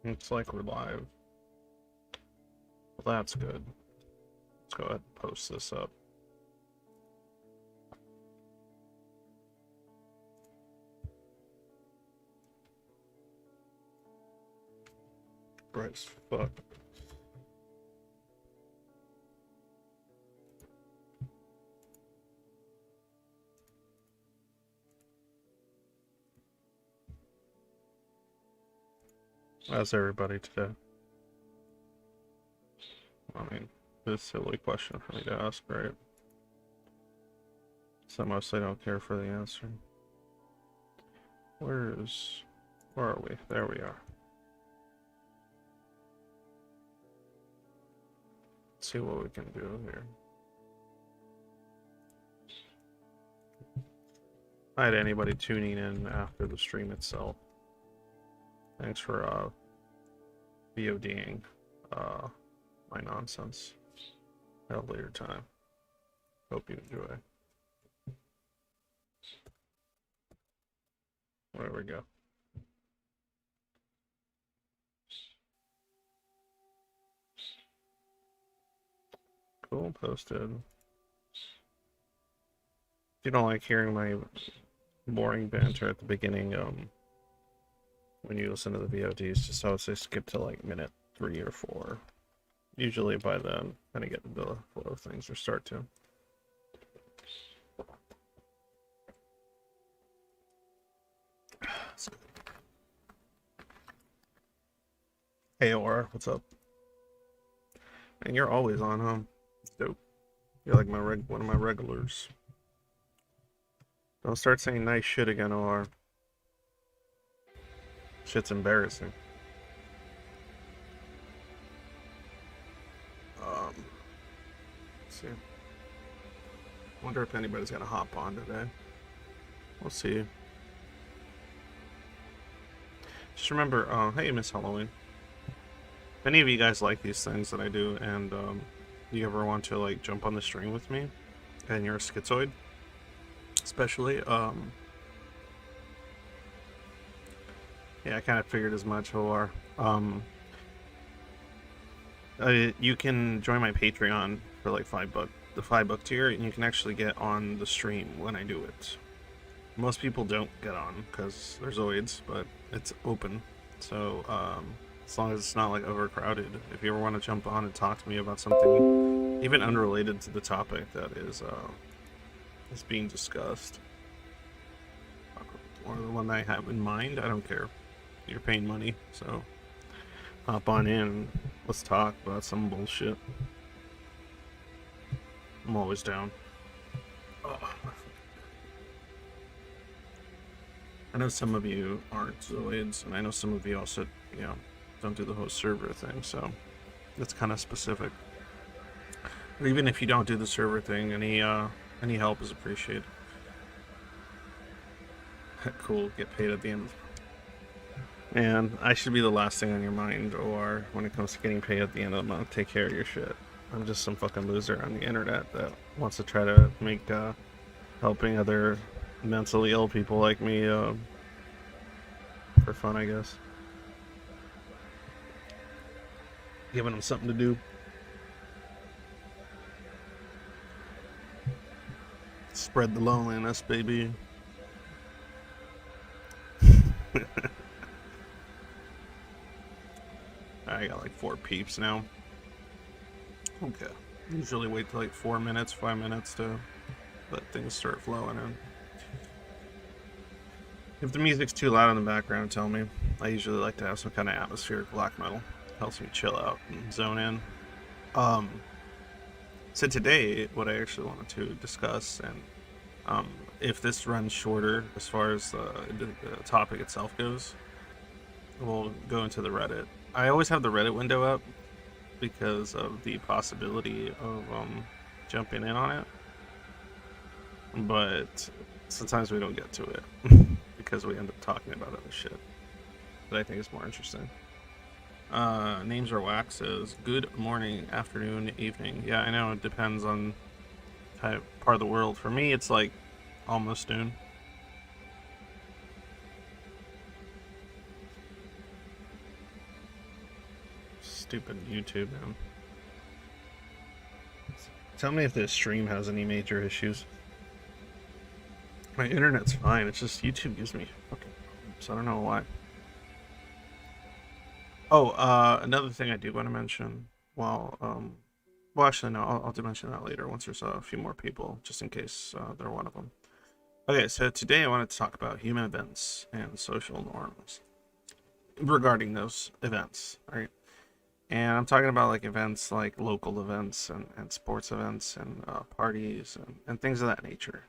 Looks like we're live. Well, that's good. Let's go ahead and post this up. Bright as fuck. How's everybody today? I mean, this is a silly question for me to ask, right? So mostly don't care for the answer. Where are we? There we are. Let's see what we can do here. Hi to anybody tuning in after the stream itself. Thanks for VODing my nonsense at a later time. Hope you enjoy. There we go. Cool, posted. If you don't like hearing my boring banter at the beginning, when you listen to the VODs, just I would say skip to like minute 3 or 4. Usually by then, kind of get into the flow of things, or start to. Hey, Aura, what's up? And you're always on, huh? Dope. You're like one of my regulars. Don't start saying nice shit again, OR. Shit's embarrassing. Let's see. Wonder if anybody's gonna hop on today. We'll see. Just remember, hey, Miss Halloween. If any of you guys like these things that I do, and you ever want to like jump on the stream with me, and you're a schizoid, especially, yeah, I kind of figured as much, OR. You can join my Patreon for like $5, the $5 tier, and you can actually get on the stream when I do it. Most people don't get on because they're zoids, but it's open, so as long as it's not like overcrowded. If you ever want to jump on and talk to me about something even unrelated to the topic that is being discussed, or the one I have in mind, I don't care. You're paying money, so hop on in. Let's talk about some bullshit. I'm always down. Oh. I know some of you aren't zoids, and I know some of you also, you know, don't do the host server thing, so that's kind of specific. But even if you don't do the server thing, any help is appreciated. Cool, get paid at the end. And I should be the last thing on your mind, or when it comes to getting paid at the end of the month, take care of your shit. I'm just some fucking loser on the internet that wants to try to make helping other mentally ill people like me for fun, I guess. Giving them something to do. Spread the loneliness, baby. I got like 4 peeps now. Okay. Usually wait till like 4 minutes, 5 minutes to let things start flowing in. If the music's too loud in the background, tell me. I usually like to have some kind of atmospheric black metal. Helps me chill out and zone in. So today, what I actually wanted to discuss, and if this runs shorter as far as the topic itself goes, we'll go into the Reddit. I always have the Reddit window up because of the possibility of jumping in on it, but sometimes we don't get to it because we end up talking about other shit that I think is more interesting. Names are whack says, good morning, afternoon, evening. Yeah, I know, it depends on part of the world. For me, it's like almost noon. stupid YouTube, man. Tell me if this stream has any major issues. My internet's fine, it's just YouTube gives me fucking problems. I don't know why. Oh, another thing I do want to mention, well, actually, no, I'll mention that later once there's a few more people, just in case they're one of them. Okay, so today I wanted to talk about human events and social norms regarding those events, right? And I'm talking about like events like local events and sports events and parties and things of that nature.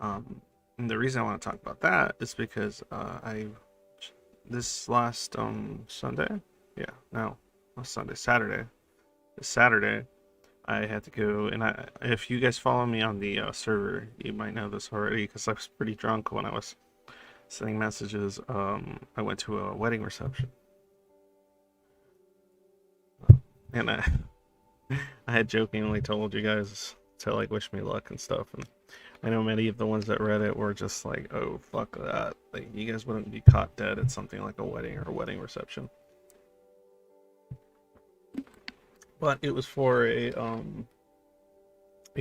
And the reason I want to talk about that is because this last Sunday, Saturday. This Saturday, I had to go, and if you guys follow me on the server, you might know this already because I was pretty drunk when I was sending messages. I went to a wedding reception, and I had jokingly told you guys to like wish me luck and stuff, and I know many of the ones that read it were just like, "Oh fuck that! Like you guys wouldn't be caught dead at something like a wedding or a wedding reception." But it was for a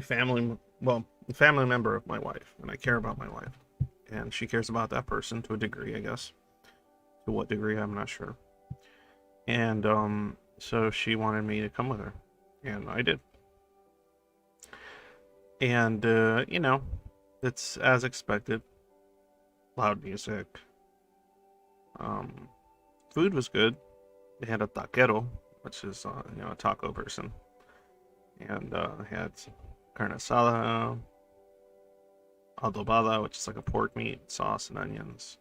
family member of my wife, and I care about my wife, and she cares about that person to a degree, I guess. To what degree, I'm not sure. And so she wanted me to come with her, and I did. And you know, it's as expected. Loud music. Food was good. They had a taquero, which is a taco person, and had carne asada, adobada, which is like a pork meat, sauce and onions,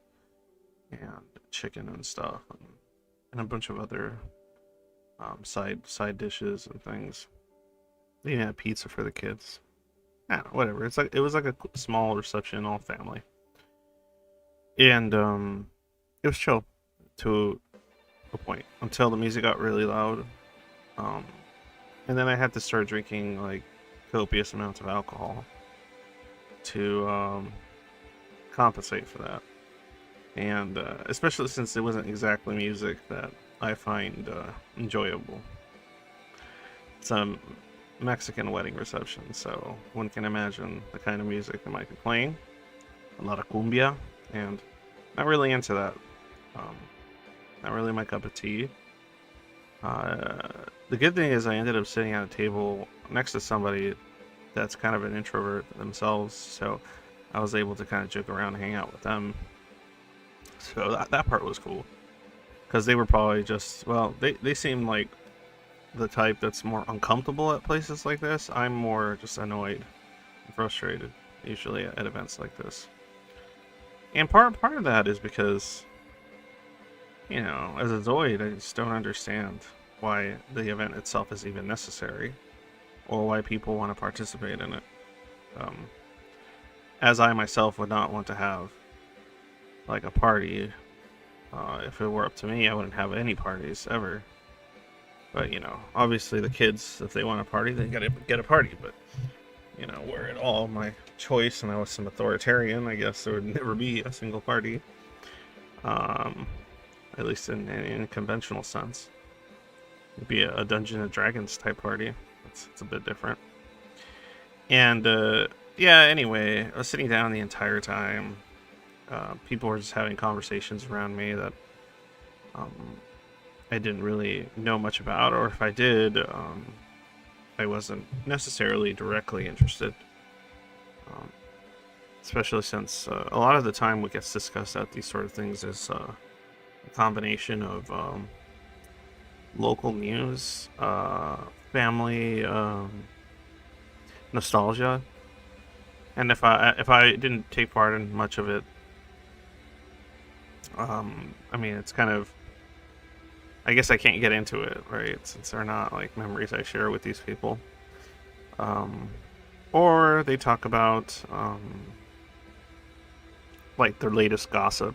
and chicken and stuff, and a bunch of other side dishes and things. They even had pizza for the kids. I don't know, whatever. It was like a small reception, all family, and it was chill to a point until the music got really loud, and then I had to start drinking like copious amounts of alcohol to compensate for that, and especially since it wasn't exactly music that I find enjoyable. It's a Mexican wedding reception, so one can imagine the kind of music that might be playing. A lot of cumbia, and not really into that. Not really my cup of tea. The good thing is I ended up sitting at a table next to somebody that's kind of an introvert themselves, so I was able to kind of joke around and hang out with them. So that part was cool. Because they were probably just, well, they seemed like the type that's more uncomfortable at places like this. I'm more just annoyed and frustrated, usually at events like this. And part of that is because, you know, as a zoid, I just don't understand why the event itself is even necessary, or why people want to participate in it. As I myself would not want to have like a party. If it were up to me, I wouldn't have any parties ever. But, you know, obviously the kids, if they want a party, they gotta get a party. But, you know, were it all my choice and I was some authoritarian, I guess there would never be a single party. At least in a conventional sense. It'd be a Dungeons and Dragons type party. It's a bit different. And, yeah, anyway, I was sitting down the entire time. People were just having conversations around me that I didn't really know much about, or if I did, I wasn't necessarily directly interested. Especially since a lot of the time what gets discussed at these sort of things is a combination of local news, family nostalgia, and if I didn't take part in much of it, I mean, it's kind of, I guess I can't get into it, right? Since they're not like memories I share with these people. Or they talk about like their latest gossip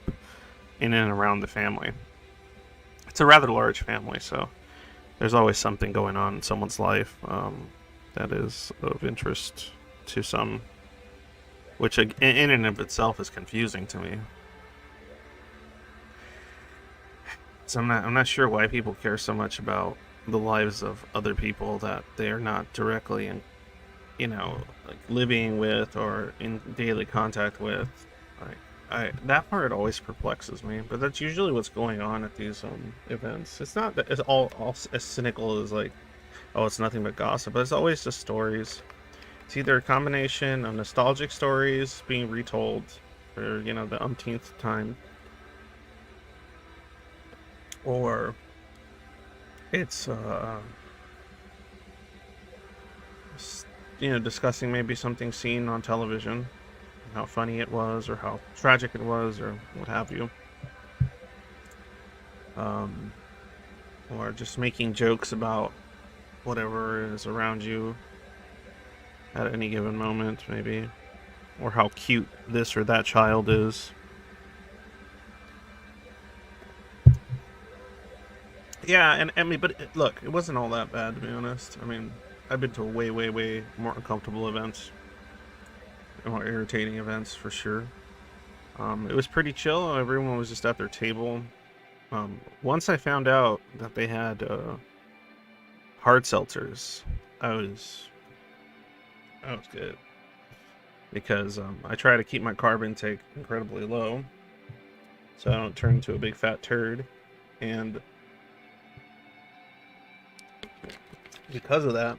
in and around the family. It's a rather large family, so there's always something going on in someone's life that is of interest to some, which in and of itself is confusing to me. So I'm not sure why people care so much about the lives of other people that they're not directly in, like living with or in daily contact with. Like, that part always perplexes me, but that's usually what's going on at these events. It's not that it's all as cynical as like, oh, it's nothing but gossip, but it's always just stories. It's either a combination of nostalgic stories being retold for, the umpteenth time, or it's, discussing maybe something seen on television, how funny it was, or how tragic it was, or what have you. Or just making jokes about whatever is around you at any given moment, maybe, or how cute this or that child is. Yeah, and I mean, but look, it wasn't all that bad, to be honest. I mean, I've been to way, way, way more uncomfortable events, more irritating events for sure. It was pretty chill. Everyone was just at their table. Once I found out that they had hard seltzers, I was good, because I try to keep my carb intake incredibly low, so I don't turn into a big fat turd, and because of that,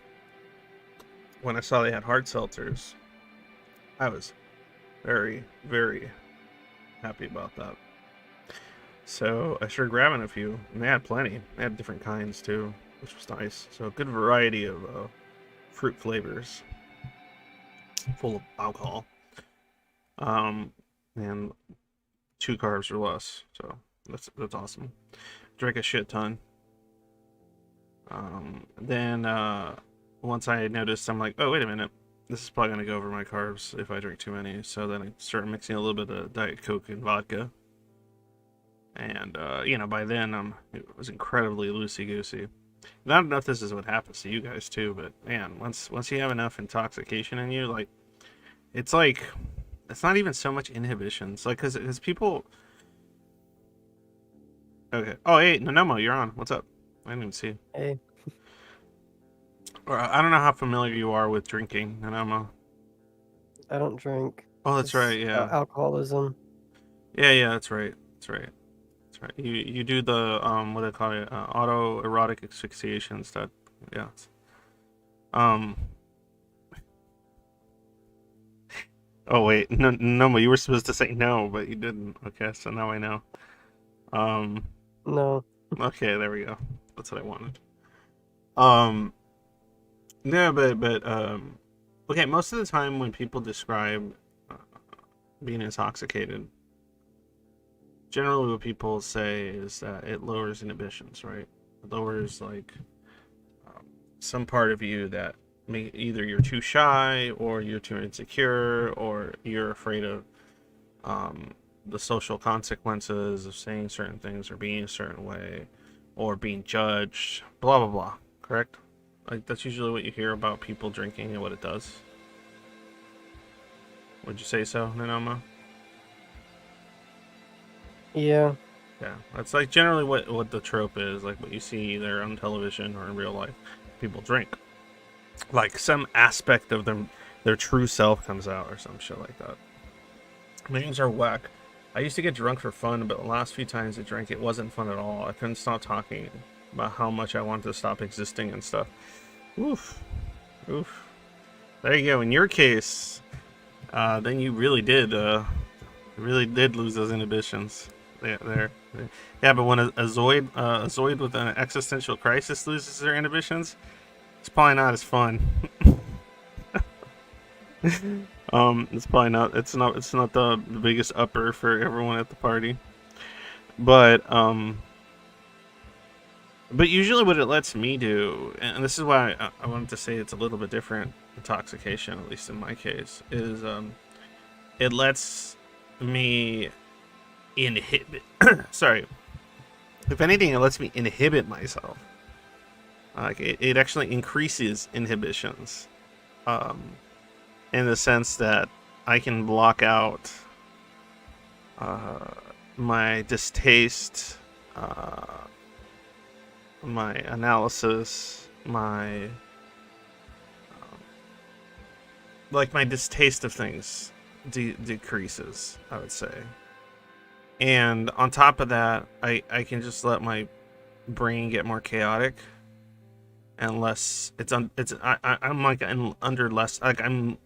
when I saw they had hard seltzers, I was very, very happy about that. So I started grabbing a few, and they had plenty. They had different kinds too, which was nice. So a good variety of fruit flavors, full of alcohol, and 2 carbs or less. So that's awesome. Drank a shit ton. Then once I noticed, I'm like, oh, wait a minute, this is probably gonna go over my carbs if I drink too many. So then I started mixing a little bit of Diet Coke and vodka. And by then it was incredibly loosey-goosey. And I don't know if this is what happens to you guys too, but man, once you have enough intoxication in you, like, it's not even so much inhibitions, like, because people. Okay. Oh, hey, Nemomo, you're on. What's up? I didn't even see you. Hey, Or, I don't know how familiar you are with drinking, Nemomo. I don't drink. Oh, that's It's right. Yeah. alcoholism. Yeah. That's right. That's right. That's right. You do the what do they call it? Autoerotic asphyxiation stuff. Yeah. Um. Oh wait, no, you were supposed to say no, but you didn't. Okay, so now I know. Um. No. Okay, there we go. That's what I wanted. Um. No, but. Okay, most of the time when people describe uh, being intoxicated, generally what people say is that it lowers inhibitions, right? It lowers, like, some part of you that either you're too shy, or you're too insecure, or you're afraid of um, the social consequences of saying certain things or being a certain way, or being judged, blah blah blah. Correct? Like, that's usually what you hear about people drinking and what it does. Would you say so, Nanoma? Yeah. Yeah, that's like generally what the trope is, like what you see either on television or in real life. People drink, like some aspect of their true self comes out or some shit like that. Names are whack. I used to get drunk for fun, but the last few times I drank, it wasn't fun at all. I couldn't stop talking about how much I wanted to stop existing and stuff. Oof, oof. There you go. In your case, then you really did lose those inhibitions. There. Yeah, but when a zoid with an existential crisis loses their inhibitions, it's probably not as fun. It's probably not. It's not the biggest upper for everyone at the party. But usually what it lets me do, and this is why I wanted to say it's a little bit different intoxication, at least in my case, is it lets me inhibit. Sorry. If anything, it lets me inhibit myself. Like, it actually increases inhibitions. In the sense that I can block out my distaste, my analysis, my like my distaste of things decreases, I would say. And on top of that, I can just let my brain get more chaotic and less. I'm like under less, like I'm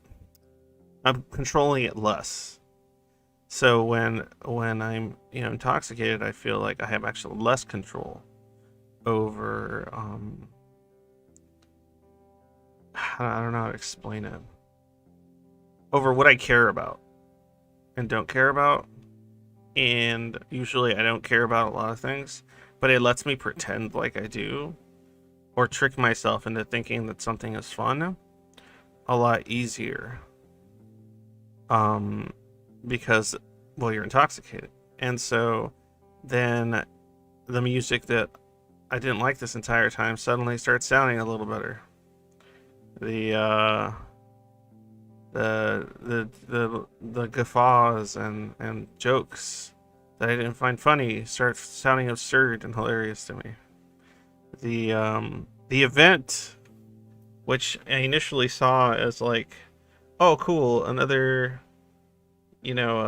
controlling it less. So when I'm intoxicated, I feel like I have actually less control over I don't know how to explain it, over what I care about and don't care about. And usually I don't care about a lot of things, but it lets me pretend like I do, or trick myself into thinking that something is fun a lot easier. Because, well, you're intoxicated. And so then the music that I didn't like this entire time suddenly starts sounding a little better. The guffaws and jokes that I didn't find funny start sounding absurd and hilarious to me. The event, which I initially saw as like, oh cool, another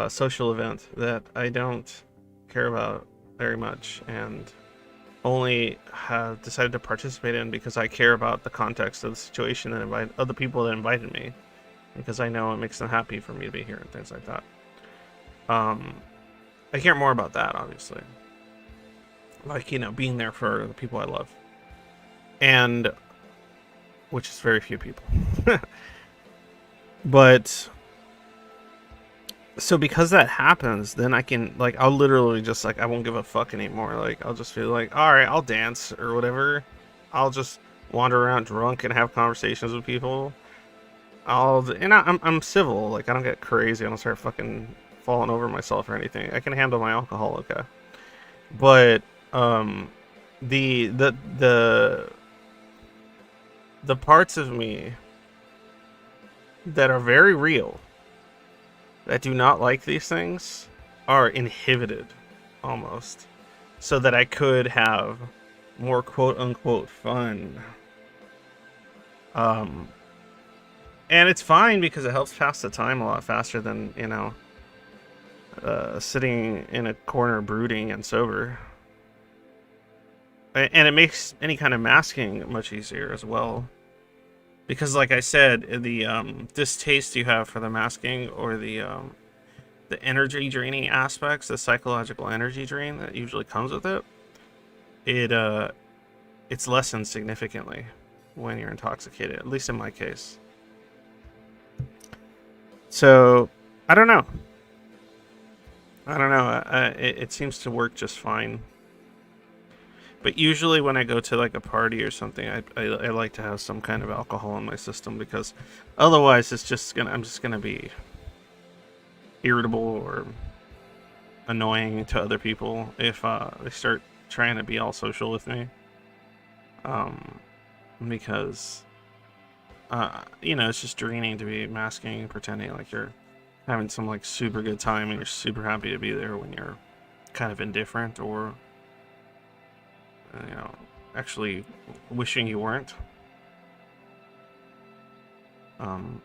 social event that I don't care about very much, and only have decided to participate in because I care about the context of the situation and of the people that invited me, because I know it makes them happy for me to be here and things like that. I care more about that, obviously. Like, being there for the people I love. And, which is very few people. But, so because that happens, then I can, like, I'll literally just, like, I won't give a fuck anymore. Like, I'll just feel like, alright, I'll dance or whatever. I'll just wander around drunk and have conversations with people. I'm civil. Like, I don't get crazy. I don't start fucking falling over myself or anything. I can handle my alcohol, okay. But the parts of me that are very real, that do not like these things, are inhibited almost, so that I could have more quote unquote fun. And it's fine because it helps pass the time a lot faster than sitting in a corner brooding and sober. And it makes any kind of masking much easier as well. Because like I said, the distaste you have for the masking, or the energy draining aspects, the psychological energy drain that usually comes with it, it's lessened significantly when you're intoxicated, at least in my case. So, I don't know. It seems to work just fine. But usually when I go to like a party or something, I like to have some kind of alcohol in my system, because otherwise I'm just gonna be irritable or annoying to other people if they start trying to be all social with me. Because it's just draining to be masking and pretending like you're having some like super good time and you're super happy to be there when you're kind of indifferent, or actually wishing you weren't. And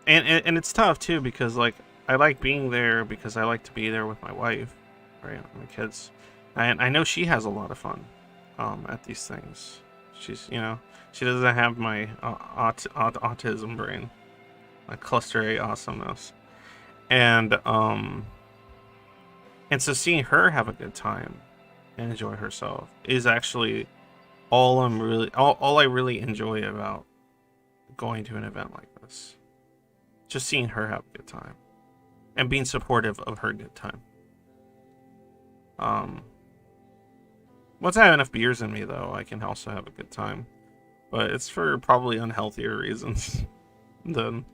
it's tough too, because like I like being there because I like to be there with my wife, right, my kids, and I know she has a lot of fun at these things. She's she doesn't have my autism brain, like cluster A awesomeness, and so seeing her have a good time and enjoy herself is actually all I really enjoy about going to an event like this. Just seeing her have a good time and being supportive of her good time. Once I have enough beers in me, though, I can also have a good time, but it's for probably unhealthier reasons than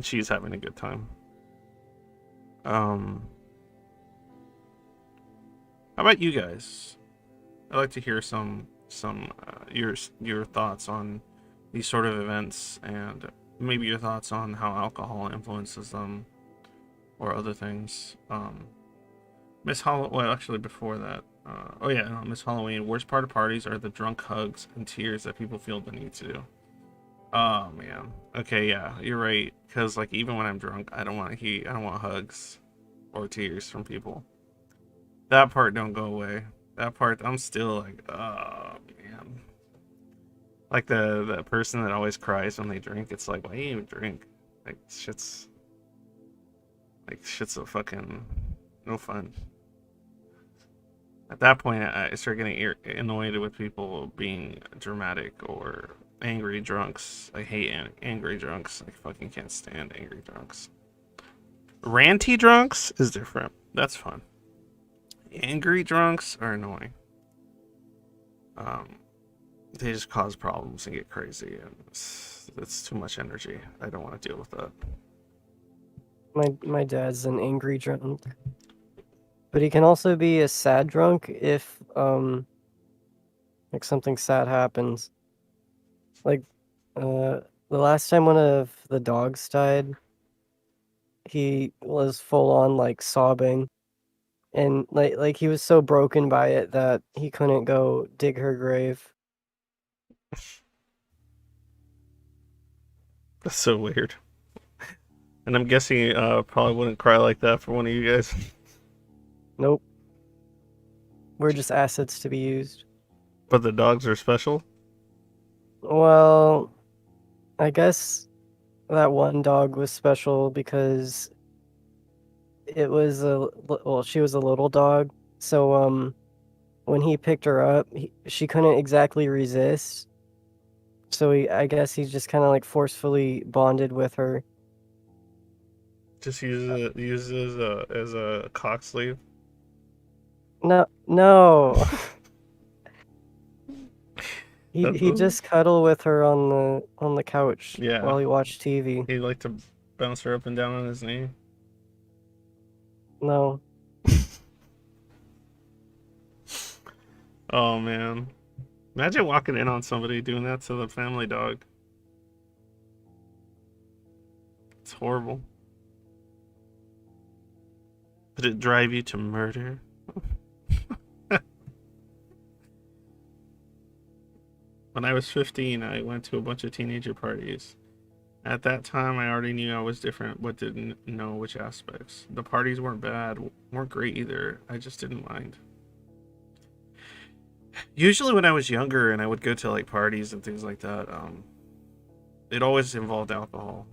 she's having a good time. How about you guys? I'd like to hear some your thoughts on these sort of events, and maybe your thoughts on how alcohol influences them, or other things. Miss Halloween. Well, actually, before that. Oh yeah, no, Miss Halloween. Worst part of parties are the drunk hugs and tears that people feel the need to do. Oh man. Okay, yeah, you're right. Because like even when I'm drunk, I don't want I don't want hugs or tears from people. That part don't go away. That part, I'm still like, oh man. Like the person that always cries when they drink. It's like, why do you even drink? Like shit's so fucking no fun. At that point, I start getting annoyed with people being dramatic or angry drunks. I hate angry drunks. I fucking can't stand angry drunks. Ranty drunks is different. That's fun. Angry drunks are annoying. They just cause problems and get crazy, and it's too much energy. I don't want to deal with that. My dad's an angry drunk, but he can also be a sad drunk if like something sad happens. Like the last time one of the dogs died, he was full on like sobbing, and like he was so broken by it that he couldn't go dig her grave. That's so weird. And I'm guessing probably wouldn't cry like that for one of you guys. Nope. We're just assets to be used. But the dogs are special. Well, I guess that one dog was special because it was she was a little dog. So when he picked her up, she couldn't exactly resist. So I guess he just kind of like forcefully bonded with her. Just use it as a cock sleeve. No, no. He That- just cuddled with her on the couch Yeah. while he watched TV. He liked to bounce her up and down on his knee. No. Oh man. Imagine walking in on somebody doing that to the family dog. It's horrible. Did it drive you to murder? When I was 15, I went to a bunch of teenager parties. At that time, I already knew I was different, but didn't know which aspects. The parties weren't bad, weren't great either. I just didn't mind. Usually, when I was younger and I would go to like parties and things like that, it always involved alcohol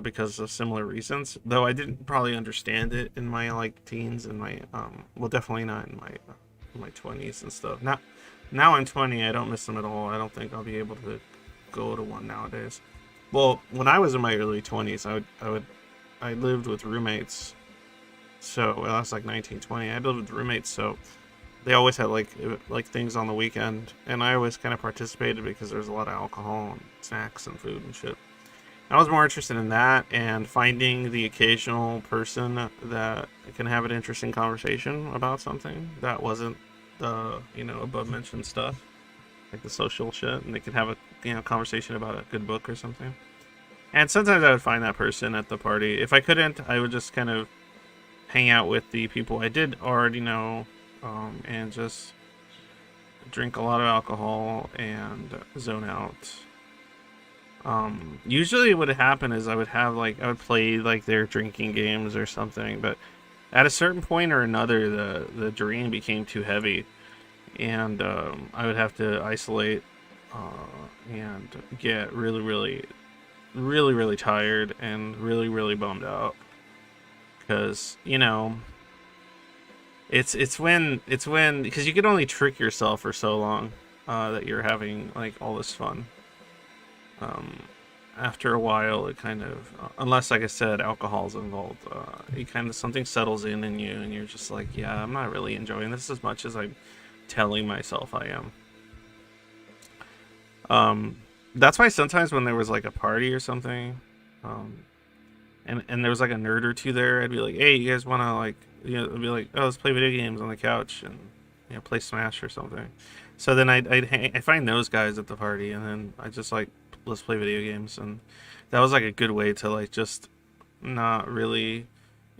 because of similar reasons. Though I didn't probably understand it in my like teens and my well, definitely not in my 20s and stuff. Now I'm 20, I don't miss them at all. I don't think I'll be able to go to one nowadays. Well, when I was in my early 20s, I lived with roommates. So well, I was like 19, 20. I lived with roommates, so they always had like things on the weekend, and I always kind of participated because there was a lot of alcohol and snacks and food and shit. I was more interested in that and finding the occasional person that can have an interesting conversation about something that wasn't the above mentioned stuff, like the social shit, and they could have a conversation about a good book or something. And sometimes I would find that person at the party. If I couldn't, I would just kind of hang out with the people I did already know, and just drink a lot of alcohol and zone out. Usually what would happen is I would play like their drinking games or something, but at a certain point or another, the dream became too heavy, and I would have to isolate and get really, really, really, really tired and really, really bummed out because it's when because you can only trick yourself for so long that you're having like all this fun. After a while, it kind of, unless, like I said, alcohol's involved, it kind of, something settles in you, and you're just like, yeah, I'm not really enjoying this as much as I'm telling myself I am. That's why sometimes when there was like a party or something, and there was like a nerd or two there, I'd be like, hey, you guys want to like, I'd be like, oh, let's play video games on the couch and play Smash or something. So then I'd find those guys at the party, and then I just like, let's play video games. And that was like a good way to like just not really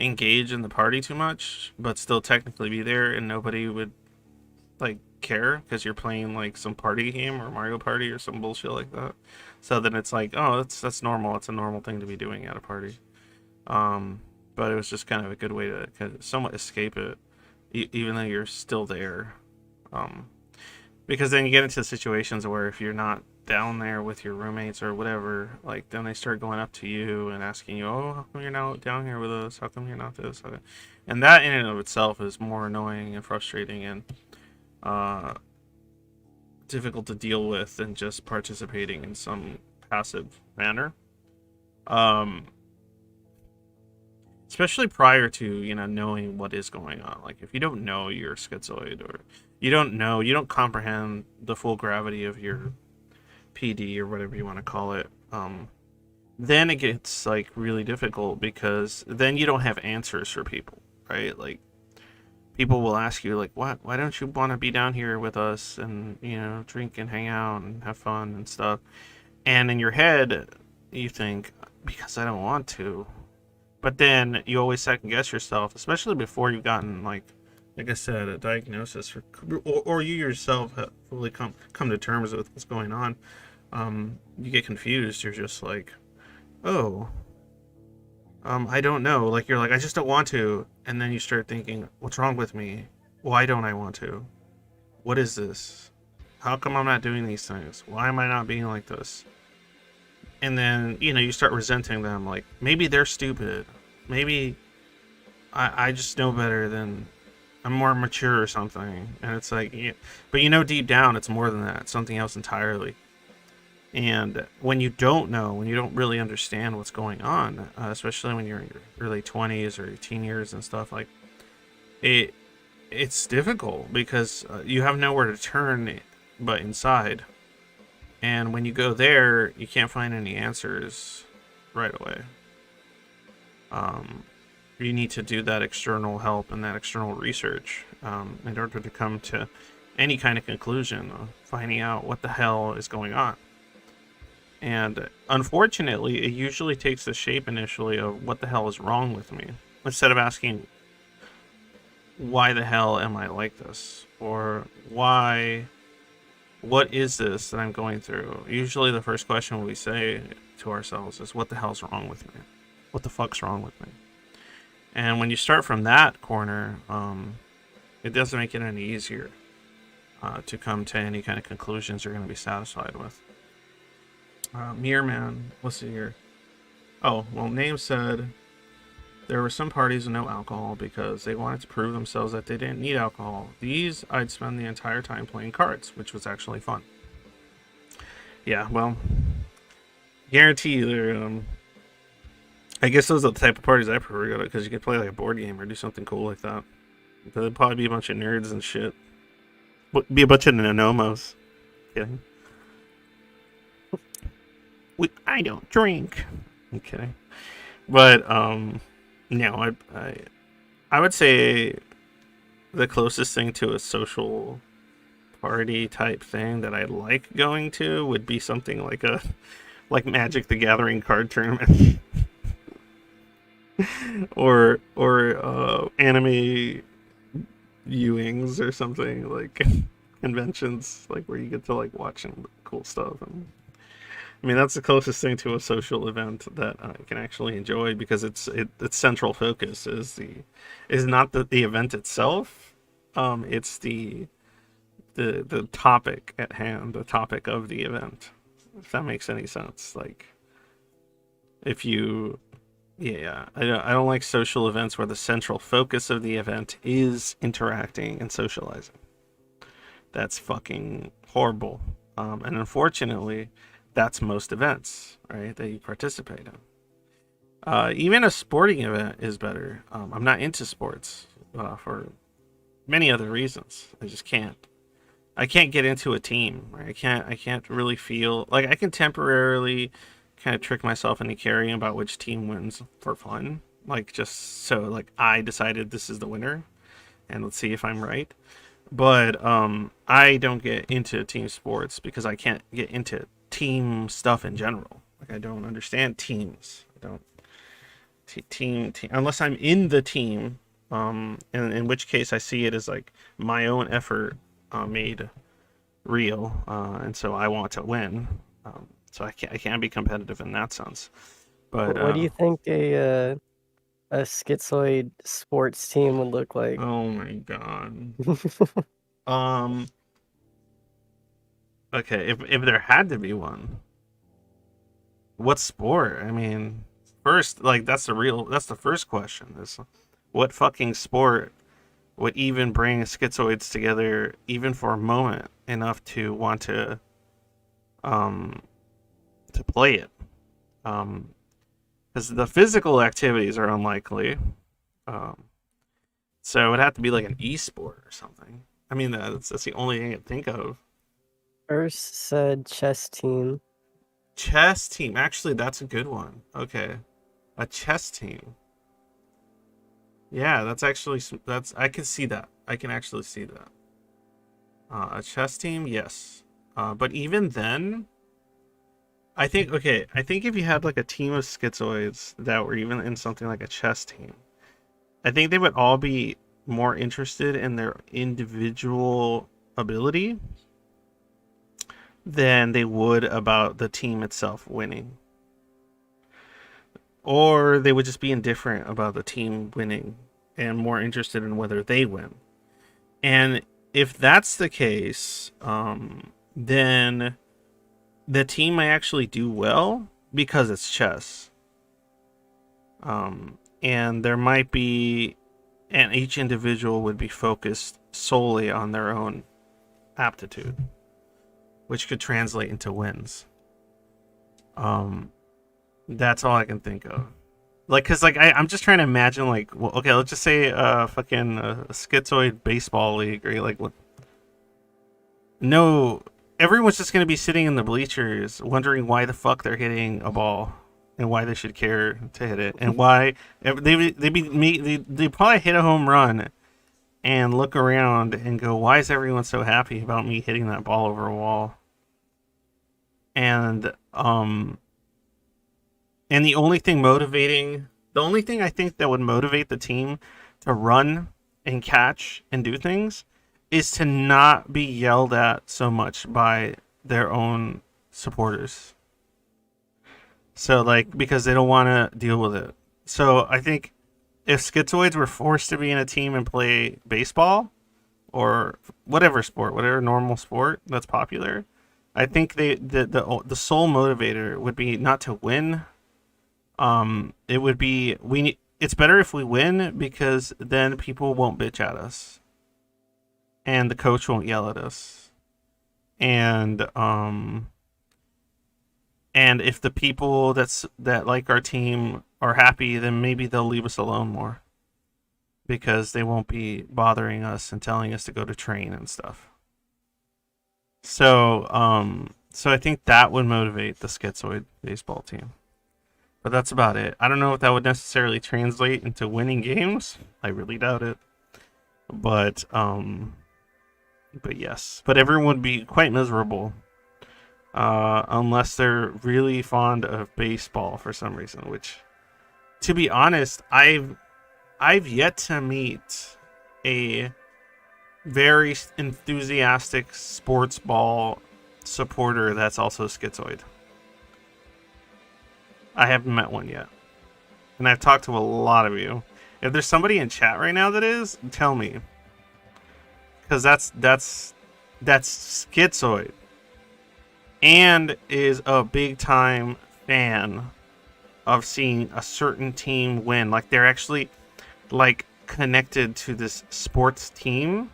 engage in the party too much, but still technically be there, and nobody would like care because you're playing like some party game or Mario Party or some bullshit like that. So then it's like, oh, that's normal. It's a normal thing to be doing at a party. But it was just kind of a good way to kind of somewhat escape it, even though you're still there. Because then you get into situations where if you're not down there with your roommates or whatever, like then they start going up to you and asking you, "Oh, how come you're not down here with us? How come you're not this?" And that in and of itself is more annoying and frustrating and difficult to deal with than just participating in some passive manner. Especially prior to, knowing what is going on. Like if you don't know you're schizoid, or you don't comprehend the full gravity of your PD or whatever you want to call it, then it gets like really difficult because then you don't have answers for people, right? Like people will ask you like, why don't you want to be down here with us and drink and hang out and have fun and stuff? And in your head you think, because I don't want to. But then you always second guess yourself, especially before you've gotten like I said, a diagnosis, or you yourself have fully come to terms with what's going on. You get confused. You're just like, oh, I don't know. Like you're like, I just don't want to, and then you start thinking, what's wrong with me? Why don't I want to? What is this? How come I'm not doing these things? Why am I not being like this? And then, you start resenting them. Like, maybe they're stupid. Maybe I just know better than... I'm more mature or something. And it's like... Yeah. But deep down, it's more than that. It's something else entirely. And when you don't know, when you don't really understand what's going on, especially when you're in your early 20s or your teen years and stuff, like... It's difficult because you have nowhere to turn but inside. And when you go there, you can't find any answers right away. You need to do that external help and that external research in order to come to any kind of conclusion of finding out what the hell is going on. And unfortunately, it usually takes the shape initially of what the hell is wrong with me, instead of asking, why the hell am I like this? Or what is this that I'm going through? Usually the first question we say to ourselves is, what the hell's wrong with me? What the fuck's wrong with me? And when you start from that corner, it doesn't make it any easier to come to any kind of conclusions you're going to be satisfied with. Mirror Man, let's see here. Oh, well, Name said there were some parties with no alcohol because they wanted to prove themselves that they didn't need alcohol. These, I'd spend the entire time playing cards, which was actually fun. Yeah, well, guarantee you they're, I guess those are the type of parties I prefer to go to, because you could play like a board game or do something cool like that. But there'd probably be a bunch of nerds and shit. Be a bunch of Nenomos. Kidding. I don't drink. I'm kidding. But, no, I would say the closest thing to a social party type thing that I like going to would be something like Magic the Gathering card tournament. or anime viewings or something, like conventions, like where you get to like watch some cool stuff. And I mean, that's the closest thing to a social event that I can actually enjoy, because its central focus is not the event itself. It's the topic at hand, the topic of the event. If that makes any sense. Like, if you, yeah, I don't like social events where the central focus of the event is interacting and socializing. That's fucking horrible. And unfortunately, that's most events, right, that you participate in. Even a sporting event is better. I'm not into sports for many other reasons. I just can't. I can't get into a team. Right? I can't really feel like I can temporarily kind of trick myself into caring about which team wins for fun. Like, just so like I decided this is the winner, and let's see if I'm right. But I don't get into team sports because I can't get into team stuff in general. Like, I don't understand teams. I don't. team, unless I'm in the team, and in which case I see it as like my own effort made real, and so I want to win. So I can't be competitive in that sense. But What do you think a schizoid sports team would look like? oh my god. Um. Okay, if there had to be one, what sport? I mean, first, like that's the first question is, what fucking sport would even bring schizoids together, even for a moment, enough to want um to play it? Because the physical activities are unlikely. Um, so it would have to be like an e-sport or something. I mean, that's the only thing I can think of. First said chess team. Chess team. Actually, that's a good one. Okay, a chess team. Yeah, that's I can see that. I can actually see that. A chess team, yes. But even then, I think if you had like a team of schizoids that were even in something like a chess team, I think they would all be more interested in their individual ability than they would about the team itself winning. Or they would just be indifferent about the team winning and more interested in whether they win. And if that's the case, then the team might actually do well because it's chess. And there might be, and each individual would be focused solely on their own aptitude, which could translate into wins. That's all I can think of. Like, cause like I'm just trying to imagine, like, well, okay, let's just say fucking schizoid baseball league, right? Like, what? No, everyone's just gonna be sitting in the bleachers wondering why the fuck they're hitting a ball and why they should care to hit it and why they probably hit a home run and look around and go, why is everyone so happy about me hitting that ball over a wall? And the only thing I think that would motivate the team to run and catch and do things is to not be yelled at so much by their own supporters. So, like, because they don't want to deal with it. So, I think if schizoids were forced to be in a team and play baseball or whatever sport, whatever normal sport that's popular, I think the sole motivator would be not to win. It would be it's better if we win because then people won't bitch at us, and the coach won't yell at us, and if the people that like our team are happy, then maybe they'll leave us alone more because they won't be bothering us and telling us to go to train and stuff. So I think that would motivate the schizoid baseball team. But that's about it. I don't know if that would necessarily translate into winning games. I really doubt it. But yes. But everyone would be quite miserable. Unless they're really fond of baseball for some reason, which, to be honest, I've yet to meet a very enthusiastic sports ball supporter that's also schizoid. I haven't met one yet. And I've talked to a lot of you. If there's somebody in chat right now that is, tell me. Because that's schizoid. And is a big time fan of seeing a certain team win. Like, they're actually, like, connected to this sports team.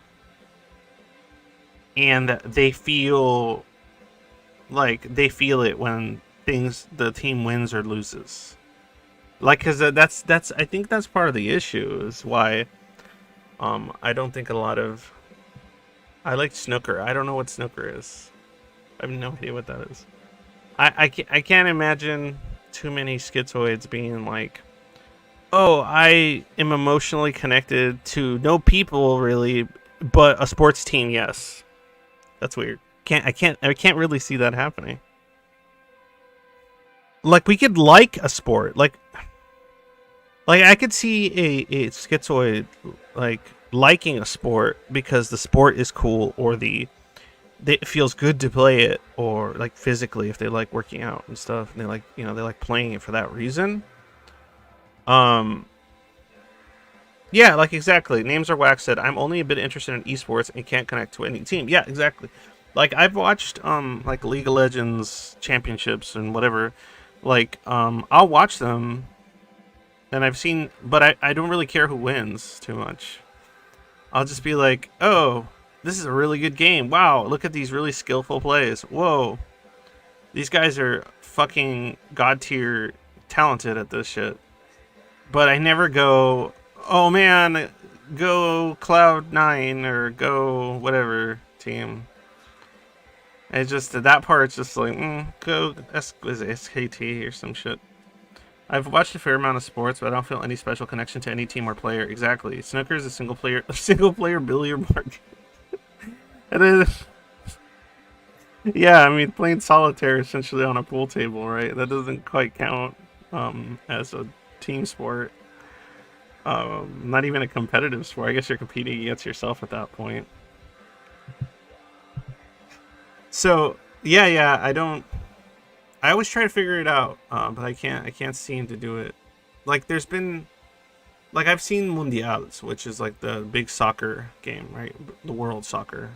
And they feel it when the team wins or loses. Like, because that's I think that's part of the issue is why I don't think I like snooker. I don't know what snooker is. I have no idea what that is. I can't imagine too many schizoids being like, oh, I am emotionally connected to no people really, but a sports team, yes. That's weird. I can't really see that happening. Like, we could like a sport. Like, Like I could see a schizoid like liking a sport because the sport is cool, or it feels good to play it, or like physically if they like working out and stuff, and they like they like playing it for that reason. Um, yeah, like exactly. Names are whack said, I'm only a bit interested in esports and can't connect to any team. Yeah, exactly. Like I've watched like League of Legends championships and whatever. Like I'll watch them, and I've seen, but I don't really care who wins too much. I'll just be like, oh, this is a really good game. Wow, look at these really skillful plays. Whoa, these guys are fucking god tier talented at this shit. But I never go, oh man, go Cloud9 or go whatever team. It's just that part's just like, go SKT or some shit. I've watched a fair amount of sports, but I don't feel any special connection to any team or player. Exactly. Snooker is a single player billiard market. And then, yeah, I mean, playing solitaire essentially on a pool table, right? That doesn't quite count as a team sport. Not even a competitive sport. I guess you're competing against yourself at that point. So yeah, I always try to figure it out, but I can't seem to do it. Like there's been, like I've seen Mundials, which is like the big soccer game, right? The world soccer,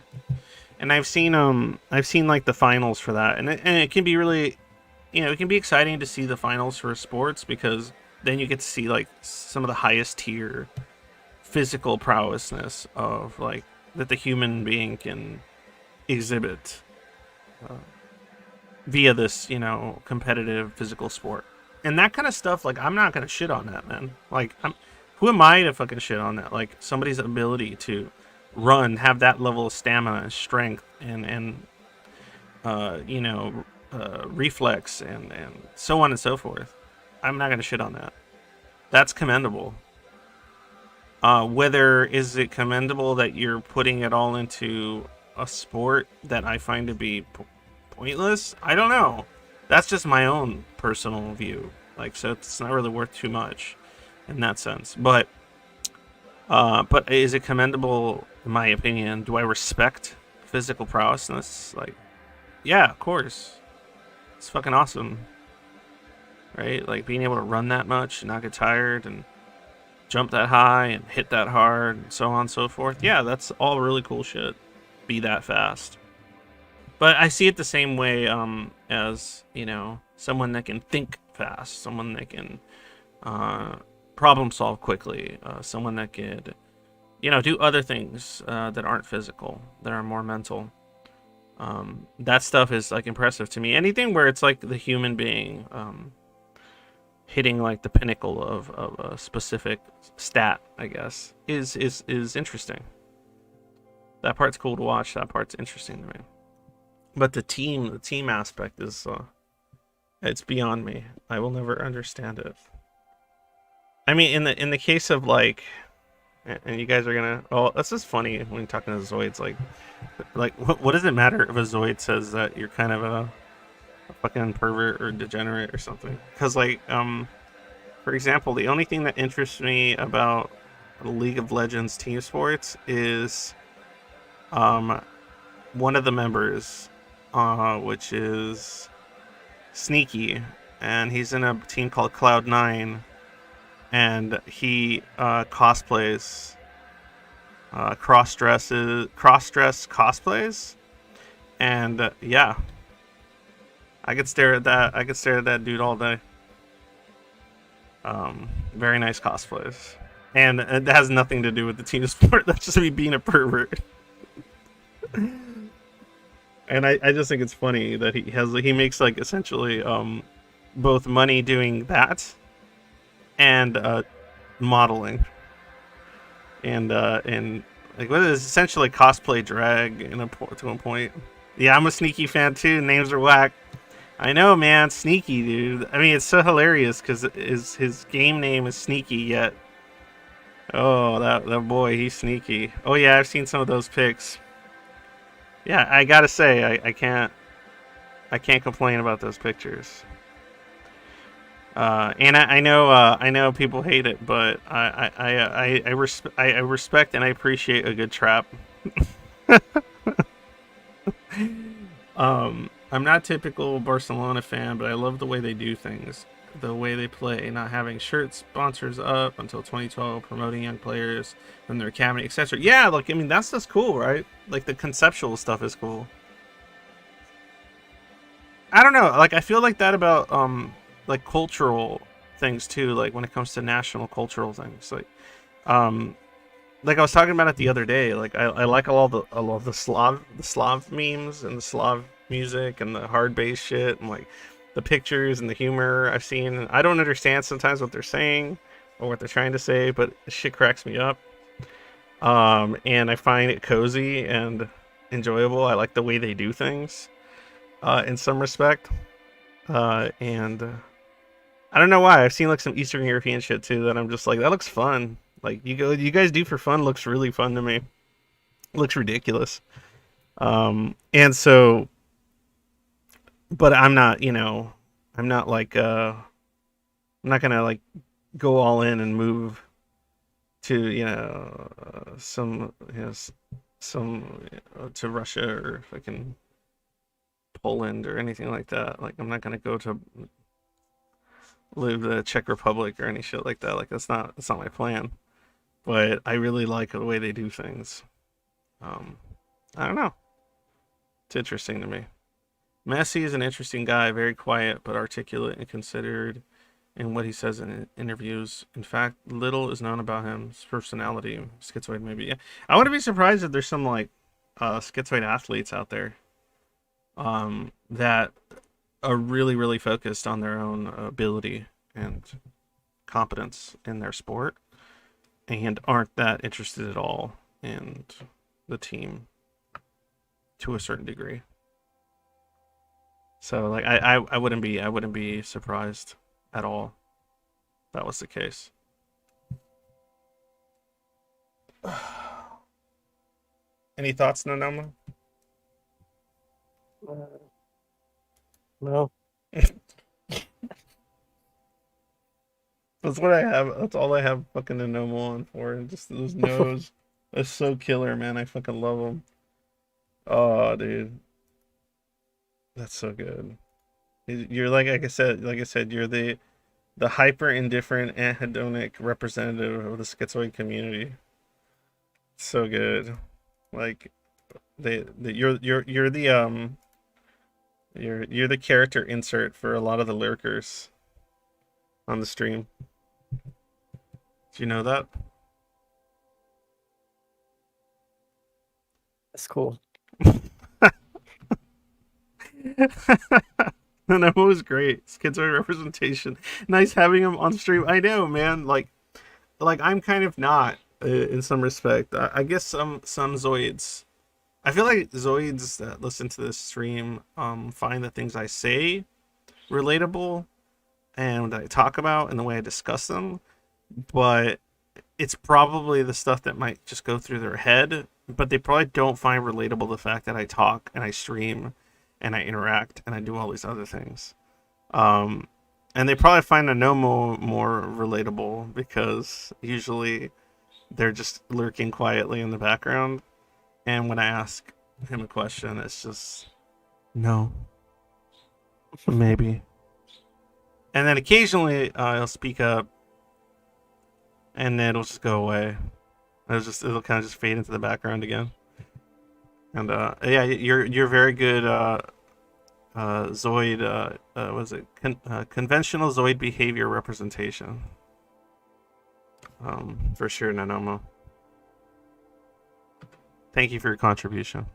and I've seen like the finals for that, and it can be really, it can be exciting to see the finals for sports because then you get to see like some of the highest tier physical prowessness of like that the human being can exhibit via this competitive physical sport, and that kind of stuff. Like I'm not gonna shit on that, man. Like who am I to fucking shit on that? Like somebody's ability to run, have that level of stamina and strength and reflex and so on and so forth. I'm not gonna shit on that. That's commendable. Whether is it commendable that you're putting it all into a sport that I find to be pointless? I don't know. That's just my own personal view. Like, so it's not really worth too much in that sense. But is it commendable in my opinion? Do I respect physical prowessness? Like, yeah, of course. It's fucking awesome. Right? Like being able to run that much and not get tired and jump that high and hit that hard and so on and so forth. Yeah, that's all really cool shit. Be that fast. But I see it the same way as, someone that can think fast, someone that can problem solve quickly, someone that could, do other things that aren't physical, that are more mental. That stuff is like impressive to me. Anything where it's like the human being hitting like the pinnacle of a specific stat, I guess, is interesting. That part's cool to watch. That part's interesting to me. But the team aspect is it's beyond me. I will never understand it. I mean, in the case of like, and you guys are gonna, oh, this is funny when you're talking to zoids. Like what does it matter if a zoid says that you're kind of a fucking pervert or degenerate or something? Because like, for example, the only thing that interests me about League of Legends team sports is one of the members, which is Sneaky, and he's in a team called Cloud9, and he cosplays, cross-dress cosplays, and yeah, I could stare at that dude all day. Very nice cosplays, and it has nothing to do with the team sport. That's just me being a pervert. And I just think it's funny that he makes like essentially both money doing that and modeling and like what is essentially cosplay drag to a point. Yeah, I'm a Sneaky fan too. Names are whack. I know, man. Sneaky, dude. I mean, it's so hilarious because his game name is Sneaky, yet oh, that boy, he's sneaky. Oh yeah, I've seen some of those pics. Yeah, I gotta say, I can't complain about those pictures. And I know people hate it, but I respect and I appreciate a good trap. I'm not typical Barcelona fan, but I love the way they do things, the way they play, not having shirt sponsors up until 2012, promoting young players from their academy, etc. Yeah, like I mean that's just cool, right? Like the conceptual stuff is cool. I don't know, like I feel like that about like cultural things too, like when it comes to national cultural things, um like I was talking about it the other day. Like I like I love the Slav memes and the Slav music and the hard bass shit and like the pictures and the humor I've seen. I don't understand sometimes what they're saying or what they're trying to say, but shit cracks me up. And I find it cozy and enjoyable. I like the way they do things, in some respect. And I don't know why. I've seen like some Eastern European shit too that I'm just like that looks fun. Like you guys do for fun looks really fun to me. Looks ridiculous. And so, but I'm not, I'm not like, I'm not gonna like go all in and move to, some, some to Russia or fucking Poland or anything like that. Like, I'm not gonna go to live the Czech Republic or any shit like that. Like, that's not my plan. But I really like the way they do things. Um, I don't know. It's interesting to me. Messi is an interesting guy, very quiet but articulate and considered in what he says in interviews. In fact, little is known about him, his personality, schizoid maybe. Yeah, I wouldn't be surprised if there's some like schizoid athletes out there that are really really focused on their own ability and competence in their sport and aren't that interested at all in the team to a certain degree. So like I wouldn't be surprised at all if that was the case. Any thoughts, Nanoma? Uh, no. That's what I have. That's all I have fucking Nemomo on for. And just those nose. That's so killer, man. I fucking love them. Oh, dude. That's so good. You're like I said, you're the hyper indifferent anhedonic representative of the schizoid community. So good. Like you're the character insert for a lot of the lurkers on the stream. Do you know that? That's cool. And that was great. Schizoid representation. Nice having him on stream. I know, man. Like I'm kind of not in some respect. I guess some zoids. I feel like zoids that listen to this stream find the things I say relatable and that I talk about and the way I discuss them, but it's probably the stuff that might just go through their head, but they probably don't find relatable the fact that I talk and I stream and I interact and I do all these other things. Um, and they probably find a Nomo more relatable because usually they're just lurking quietly in the background. And when I ask him a question, it's just no, maybe. And then occasionally he'll speak up, and then it'll just go away. It'll kind of just fade into the background again. And yeah, you're very good. Zoid, was it conventional Zoid behavior representation? For sure, Nanomo. Thank you for your contribution.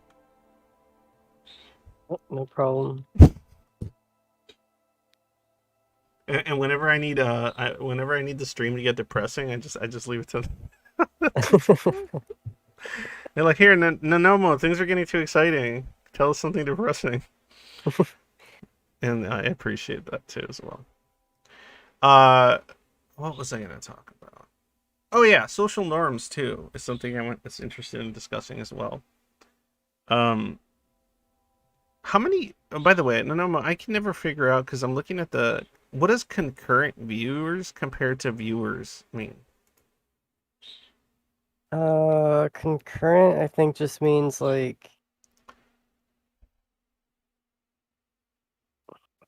Oh, no problem. And whenever I need whenever I need the stream to get depressing, I just leave it to. They're like, here, Nanomo, things are getting too exciting. Tell us something depressing. And I appreciate that too as well. What was I gonna talk about? Oh yeah, social norms too is something I was interested in discussing as well. How many? Oh, by the way, Nanomo, I can never figure out because I'm looking at the what does concurrent viewers compared to viewers mean? Concurrent, I think just means like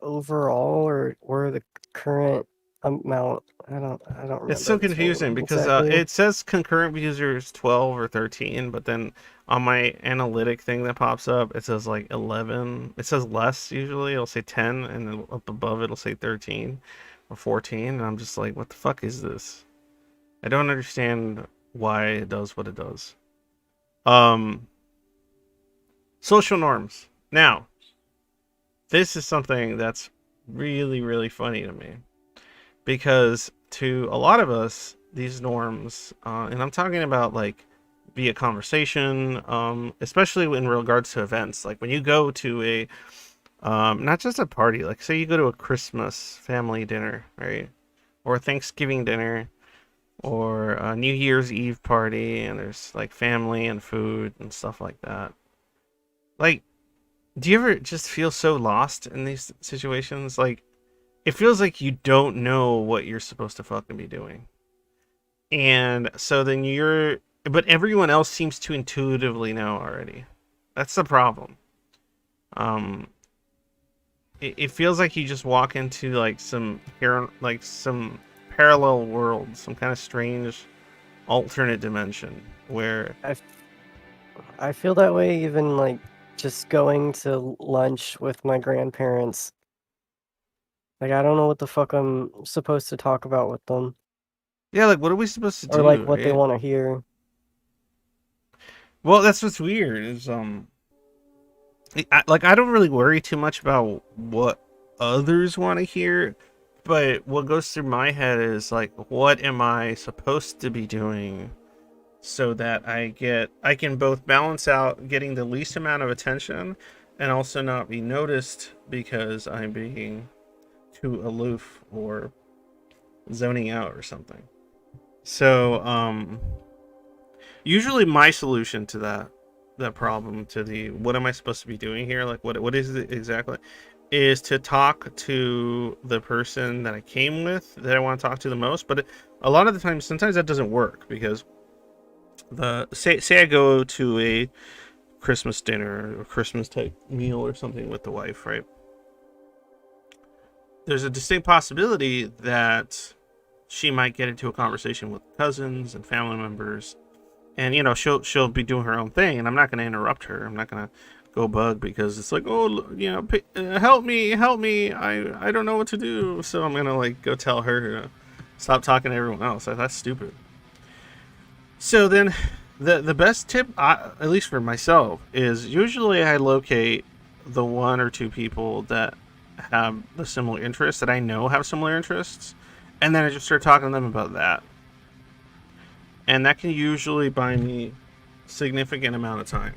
overall or the current amount. I don't It's remember so the confusing term because exactly. it says concurrent users 12 or 13, but then on my analytic thing that pops up, it says like 11. It says less usually. It'll say 10, and then up above it'll say 13 or 14. And I'm just like, what the fuck is this? I don't understand why it does what it does. Um, Social norms. Now, this is something that's really, really funny to me because to a lot of us, these norms, and I'm talking about like via conversation, especially in regards to events, like when you go to a, not just a party, like say you go to a Christmas family dinner, right? Or a Thanksgiving dinner, or a New Year's Eve party, and there's like family and food and stuff like that. Like, do you ever just feel so lost in these situations? Like, it feels like you don't know what you're supposed to fucking be doing. And so then but everyone else seems to intuitively know already. That's the problem. Um, it feels like you just walk into like some parallel world, some kind of strange alternate dimension where I, f- I feel that way even like just going to lunch with my grandparents. Like I don't know what the fuck I'm supposed to talk about with them yeah, like what are we supposed to or like do, what they right? want to hear. Well, that's what's weird is like I don't really worry too much about what others want to hear, but what goes through my head is like, what am I supposed to be doing so that I can both balance out getting the least amount of attention and also not be noticed because I'm being too aloof or zoning out or something. So usually my solution to that problem, to the what am I supposed to be doing here, like what is it exactly, is to talk to the person that I came with, that I want to talk to the most. But a lot of the times, sometimes that doesn't work because the say I go to a Christmas dinner or Christmas type meal or something with the wife, right? There's a distinct possibility that she might get into a conversation with cousins and family members, and she'll be doing her own thing, and I'm not going to interrupt her. I'm not going to go bug because it's like, oh, help me, help me, I don't know what to do. So I'm going to like go tell her to stop talking to everyone else. That's stupid. So then the best tip, at least for myself, is usually I locate the one or two people that have the similar interests, that I know have similar interests, and then I just start talking to them about that. And that can usually buy me significant amount of time.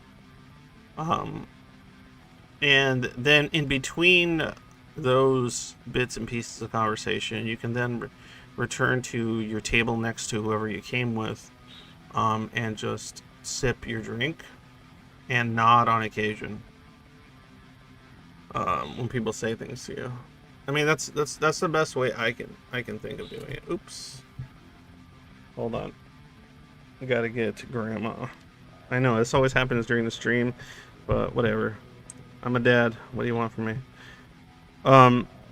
Um, and then in between those bits and pieces of conversation, you can then return to your table next to whoever you came with, and just sip your drink and nod on occasion, when people say things to you. I mean, that's the best way I can think of doing it. Oops, hold on. I gotta get to grandma. I know this always happens during the stream, but whatever. I'm a dad. What do you want from me?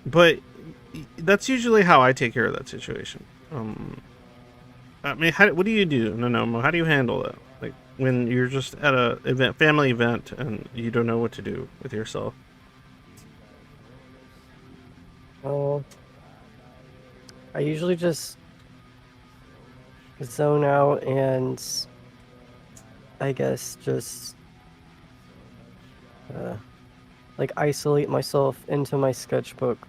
But that's usually how I take care of that situation. I mean, what do you do, Nemomo? How do you handle that? Like when you're just at a family event, and you don't know what to do with yourself. Oh, I usually just zone out and I guess just uh, like isolate myself into my sketchbook.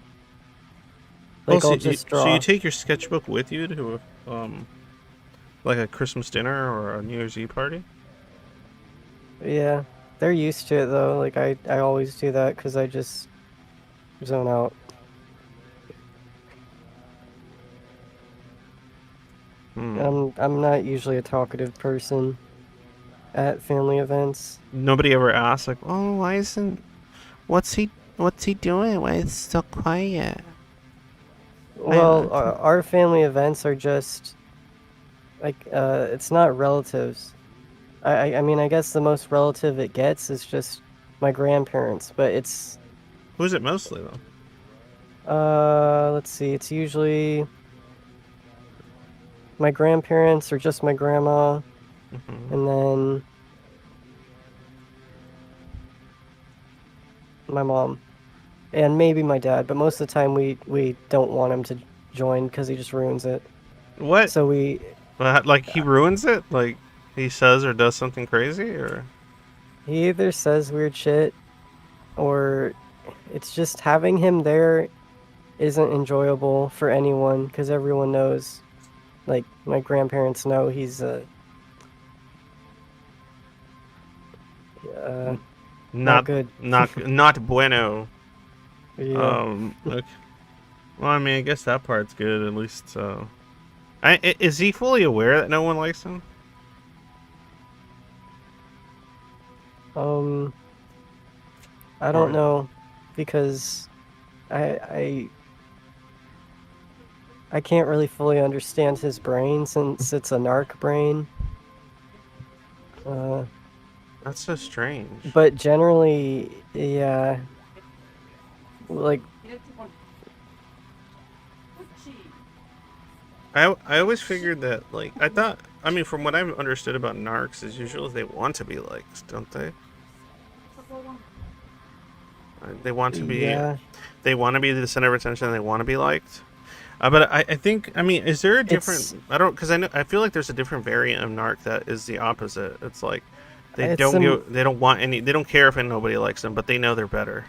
Oh, Like I'll just so you draw. take your sketchbook with you to like a Christmas dinner or a New Year's Eve party? Yeah, they're used to it though. Like I always do that because I just zone out. Hmm. I'm not usually a talkative person at family events. Nobody ever asks like, "Oh, what's he doing? Why is he so quiet?" Well, our family events are just like it's not relatives. I mean, I guess the most relative it gets is just my grandparents, but it's Who's it mostly though? let's see, it's usually my grandparents or just my grandma, and then my mom, and maybe my dad. But most of the time, we don't want him to join because he just ruins it. What? So we Like he ruins it? Like he says or does something crazy, or he either says weird shit, or it's just having him there isn't enjoyable for anyone because everyone knows, like my grandparents know he's not good. not bueno. Yeah. Okay. Well, I mean, I guess that part's good at least. Is he fully aware that no one likes him? I don't know, because I can't really fully understand his brain since it's a narc brain. That's so strange. But generally, yeah, like I always figured that, like, I mean, from what I've understood about narcs is usually they want to be liked, don't they? They want to be, yeah. They want to be the center of attention. They want to be liked. But I think, I mean, is there a different? I don't, because I feel like there's a different variant of narc that is the opposite. It's like they don't want any, they don't care if nobody likes them, but they know they're better.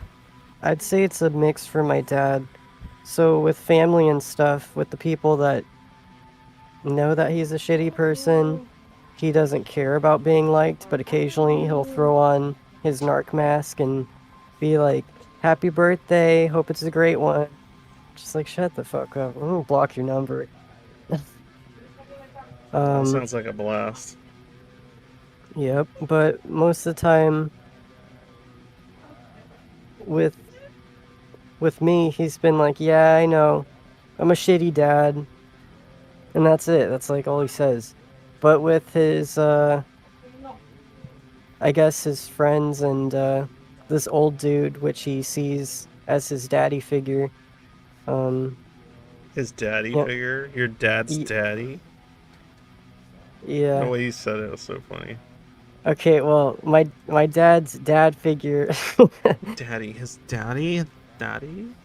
I'd say it's a mix for my dad. So with family and stuff, with the people that know that he's a shitty person, he doesn't care about being liked, but occasionally he'll throw on his narc mask and be like, "Happy birthday, hope it's a great one." Just like, shut the fuck up. I'm gonna block your number. That sounds like a blast. Yep, but most of the time with me, he's been like, "Yeah, I know. I'm a shitty dad." And that's it. That's like all he says. But with his I guess his friends and this old dude, which he sees as his daddy figure. His daddy figure? Your dad's daddy? Yeah. The way you said it was so funny. Okay, well, my dad's dad figure. Daddy, his daddy? Daddy?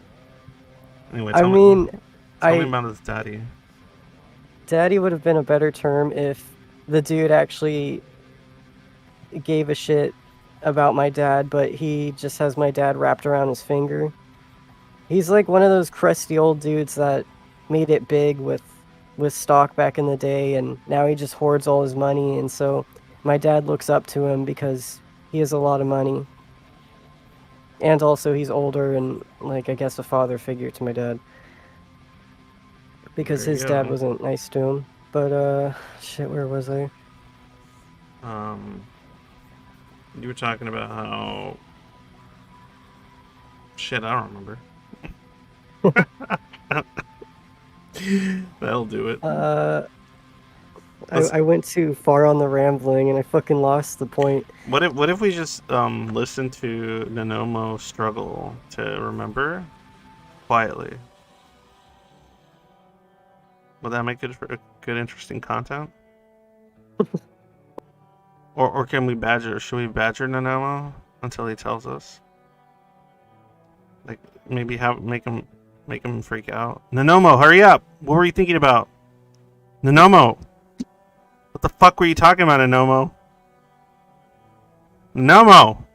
Anyway, tell me about his daddy. Daddy would have been a better term if the dude actually gave a shit about my dad, but he just has my dad wrapped around his finger. He's like one of those crusty old dudes that made it big with stock back in the day, and now he just hoards all his money, and so my dad looks up to him because he has a lot of money. And also he's older and, like, I guess a father figure to my dad. Because his dad wasn't nice to him. But, shit, where was I? You were talking about how... Shit, I don't remember. That'll do it. I went too far on the rambling and I fucking lost the point. What if we just listen to Nemomo struggle to remember quietly? Would that make it for good, interesting content? or can we badger? Should we badger Nemomo until he tells us? Like maybe make him freak out. Nemomo, hurry up! What were you thinking about? Nemomo, what the fuck were you talking about, Nemomo? Nemomo,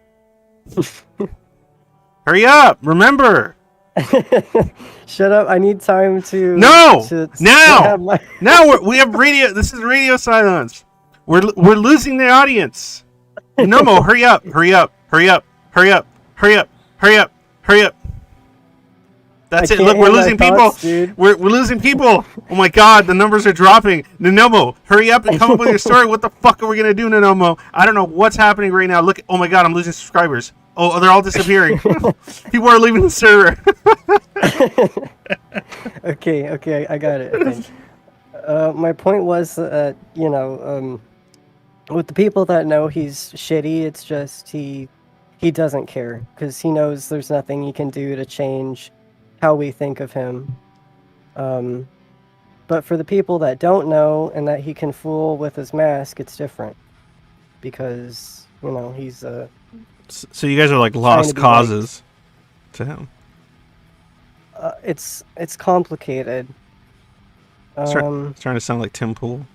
hurry up! Remember. Shut up! I need time to. No! Now! Now we have radio. This is radio silence. We're losing the audience. Nemomo, hurry up! Hurry up! Hurry up! Hurry up! Hurry up! Hurry up! Hurry up! That's it. Look, we're losing people. We're losing people. Oh my god, the numbers are dropping. Nemomo, hurry up and come up with your story. What the fuck are we gonna do, Nemomo? I don't know what's happening right now. Look, oh my god, I'm losing subscribers. Oh, they're all disappearing. People are leaving the server. Okay, I got it, I think. My point was, with the people that know he's shitty, it's just he doesn't care, because he knows there's nothing he can do to change how we think of him. But for the people that don't know and that he can fool with his mask, it's different. Because, he's So you guys are like trying lost to be causes to him. it's complicated. It's trying to sound like Tim Pool.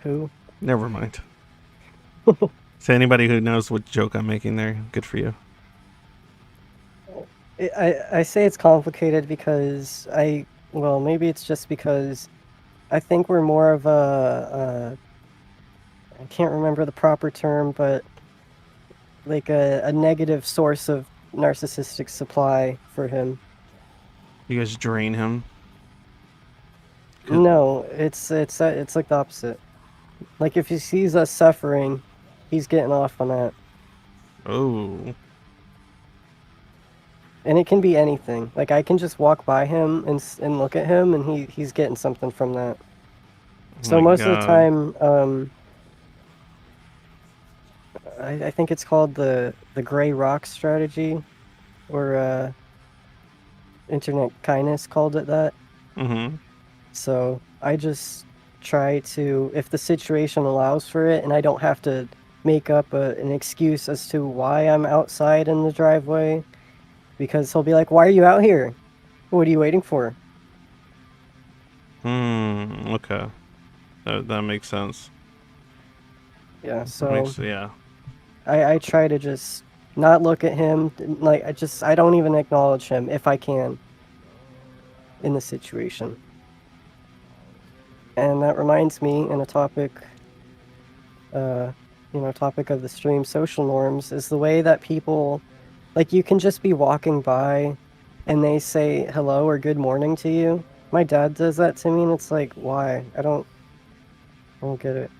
Who? Never mind. So anybody who knows what joke I'm making there, good for you. I say it's complicated because maybe it's just because I think we're more of I can't remember the proper term, but like a negative source of narcissistic supply for him. You guys drain him. No, it's like the opposite. Like if he sees us suffering, he's getting off on that. Oh. And it can be anything. Like I can just walk by him and look at him, and he's getting something from that. So most of the time, I think it's called the gray rock strategy, or internet kindness called it that. Mm-hmm. So I just try to, if the situation allows for it, and I don't have to make up an excuse as to why I'm outside in the driveway, because he'll be like, "Why are you out here? What are you waiting for?" Okay. That makes sense. Yeah, so yeah. I try to just not look at him. Like I don't even acknowledge him if I can in the situation. And that reminds me, in a topic, topic of the stream, social norms, is the way that people, like, you can just be walking by and they say hello or good morning to you. My dad does that to me, and it's like, why? I don't get it.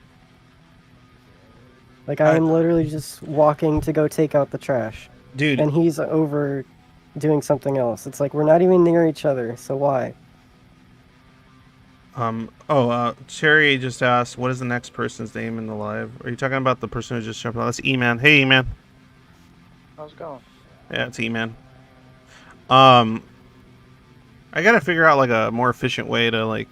Like, I am literally just walking to go take out the trash. Dude. And he's over doing something else. It's like, we're not even near each other, so why? Cherry just asked, what is the next person's name in the live? Are you talking about the person who just jumped on? That's E-Man. Hey, E-Man. How's it going? Yeah, it's E-Man. I gotta figure out, like, a more efficient way to, like,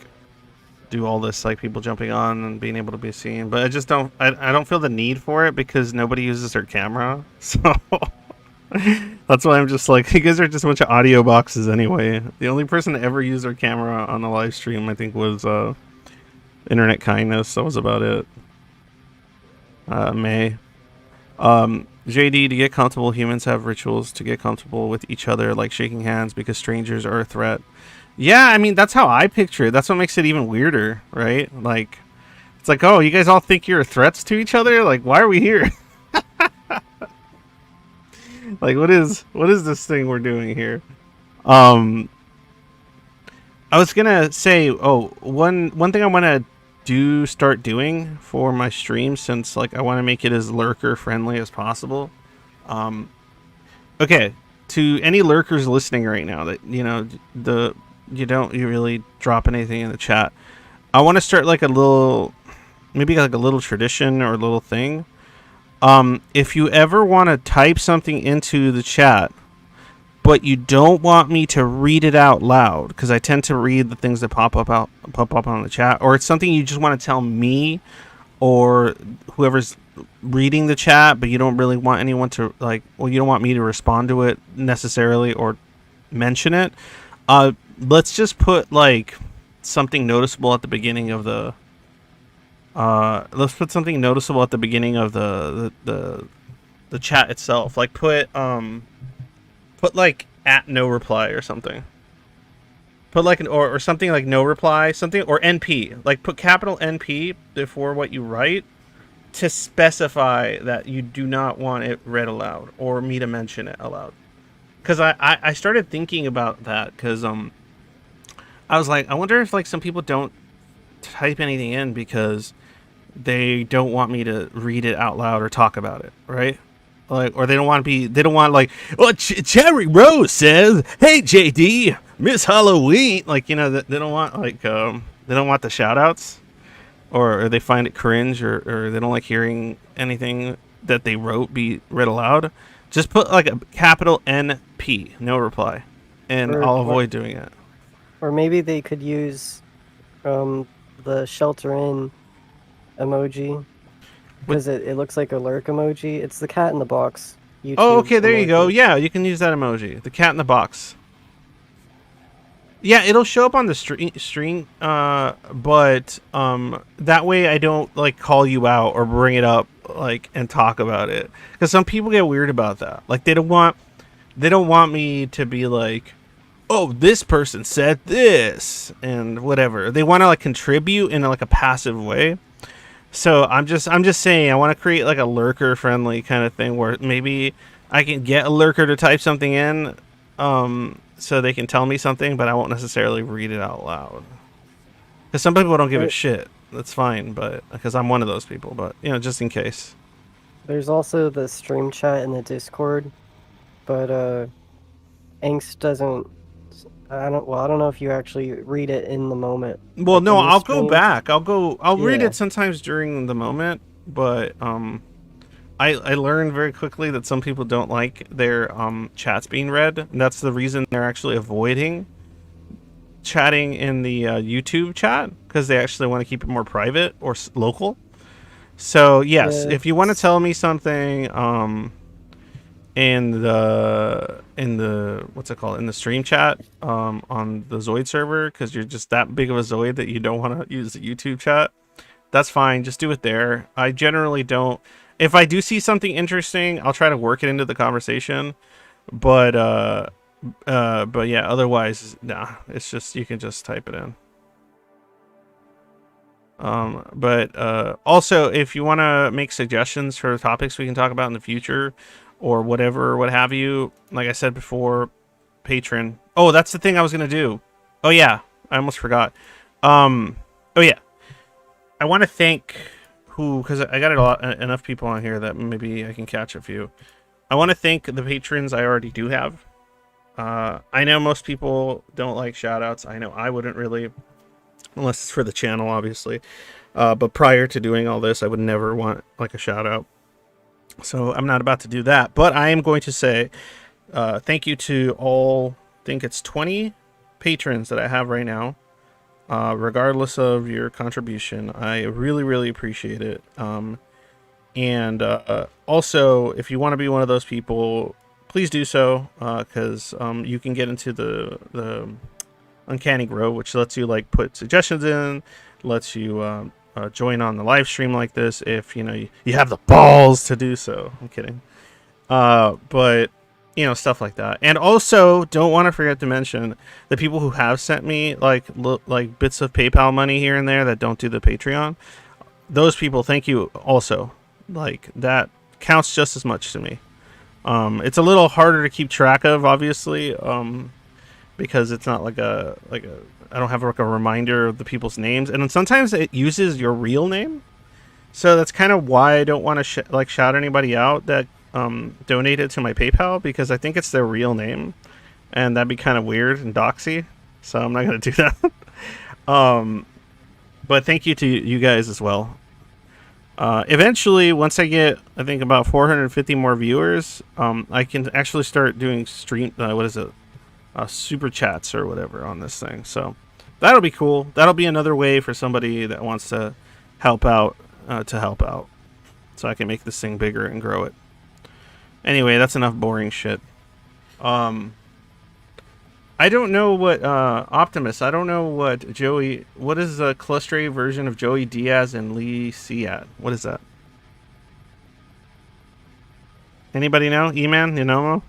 do all this, like, people jumping on and being able to be seen. But I just don't, I don't feel the need for it because nobody uses their camera. So that's why I'm just like, you guys are just a bunch of audio boxes anyway. The only person to ever use their camera on a live stream, I think, was Internet Kindness. That was about it. May. JD, to get comfortable, humans have rituals to get comfortable with each other, like shaking hands, because strangers are a threat. Yeah, I mean, that's how I picture it. That's what makes it even weirder, right? Like, it's like, oh, you guys all think you're threats to each other? Like, why are we here? Like, what is this thing we're doing here? I was gonna say, one thing I want to start doing for my stream, since, like, I want to make it as lurker friendly as possible. Okay, to any lurkers listening right now that, you really drop anything in the chat, I want to start like a little, maybe like a little tradition or a little thing. If you ever want to type something into the chat, but you don't want me to read it out loud, because I tend to read the things that pop up on the chat, or it's something you just want to tell me or whoever's reading the chat, but you don't really want anyone to, like, well, you don't want me to respond to it necessarily or mention it. Let's just put, like, something noticeable at the beginning of the let's put something noticeable at the beginning of the chat itself. Like, put like at no reply or something. Put like or something like no reply, something, or NP. Like, put capital NP before what you write to specify that you do not want it read aloud or me to mention it aloud. Because I started thinking about that, because I was like, I wonder if, like, some people don't type anything in because they don't want me to read it out loud or talk about it, right? like, or they don't want to be. They don't want like, oh, Cherry Rose says, "Hey JD, Miss Halloween." Like, you know, they don't want like they don't want the shout outs, or they find it cringe, or they don't like hearing anything that they wrote be read aloud. Just put like a capital NP, no reply, and I'll avoid doing it. Or maybe they could use the shelter in emoji, because it looks like a lurk emoji. It's the cat in the box. YouTube Oh, okay, there you go. emoji. Yeah, you can use that emoji, the cat in the box. Yeah, it'll show up on the stream, but that way I don't like call you out or bring it up like and talk about it, because some people get weird about that. Like they don't want me to be like, oh, this person said this and whatever. They want to like contribute in like a passive way. So I'm just saying, I want to create like a lurker-friendly kind of thing where maybe I can get a lurker to type something in, so they can tell me something, but I won't necessarily read it out loud. Because some people don't give a shit. That's fine, but because I'm one of those people. But you know, just in case. There's also the stream chat in the Discord, but Angst doesn't. I don't know if you actually read it in the moment. Well, like no, in the I'll go stream. back. I'll read Yeah. it sometimes during the moment, but I learned very quickly that some people don't like their chats being read, and that's the reason they're actually avoiding chatting in the YouTube chat, because they actually want to keep it more private or local. So yes, Yeah, if you want to tell me something in the what's it called, in the stream chat on the Zoid server, because you're just that big of a Zoid that you don't want to use the YouTube chat, that's fine. Just do it there. I generally don't. If I do see something interesting, I'll try to work it into the conversation. But yeah, otherwise, nah. It's just, you can just type it in. But also, if you want to make suggestions for topics we can talk about in the future, or whatever, what have you, like I said before, Patreon. Oh, that's the thing I was gonna do. Oh yeah, I almost forgot. Oh yeah, I want to thank because I got enough people on here that maybe I can catch a few. I want to thank the patrons I already do have. I know most people don't like shoutouts. I know I wouldn't really, unless it's for the channel, obviously. But prior to doing all this, I would never want like a shout out. So I'm not about to do that. But I am going to say thank you to all, I think it's 20 patrons that I have right now. Regardless of your contribution, I really, really appreciate it. And also, if you want to be one of those people, please do so, because you can get into the Uncanny Grow, which lets you like put suggestions in, lets you join on the live stream like this if you have the balls to do so. I'm kidding, but stuff like that. And also, don't want to forget to mention the people who have sent me like bits of PayPal money here and there that don't do the Patreon. Those people, thank you also. Like, that counts just as much to me. It's a little harder to keep track of, obviously, because it's not like a I don't have like a reminder of the people's names, and then sometimes it uses your real name. So that's kind of why I don't want to shout anybody out that donated to my PayPal, because I think it's their real name, and that'd be kind of weird and doxy. So I'm not gonna do that. But thank you to you guys as well. Eventually, once I get, I think, about 450 more viewers, I can actually start doing super chats or whatever on this thing. So that'll be cool. That'll be another way for somebody that wants to help out, so I can make this thing bigger and grow it. Anyway, that's enough boring shit. I don't know what Optimus. I don't know what Joey. What is the clustery version of Joey Diaz and Lee Syatt? What is that? Anybody know? E-Man, Nemomo?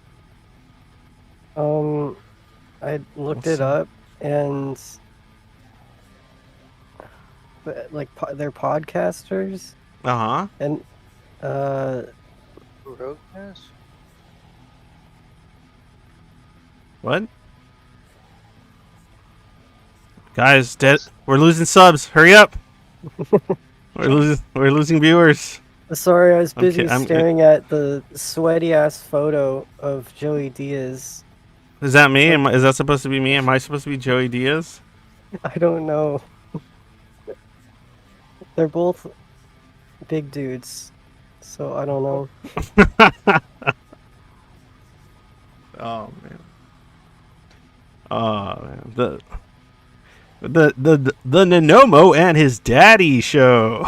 I looked it up, and like they're podcasters, and Rogueness? what? Guys, we're losing subs. Hurry up. We're losing viewers. Sorry, I was I'm busy kid- I'm- staring at the sweaty ass photo of Joey Diaz. Is that me? Is that supposed to be me? Am I supposed to be Joey Diaz? I don't know. They're both big dudes, so I don't know. Oh man. Oh man. The Nemomo and his daddy show.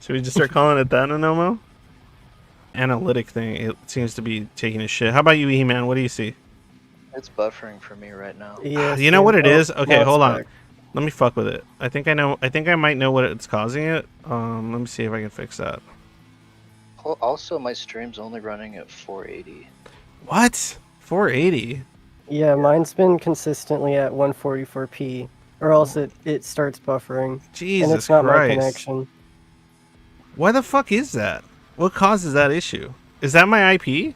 Should we just start calling it that, Nemomo? Analytic thing. It seems to be taking a shit. How about you, E-Man? What do you see? It's buffering for me right now. Yeah, You know what it is? Okay, now it's hold on. back. Let me fuck with it. I think I know. I think I might know what it's causing it. Let me see if I can fix that. Also, my stream's only running at 480. What? 480? Yeah, mine's been consistently at 144p, or else it starts buffering, Jesus and it's not Christ. my connection. Why the fuck is that? What causes that issue? Is that my IP?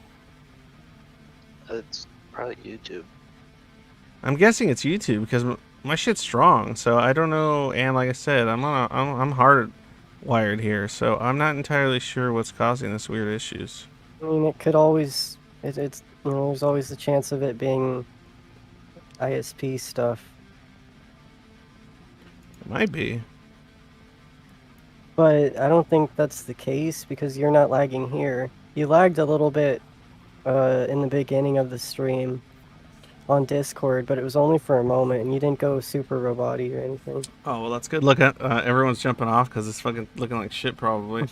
It's probably YouTube. I'm guessing it's YouTube because my shit's strong. So I don't know. And like I said, I'm hardwired here, so I'm not entirely sure what's causing this weird issues. I mean, it could always, it's there's always the chance of it being ISP stuff. It might be. But I don't think that's the case because you're not lagging here. You lagged a little bit in the beginning of the stream on Discord, but it was only for a moment, and you didn't go super robot-y or anything. Oh well, that's good. Look at everyone's jumping off because it's fucking looking like shit probably.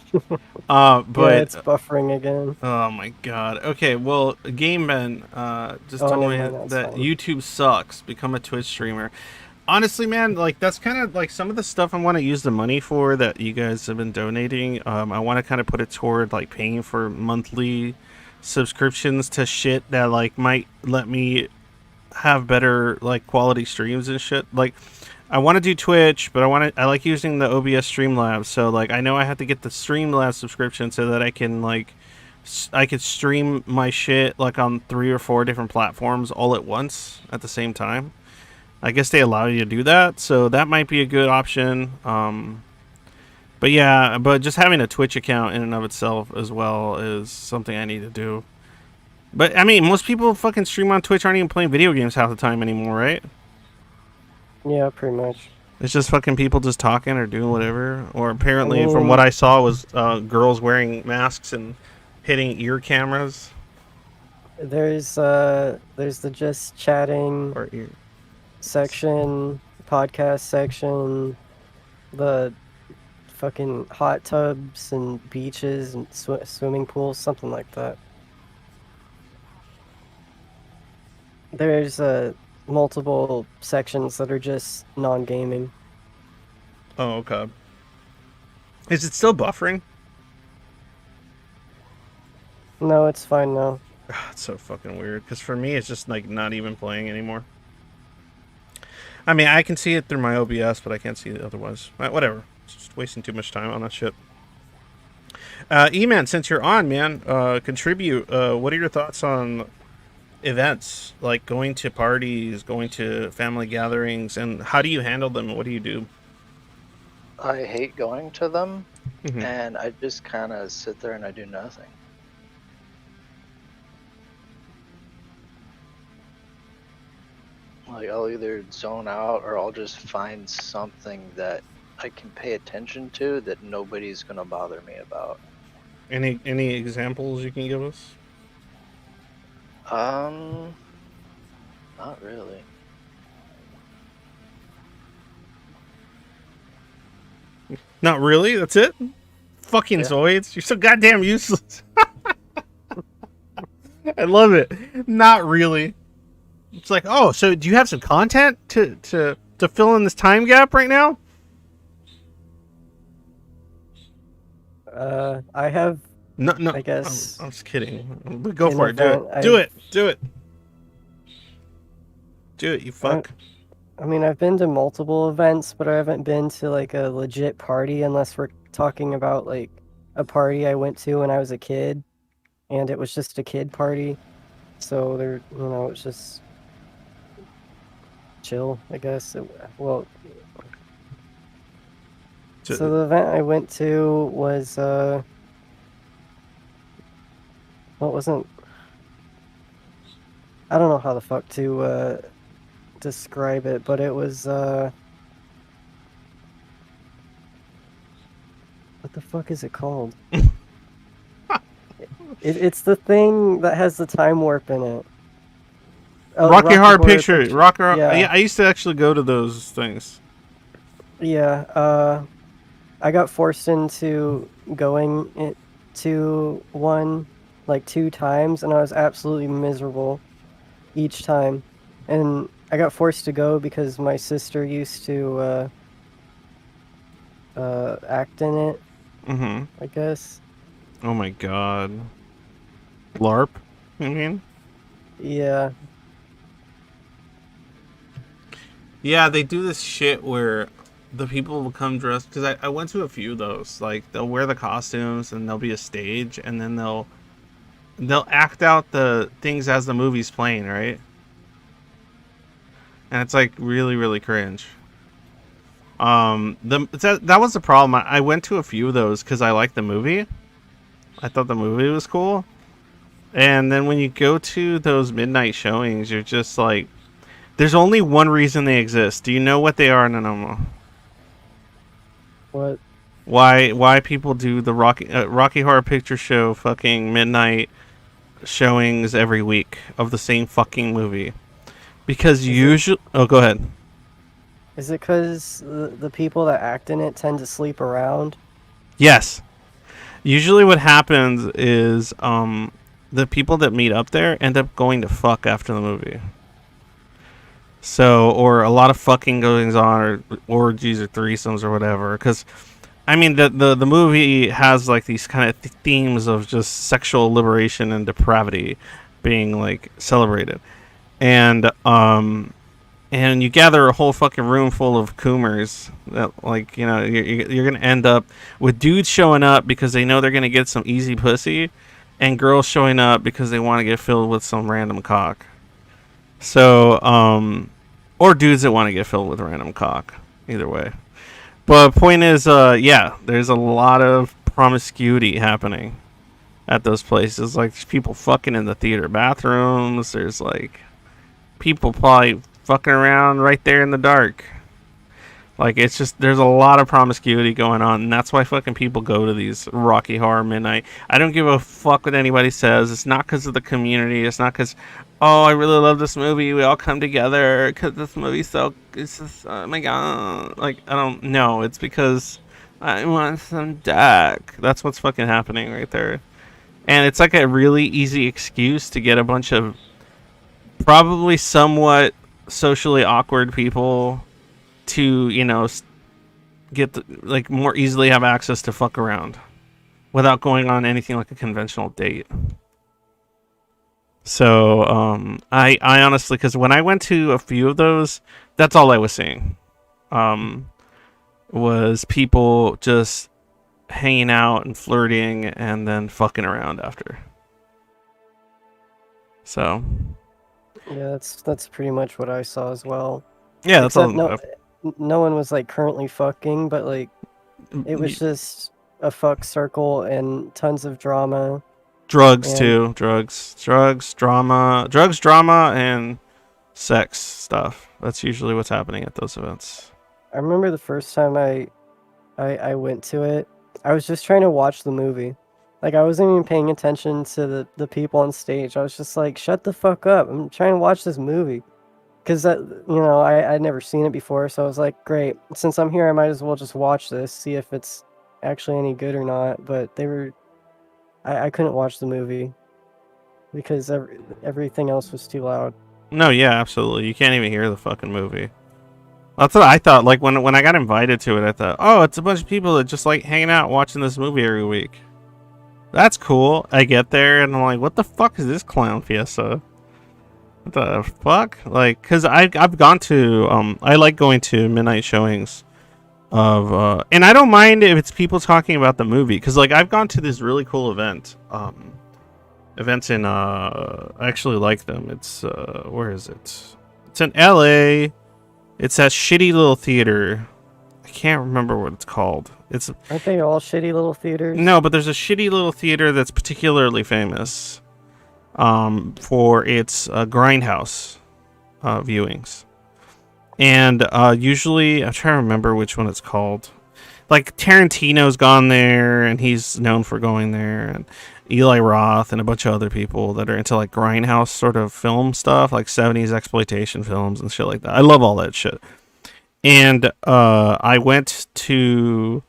But yeah, it's buffering again. oh my god. Okay, well, Game Man just Oh, told never me mind, that's that fine. YouTube sucks. Become a Twitch streamer. Honestly, man, like that's kind of like some of the stuff I want to use the money for that you guys have been donating. I want to kind of put it toward like paying for monthly subscriptions to shit that like might let me have better like quality streams and shit. Like I want to do Twitch, but I like using the OBS Streamlabs. So like I know I have to get the Streamlabs subscription so that I can like I could stream my shit like on 3 or 4 different platforms all at once at the same time. I guess they allow you to do that, so that might be a good option. But yeah, but just having a Twitch account in and of itself as well is something I need to do. But I mean, most people fucking stream on Twitch aren't even playing video games half the time anymore, right? Yeah, pretty much. It's just fucking people just talking or doing whatever. Or apparently, from what I saw, was girls wearing masks and hitting ear cameras. There's the just chatting Or ear. section, podcast section, the fucking hot tubs and beaches and swimming pools, something like that. There's multiple sections that are just non-gaming. Oh, okay. Is it still buffering? No, it's fine now. It's so fucking weird. Because for me, it's just like not even playing anymore. I mean, I can see it through my OBS, but I can't see it otherwise. Whatever. It's just wasting too much time on that shit. E-Man, since you're on, man, contribute. What are your thoughts on events? Like going to parties, going to family gatherings, and how do you handle them, and what do you do? I hate going to them, Mhm. and I just kind of sit there and I do nothing. Like, I'll either zone out or I'll just find something that I can pay attention to that nobody's gonna bother me about. Any examples you can give us? Not really. Not really? That's it? Fucking Yeah. Zoids? You're so goddamn useless. I love it. Not really. It's like, oh, so do you have some content to fill in this time gap right now? I have. No, I guess. I'm just kidding. But go an for it. event Do it. Do it. Do it, you fuck. I mean, I've been to multiple events, but I haven't been to like a legit party unless we're talking about like a party I went to when I was a kid, and it was just a kid party. So there, it's just chill, I guess. Well, Ju- so the event I went to was well, it wasn't. I don't know how the fuck to describe it, but it was what the fuck is it called? It's the thing that has the time warp in it. Oh, Rocky Horror Picture. Yeah. Yeah, I used to actually go to those things. Yeah, I got forced into going to one like 2 times, and I was absolutely miserable each time. And I got forced to go because my sister used to act in it, Mm-hmm. I guess. Oh my god. LARP, you mean? Yeah. Yeah, they do this shit where the people will come dressed, because I went to a few of those. Like, they'll wear the costumes and there'll be a stage, and then they'll act out the things as the movie's playing, right? And it's like really, really cringe. That was the problem. I went to a few of those because I liked the movie. I thought the movie was cool. And then when you go to those midnight showings, you're just like, there's only one reason they exist. Do you know what they are, Nemomo? What? Why people do the Rocky Horror Picture Show fucking midnight showings every week of the same fucking movie? Because usually... Oh, go ahead. Is it because the people that act in it tend to sleep around? Yes. Usually what happens is the people that meet up there end up going to fuck after the movie. So, or a lot of fucking goings on, or orgies or threesomes or whatever. Because, I mean, the movie has like these kind of themes of just sexual liberation and depravity being like celebrated. And you gather a whole fucking room full of coomers that, like, you know, you're gonna end up with dudes showing up because they know they're gonna get some easy pussy, and girls showing up because they want to get filled with some random cock. So, or dudes that want to get filled with random cock. Either way. But point is, yeah, there's a lot of promiscuity happening at those places. Like, there's people fucking in the theater bathrooms. There's like people probably fucking around right there in the dark. Like, it's just, there's a lot of promiscuity going on, and that's why fucking people go to these Rocky Horror Midnight. I don't give a fuck what anybody says. It's not because of the community. It's not because, oh, I really love this movie. We all come together because this movie's so, it's just, oh my god. Like, I don't know. It's because I want some dick. That's what's fucking happening right there. And it's like a really easy excuse to get a bunch of probably somewhat socially awkward people to, you know, get like more easily have access to fuck around without going on anything like a conventional date. So I honestly, because when I went to a few of those, that's all I was seeing, was people just hanging out and flirting and then fucking around after. So Yeah, that's pretty much what I saw as well. yeah, that's Except all. no one was like currently fucking, but like it was just a fuck circle and tons of drama. Drugs and too. Drugs, drama, and sex stuff. That's usually what's happening at those events. I remember the first time I went to it, I was just trying to watch the movie. Like, I wasn't even paying attention to the people on stage. I was just like, shut the fuck up. I'm trying to watch this movie. Because, I'd never seen it before, so I was like, great. Since I'm here, I might as well just watch this, see if it's actually any good or not. But I couldn't watch the movie because everything else was too loud. No, yeah, absolutely. You can't even hear the fucking movie. That's what I thought. Like, when I got invited to it, I thought, oh, it's a bunch of people that just like hanging out watching this movie every week. That's cool. I get there and I'm like, what the fuck is this clown fiesta? What the fuck? Like, cause I've gone to I like going to midnight showings of and I don't mind if it's people talking about the movie, cause like I've gone to this really cool events in I actually like them. It's where is it? It's in LA. It's that shitty little theater. I can't remember what it's called. Aren't they all shitty little theaters? No, but there's a shitty little theater that's particularly famous for its grindhouse viewings. And usually, I'm trying to remember which one it's called. Like, Tarantino's gone there, and he's known for going there, and Eli Roth and a bunch of other people that are into, like, grindhouse sort of film stuff, like 70s exploitation films and shit like that. I love all that shit. And I went to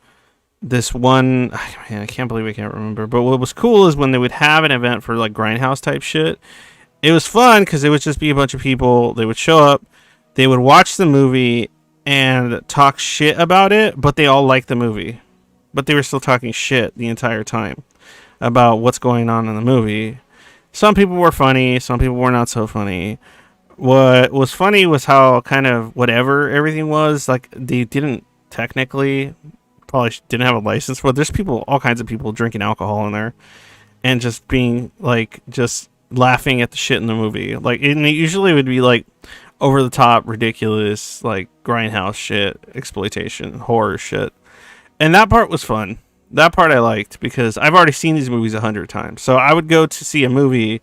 this one, man, I can't believe I can't remember, but what was cool is when they would have an event for, like, grindhouse type shit, it was fun because it would just be a bunch of people. They would show up, they would watch the movie and talk shit about it, but they all liked the movie. But they were still talking shit the entire time about what's going on in the movie. Some people were funny, some people were not so funny. What was funny was how kind of whatever everything was, like, they didn't technically, probably didn't have a license for it. There's people, all kinds of people drinking alcohol in there and just being, like, just laughing at the shit in the movie. Like, and it usually would be, like, over the top, ridiculous, like, grindhouse shit, exploitation, horror shit. And that part was fun. That part I liked because I've already seen these movies 100 times. So I would go to see a movie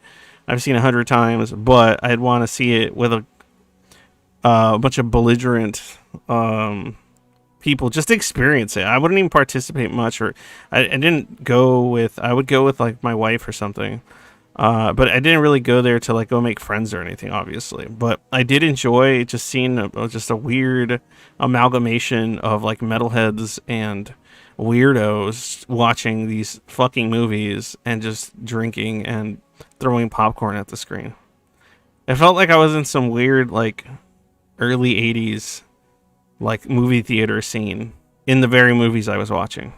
I've seen 100 times, but I'd want to see it with a bunch of belligerent people just to experience it. I wouldn't even participate much, or I didn't go with, I would go with, like, my wife or something. But I didn't really go there to, like, go make friends or anything, obviously. But I did enjoy just seeing just a weird amalgamation of, like, metalheads and weirdos watching these fucking movies and just drinking and throwing popcorn at the screen. It felt like I was in some weird, like, early 80s, like, movie theater scene in the very movies I was watching.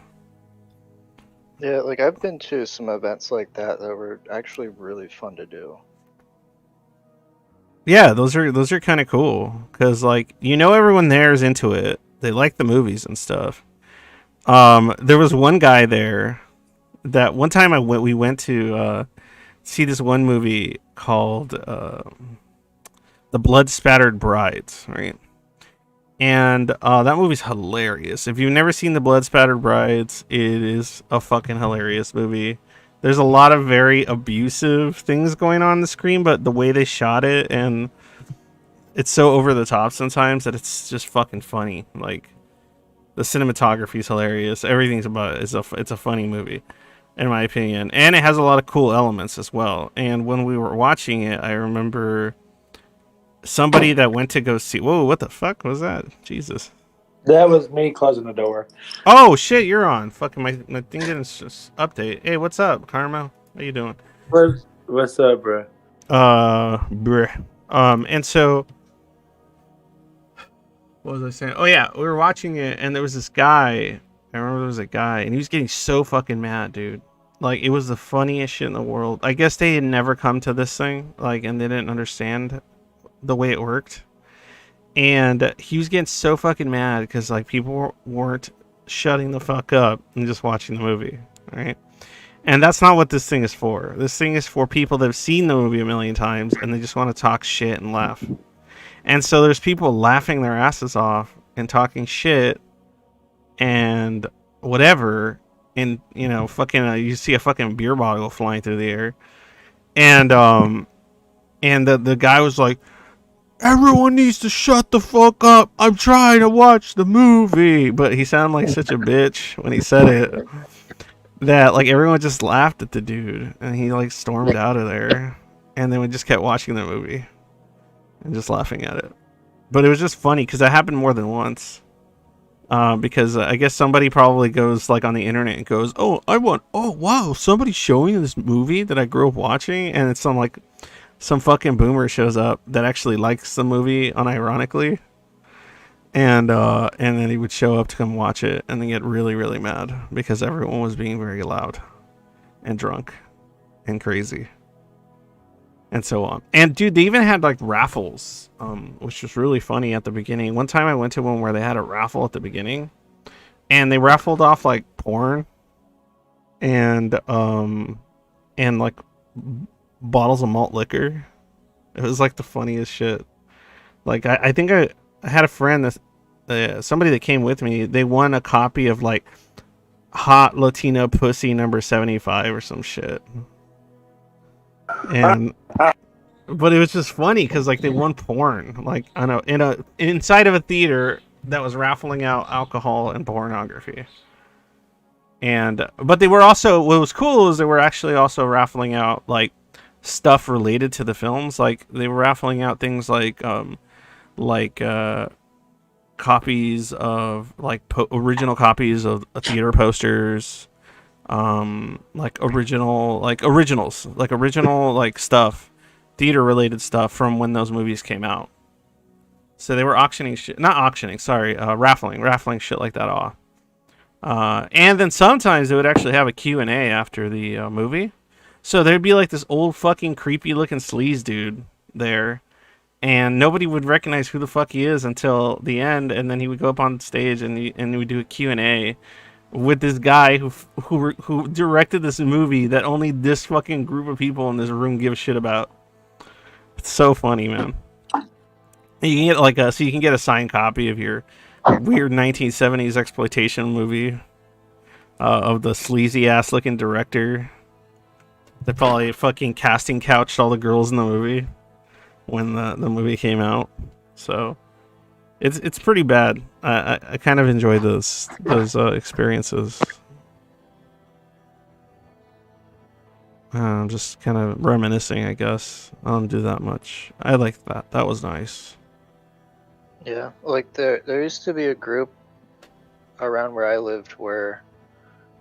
Yeah, like I've been to some events like that were actually really fun to do. Yeah, those are kind of cool because, like, you know, everyone there is into it. They like the movies and stuff. There was one guy there that one time we went to see this one movie called The Blood Spattered Brides, right? And that movie's hilarious. If you've never seen The Blood Spattered Brides, it is a fucking hilarious movie. There's a lot of very abusive things going on the screen, but the way they shot it, and it's so over the top sometimes that it's just fucking funny. Like, the cinematography is hilarious. Everything's about it. It's a funny movie, in my opinion, and it has a lot of cool elements as well. And when we were watching it, I remember somebody that went to go see. Whoa, what the fuck was that? Jesus. That was me closing the door. Oh shit, you're on. Fucking my thing didn't just update. Hey, what's up, Carmel? How you doing? What's up, bro? Bruh. And so, what was I saying? Oh yeah, we were watching it, and there was this guy. I remember there was a guy, and he was getting so fucking mad, dude. Like, it was the funniest shit in the world. I guess they had never come to this thing, like, and they didn't understand the way it worked. And he was getting so fucking mad because, like, people weren't shutting the fuck up and just watching the movie, right? And that's not what this thing is for. This thing is for people that have seen the movie a million times and they just want to talk shit and laugh. And so there's people laughing their asses off and talking shit and whatever, and, you know, fucking you see a fucking beer bottle flying through the air, and the guy was like, everyone needs to shut the fuck up, I'm trying to watch the movie. But he sounded like such a bitch when he said it that, like, everyone just laughed at the dude, and he, like, stormed out of there, and then we just kept watching the movie and just laughing at it. But it was just funny because that happened more than once. Because I guess somebody probably goes, like, on the internet and goes, oh wow, somebody's showing this movie that I grew up watching, and it's some fucking boomer shows up that actually likes the movie unironically, and then he would show up to come watch it and then get really, really mad because everyone was being very loud and drunk and crazy and so on. And dude, they even had, like, raffles, which was really funny at the beginning. One time I went to one where they had a raffle at the beginning, and they raffled off, like, porn and like bottles of malt liquor. It was, like, the funniest shit. Like, I think I had a friend that somebody that came with me. They won a copy of like Hot Latino Pussy number 75 or some shit, and but it was just funny because like they won porn like I know inside of a theater that was raffling out alcohol and pornography. And but they were also, what was cool is they were actually also raffling out like stuff related to the films. Like they were raffling out things like copies of like original copies of theater posters, like originals like stuff, theater related stuff from when those movies came out. So they were raffling shit like that off. And then sometimes they would actually have a Q&A after the movie. So there'd be like this old fucking creepy looking sleaze dude there, and nobody would recognize who the fuck he is until the end, and then he would go up on stage and he would do a Q&A with this guy who directed this movie that only this fucking group of people in this room give a shit about. It's so funny, man. You can get so you can get a signed copy of your weird 1970s exploitation movie of the sleazy ass looking director. They probably fucking casting couched all the girls in the movie when the movie came out. So it's pretty bad. I kind of enjoy those experiences. I'm just kind of reminiscing, I guess. I don't do that much. I like that. That was nice. Yeah, like there used to be a group around where I lived where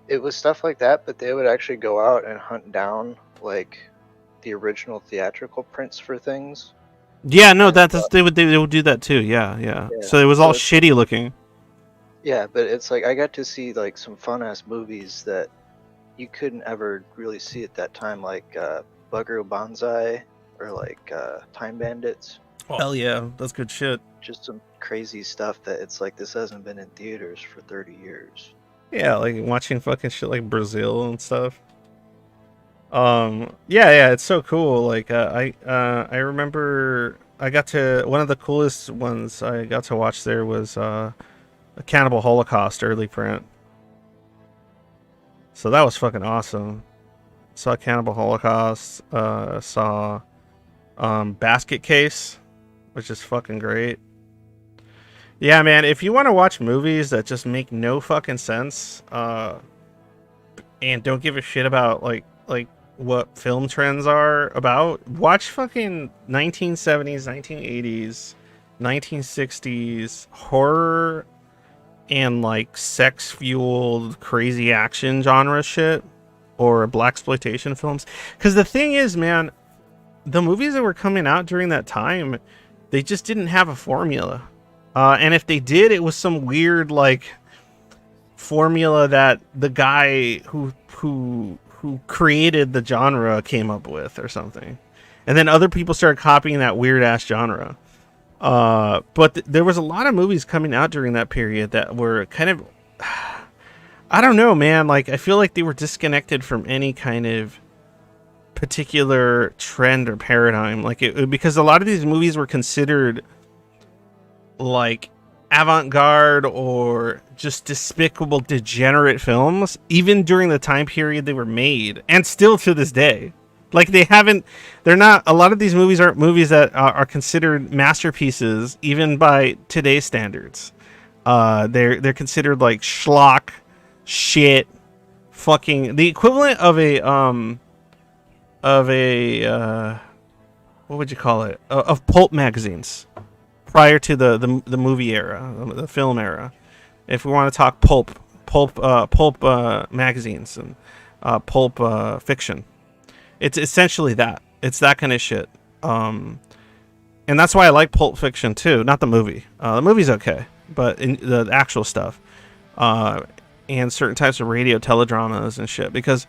it was stuff like that, but they would actually go out and hunt down like the original theatrical prints for things. Yeah, no, they would do that too. Yeah. So it was all shitty looking. Yeah, but it's like I got to see like some fun ass movies that you couldn't ever really see at that time, like Buggeroo Banzai or like Time Bandits. Hell yeah, that's good shit. Just some crazy stuff that it's like this hasn't been in theaters for 30 years. Yeah, like watching fucking shit like Brazil and stuff. Yeah, it's so cool. Like I remember I got to, one of the coolest ones I got to watch there was a Cannibal Holocaust early print. So that was fucking awesome. Saw Cannibal Holocaust, saw Basket Case, which is fucking great. Yeah, man, if you want to watch movies that just make no fucking sense, and don't give a shit about like what film trends are about, watch fucking 1970s, 1980s, 1960s horror and like sex-fueled crazy action genre shit, or blaxploitation films. Because the thing is, man, the movies that were coming out during that time, they just didn't have a formula. And if they did, it was some weird like formula that the guy who created the genre came up with or something, and then other people started copying that weird ass genre. But there was a lot of movies coming out during that period that were kind of, I don't know, man. Like I feel like they were disconnected from any kind of particular trend or paradigm. Like because a lot of these movies were considered like avant-garde or just despicable, degenerate films, even during the time period they were made, and still to this day. Like they're not, a lot of these movies aren't movies that are considered masterpieces even by today's standards. They're considered like schlock, shit, fucking the equivalent of a what would you call it? Of pulp magazines prior to the movie era, the film era. If we want to talk pulp magazines and pulp fiction, it's essentially that. It's that kind of shit. And that's why I like Pulp Fiction too. Not the movie. The movie's okay, but in the actual stuff, and certain types of radio teledramas and shit, because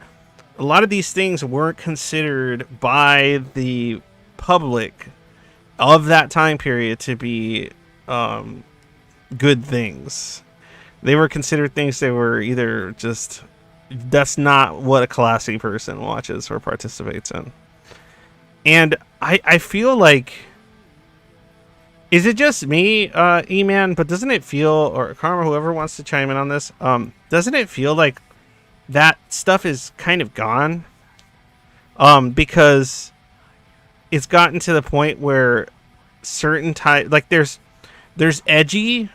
a lot of these things weren't considered by the public of that time period to be good things. They were considered things that were either just, that's not what a classy person watches or participates in. And I feel like Is it just me, E-Man? But doesn't it feel, or Karma, whoever wants to chime in on this, doesn't it feel like that stuff is kind of gone? Because it's gotten to the point where certain type, like there's edgy,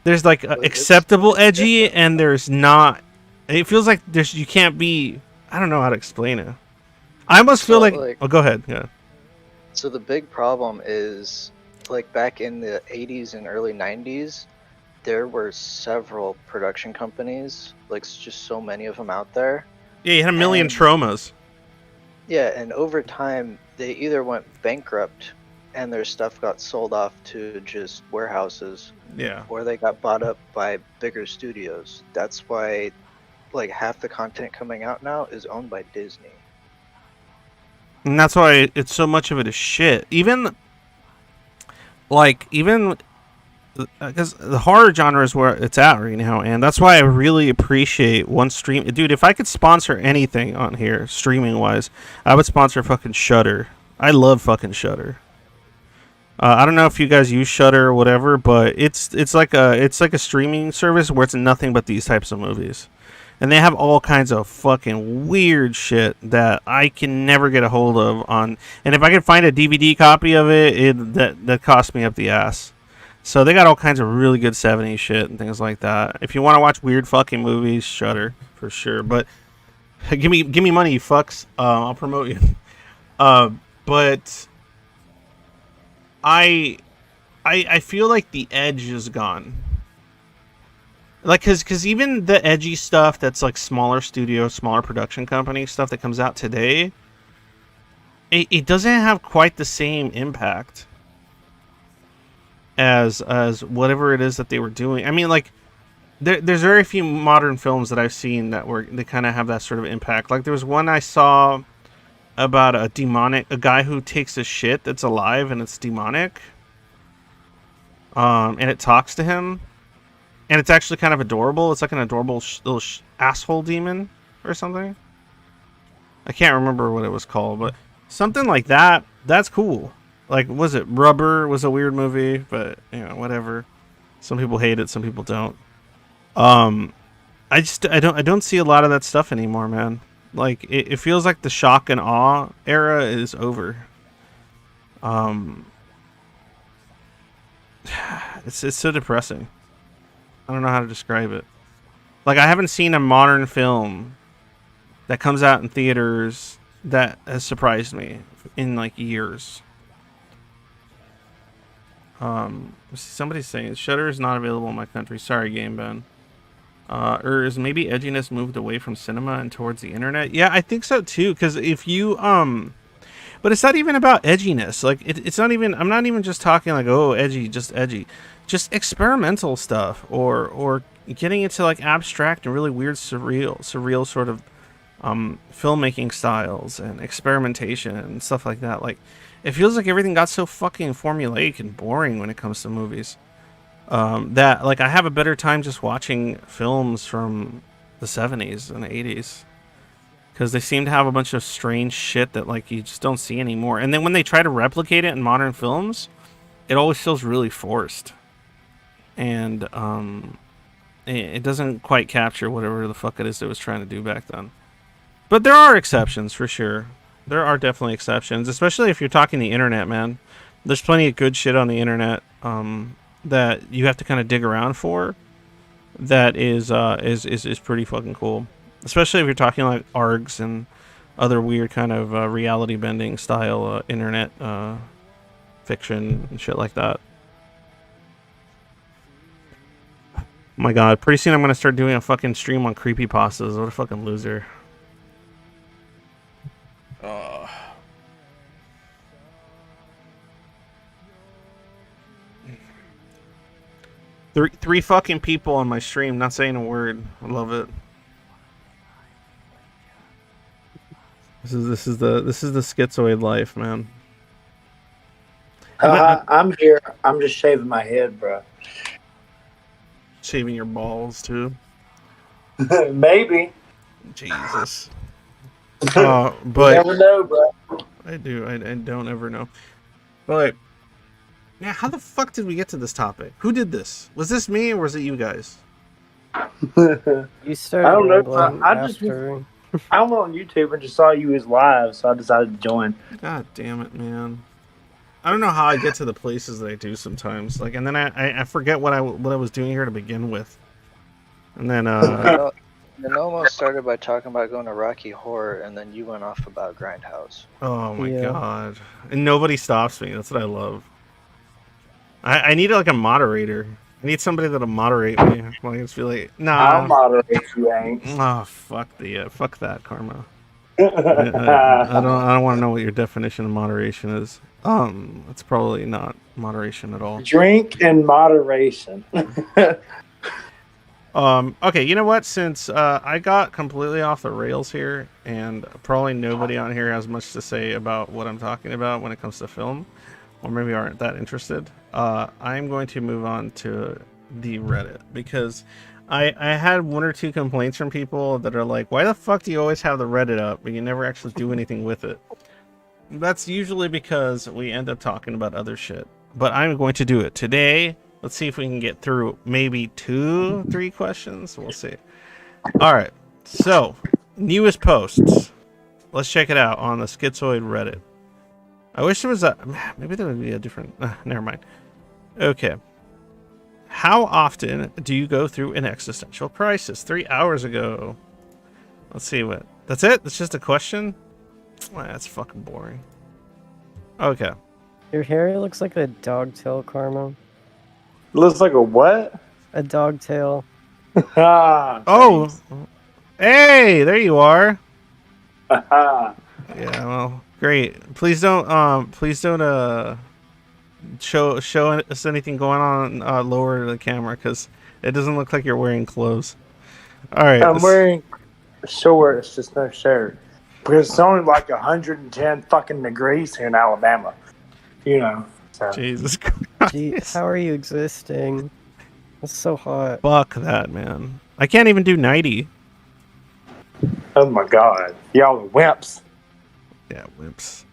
there's like acceptable edgy, and there's not. It feels like you can't be. I don't know how to explain it. I almost feel like. Oh, go ahead. Yeah. So the big problem is, like back in the 80s and early 90s, there were several production companies, like just so many of them out there. Yeah, you had a million traumas. Yeah, and over time, they either went bankrupt and their stuff got sold off to just warehouses. Yeah. Or they got bought up by bigger studios. That's why, like, half the content coming out now is owned by Disney. And that's why it's so much of it is shit. Even because the horror genre is where it's at right now, and that's why I really appreciate one stream. Dude, if I could sponsor anything on here, streaming wise, I would sponsor fucking Shudder. I love fucking Shudder. I don't know if you guys use Shudder or whatever, but it's like a streaming service where it's nothing but these types of movies. And they have all kinds of fucking weird shit that I can never get a hold of on. And if I can find a DVD copy of that cost me up the ass. So they got all kinds of really good 70s shit and things like that. If you want to watch weird fucking movies, Shudder for sure. But give me money, you fucks. I'll promote you. But I feel like the edge is gone. Like, cause even the edgy stuff that's like smaller studio, smaller production company stuff that comes out today, it doesn't have quite the same impact as whatever it is that they were doing. I mean, like, there's very few modern films that I've seen they kind of have that sort of impact. Like, there was one I saw about a guy who takes a shit that's alive and it's demonic, and it talks to him. And it's actually kind of adorable. It's like an adorable little asshole demon or something. I can't remember what it was called, but something like that. That's cool. Like, was it Rubber? Was a weird movie, but whatever. Some people hate it, some people don't. I don't see a lot of that stuff anymore, man. Like, it feels like the shock and awe era is over. It's so depressing. I don't know how to describe it. Like, I haven't seen a modern film that comes out in theaters that has surprised me in like years. Somebody's saying Shudder is not available in my country. Sorry, Game Ben. Or is maybe edginess moved away from cinema and towards the internet? Yeah, I think so too. Because if you but it's not even about edginess. Like, it's not even. I'm not even just talking like, oh, edgy, just edgy. Just experimental stuff, or getting into like abstract and really weird, surreal sort of filmmaking styles and experimentation and stuff like that. Like, it feels like everything got so fucking formulaic and boring when it comes to movies. That like I have a better time just watching films from the 70s and the 80s. Because they seem to have a bunch of strange shit that like you just don't see anymore. And then when they try to replicate it in modern films, it always feels really forced. And it doesn't quite capture whatever the fuck it is it was trying to do back then. But there are exceptions for sure. There are definitely exceptions, especially if you're talking the internet, man. There's plenty of good shit on the internet that you have to kind of dig around for. That is pretty fucking cool. Especially if you're talking like ARGs and other weird kind of reality bending style internet fiction and shit like that. Oh my god, pretty soon I'm gonna start doing a fucking stream on creepypastas. What a fucking loser. Three fucking people on my stream not saying a word. I love it. This is the schizoid life, man. I'm here. I'm just shaving my head, bro. Shaving your balls too. Maybe. Jesus. But But you never know, bro. I do. I don't ever know. But Yeah, how the fuck did we get to this topic? Who did this? Was this me or was it you guys? You started don't know, rambling I just- after. I went on YouTube and just saw you was live, so I decided to join. God damn it, man. I don't know how I get to the places that I do sometimes. Like, and then I forget what I was doing here to begin with. And then, Nemomo started by talking about going to Rocky Horror, and then you went off about Grindhouse. oh my Yeah. god. And nobody stops me. That's what I love. I need like a moderator. I need somebody that'll moderate me. Like, just be like, I'll nah. moderate you, Angst. Oh, fuck that, Karma. I don't want to know what your definition of moderation is. It's probably not moderation at all. Drink in moderation. Okay, you know what? Since I got completely off the rails here, and probably nobody on here has much to say about what I'm talking about when it comes to film, or maybe aren't that interested, I'm going to move on to the Reddit, because I had one or two complaints from people that are like, why the fuck do you always have the Reddit up, but you never actually do anything with it? That's usually because we end up talking about other shit. But I'm going to do it today. Let's see if we can get through maybe 2-3 questions. We'll see. Alright, so, newest posts. Let's check it out on the Schizoid Reddit. I wish there was a... Maybe there would be a different... never mind. Okay. How often do you go through an existential crisis? 3 hours ago. Let's see what... That's it? That's just a question? That's fucking boring. Okay. Your hair looks like a dog tail, Karma. Looks like a what? A dog tail. Ah, Oh! Hey! There you are! thanks. Yeah, well, great. Please don't show us anything going on lower the camera, because it doesn't look like you're wearing clothes. Alright. I'm wearing shorts, just no shirt. Because it's only like 110 fucking degrees here in Alabama. You know. So. Jesus Gee, Christ. how are you existing? It's so hot. Fuck that, man. I can't even do 90. Oh my god. Y'all are wimps. Yeah, wimps.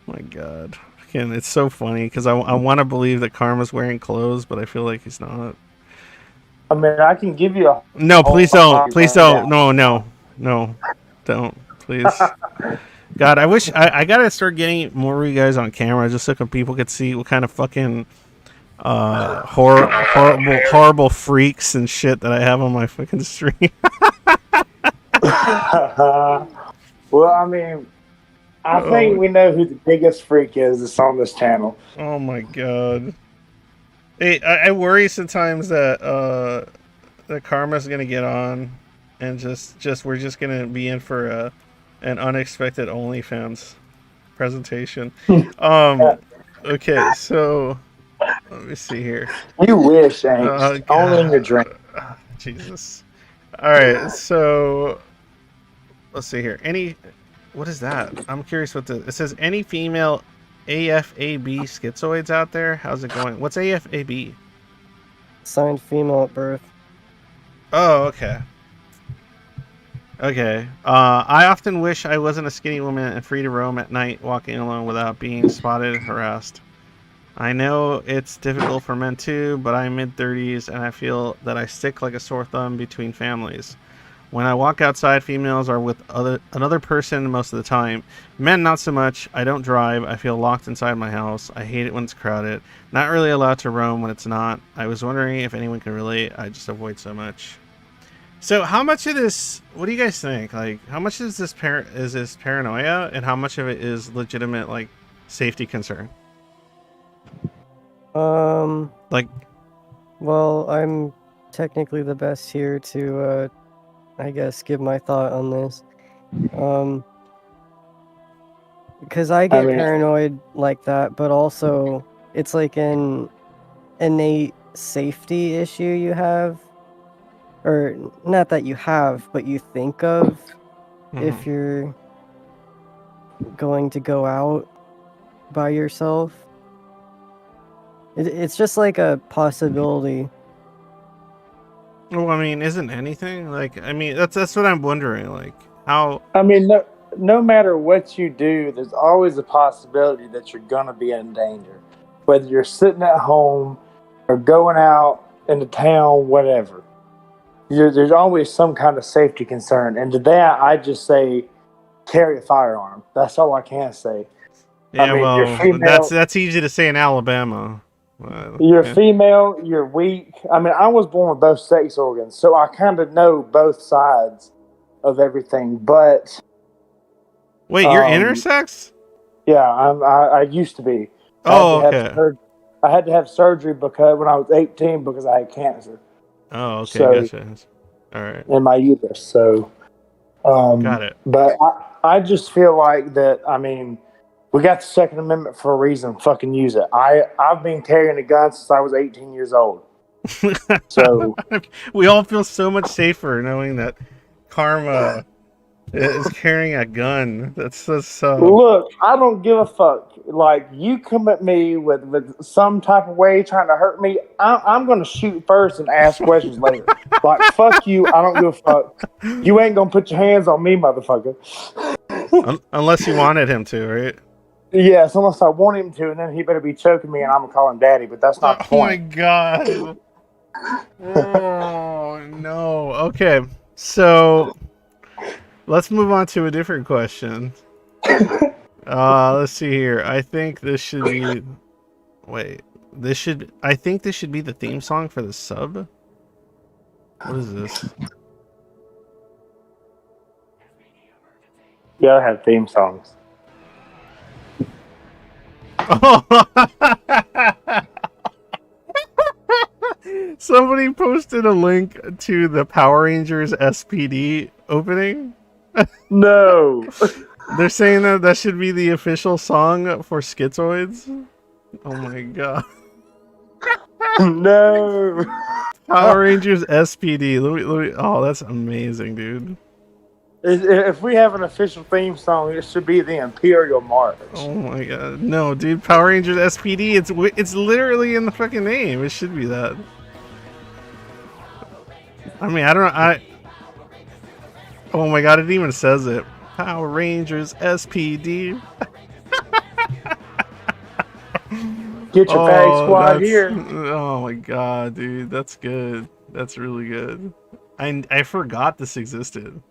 My god. Again, it's so funny, because I want to believe that Karma's wearing clothes, but I feel like he's not. I mean, I can give you a... No, please don't. whole Please rundown. don't. No. Don't. Please. God, I wish I gotta start getting more of you guys on camera, just so people could see what kind of fucking horrible freaks and shit that I have on my fucking stream. Well, I mean, I think we know who the biggest freak is that's on this channel. Oh my god. Hey, I worry sometimes that that Karma's gonna get on and just we're just gonna be in for an unexpected OnlyFans presentation. Okay, so let me see here. You wish, Angst. Only in your drink. Jesus. Alright, so let's see here. What is that? I'm curious what it says. Any female AFAB schizoids out there? How's it going? What's AFAB? Signed female at birth. Oh, okay. Okay. I often wish I wasn't a skinny woman and free to roam at night, walking alone without being spotted, harassed. I know it's difficult for men too, but I'm mid-30s and I feel that I stick like a sore thumb between families. When I walk outside, females are with another person most of the time. Men, not so much. I don't drive. I feel locked inside my house. I hate it when it's crowded. Not really allowed to roam when it's not. I was wondering if anyone can relate. I just avoid so much. So how much of this, what do you guys think? Like, how much is this paranoia, and how much of it is legitimate, like, safety concern? Like, Well, I'm technically the best here to, I guess, give my thought on this. Because I get paranoid like that, but also it's like an innate safety issue you have. Or not that you have, but you think of if you're going to go out by yourself. It's just like a possibility. well, I mean, isn't anything like? I mean, that's what I'm wondering. Like, how? I mean, no matter what you do, there's always a possibility that you're gonna be in danger. whether you're sitting at home or going out into town, whatever. There's always some kind of safety concern. And to that, I just say carry a firearm. That's all I can say. Yeah, I mean, you're well, female. that's easy to say in Alabama. You're Yeah. female, you're weak. I mean, I was born with both sex organs, so I kind of know both sides of everything. But Wait, you're intersex? yeah, I used to be. Oh, okay. I had to have surgery because when I was 18 because I had cancer. Oh, okay, So, gotcha. All right, in my uterus. So, got it. but I just feel like that. I mean, we got the Second Amendment for a reason. Fucking use it. I've been carrying a gun since I was 18 years old. So we all feel so much safer knowing that Karma is carrying a gun. That's so. Look, I don't give a fuck. Like, you come at me with some type of way trying to hurt me, I'm going to shoot first and ask questions later. Like, fuck you. I don't give a fuck. You ain't going to put your hands on me, motherfucker. Unless you wanted him to, right? Yes, unless I want him to, and then he better be choking me and I'm going to call him daddy, but that's not the point. Oh my god. Oh no. Okay, so let's move on to a different question. Let's see here. I think this should be. Wait, I think this should be the theme song for the sub. What is this? You gotta have theme songs. Oh. Somebody posted a link to the Power Rangers SPD opening. No. They're saying that should be the official song for Schizoids. Oh my god. No. Power Rangers SPD. Let me, oh, that's amazing, dude. If we have an official theme song, it should be the Imperial March. Oh my god. No, dude. Power Rangers SPD. It's literally in the fucking name. It should be that. I mean, I don't know. Oh my god, it even says it. Power Rangers SPD. Get your bag squad here. Oh my god, dude. That's good. That's really good. I forgot this existed.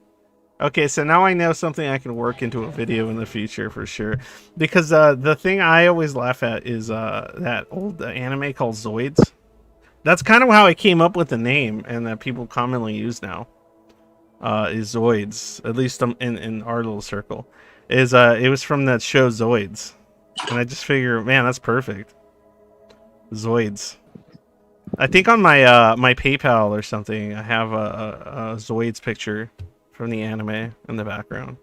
Okay, so now I know something I can work into a video in the future for sure. Because the thing I always laugh at is that old anime called Zoids. That's kind of how I came up with the name and that people commonly use now. Is Zoids, at least in our little circle. It was from that show Zoids. And I just figure, man, that's perfect. Zoids. I think on my my PayPal or something, I have a Zoids picture from the anime in the background.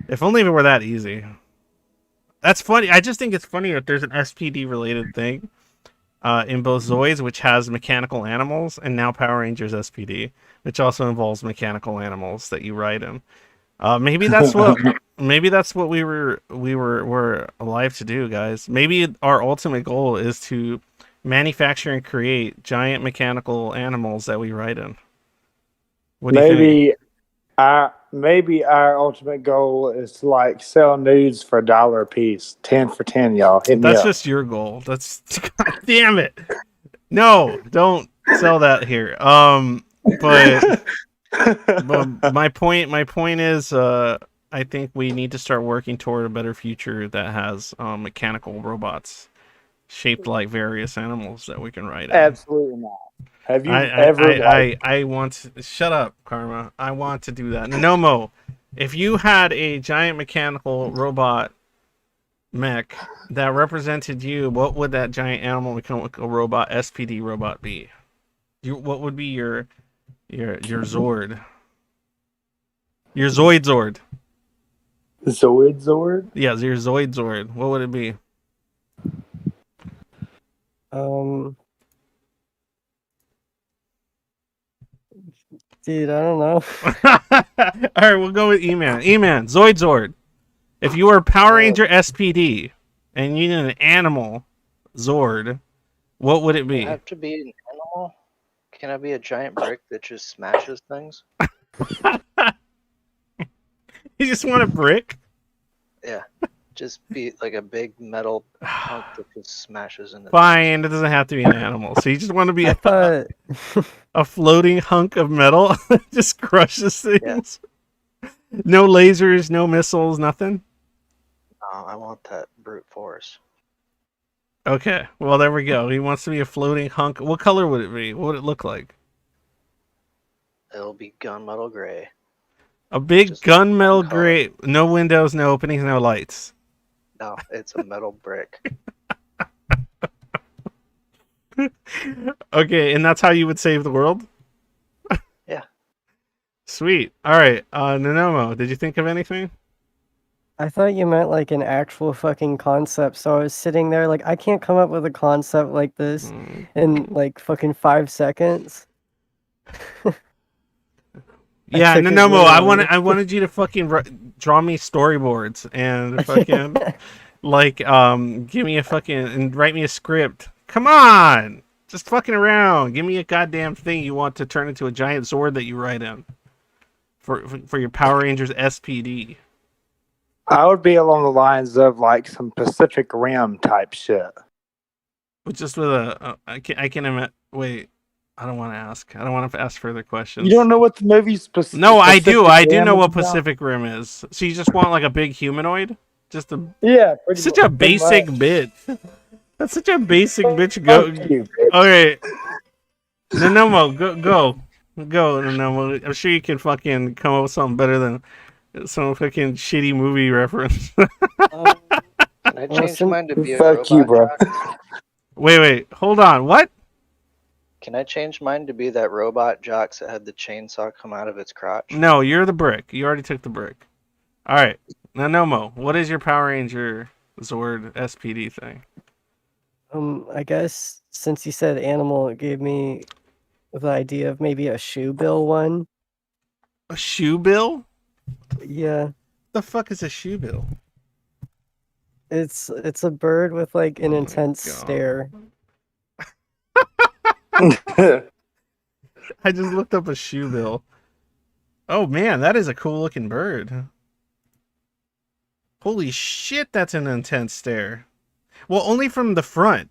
If only it were that easy. That's funny. I just think it's funny that there's an SPD related thing in both Zoids, which has mechanical animals, and now Power Rangers SPD, which also involves mechanical animals that you ride in. Maybe that's what we were alive to do, guys. Maybe our ultimate goal is to manufacture and create giant mechanical animals that we ride in. What do you think? Maybe our ultimate goal is to like sell nudes for $1 a piece. 10 for 10, y'all. Hit me up. That's just your goal. That's God damn it. No, don't sell that here. But my point is I think we need to start working toward a better future that has mechanical robots shaped like various animals that we can ride in. Absolutely not. Have you I want to, shut up, Karma. I want to do that. Nemomo, if you had a giant mechanical robot mech that represented you, what would that giant animal mechanical robot SPD robot be? What would be your Zord? Your Zoid Zord. Zoid Zord? Yeah, your Zoid Zord. What would it be? Dude, I don't know. Alright, we'll go with E-Man. E-Man, Zoid Zord. If you were Power Ranger SPD and you needed an animal Zord, what would it be? Does it have to be an animal? Can I be a giant brick that just smashes things? You just want a brick? Yeah. Just be like a big metal hunk that just smashes into. Fine, it doesn't have to be an animal. So you just want to be I thought a floating hunk of metal that just crushes Yeah. things. No lasers, no missiles, nothing. No, I want that brute force. Okay, well there we go. He wants to be a floating hunk. What color would it be? What would it look like? It'll be gunmetal gray. A big Just gunmetal one color. gray. No windows, no openings, no lights. No, it's a metal brick. Okay, and that's how you would save the world? Yeah. Sweet. All right, Nemomo, did you think of anything? I thought you meant like an actual fucking concept. So I was sitting there like I can't come up with a concept like this in like fucking 5 seconds. Yeah, took it Nemomo, literally. I wanted you to fucking draw me storyboards and fucking like give me a fucking and write me a script. Come on, just fucking around. Give me a goddamn thing you want to turn into a giant sword that you write in for your Power Rangers SPD. I would be along the lines of like some Pacific Rim type shit. But just with I can admit. Wait, I don't want to ask. I don't want to ask further questions. You don't know what the movie's Pacific No, I do. I do Rim know is what about? Pacific Rim is. So you just want like a big humanoid? Just a Yeah, pretty such much, a basic much. bit. That's such a basic bitch. Go. Fuck you. Okay. Nemomo, go, Nemomo. I'm sure you can fucking come up with something better than some fucking shitty movie reference. Can I change Listen, mine to be a fuck robot you, bro. jock? Wait, hold on. What? Can I change mine to be that robot jocks that had the chainsaw come out of its crotch? No, you're the brick. You already took the brick. All right, Nemomo, what is your Power Ranger Zord SPD thing? I guess since you said animal, it gave me the idea of maybe a shoe bill one. A shoe bill? Yeah, The fuck is a shoe bill? it's a bird with like an Oh my intense God. stare. I just looked up a shoe bill. Oh man, that is a cool looking bird. Holy shit, that's an intense stare. Well, only from the front.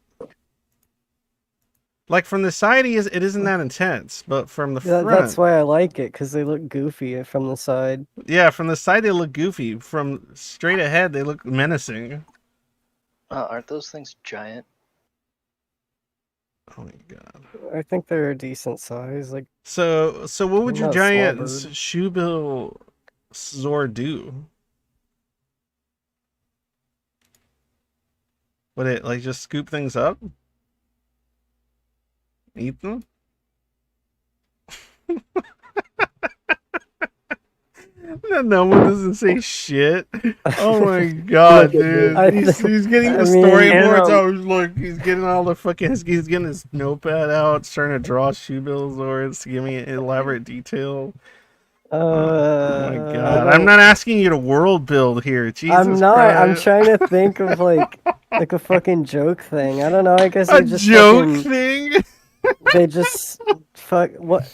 Like from the side, it isn't that intense, but from the front, That's why I like it, because they look goofy from the side. yeah, from the side they look goofy. From straight ahead, they look menacing. Aren't those things giant? Oh my god. I think they're a decent size. Like So what would They're your not a small giant bird. shoe bill Zord do? Would it like just scoop things up? Eat them? No one doesn't say shit. Oh my god, dude. He's getting the storyboards out. Look, he's getting all the fucking. He's getting his notepad out, starting to draw shoe bills Zords to give me elaborate detail. Oh my god. I'm not asking you to world build here. Jesus I'm not. Christ. I'm trying to think of like a fucking joke thing. I don't know. I guess A they just joke fucking, thing? they just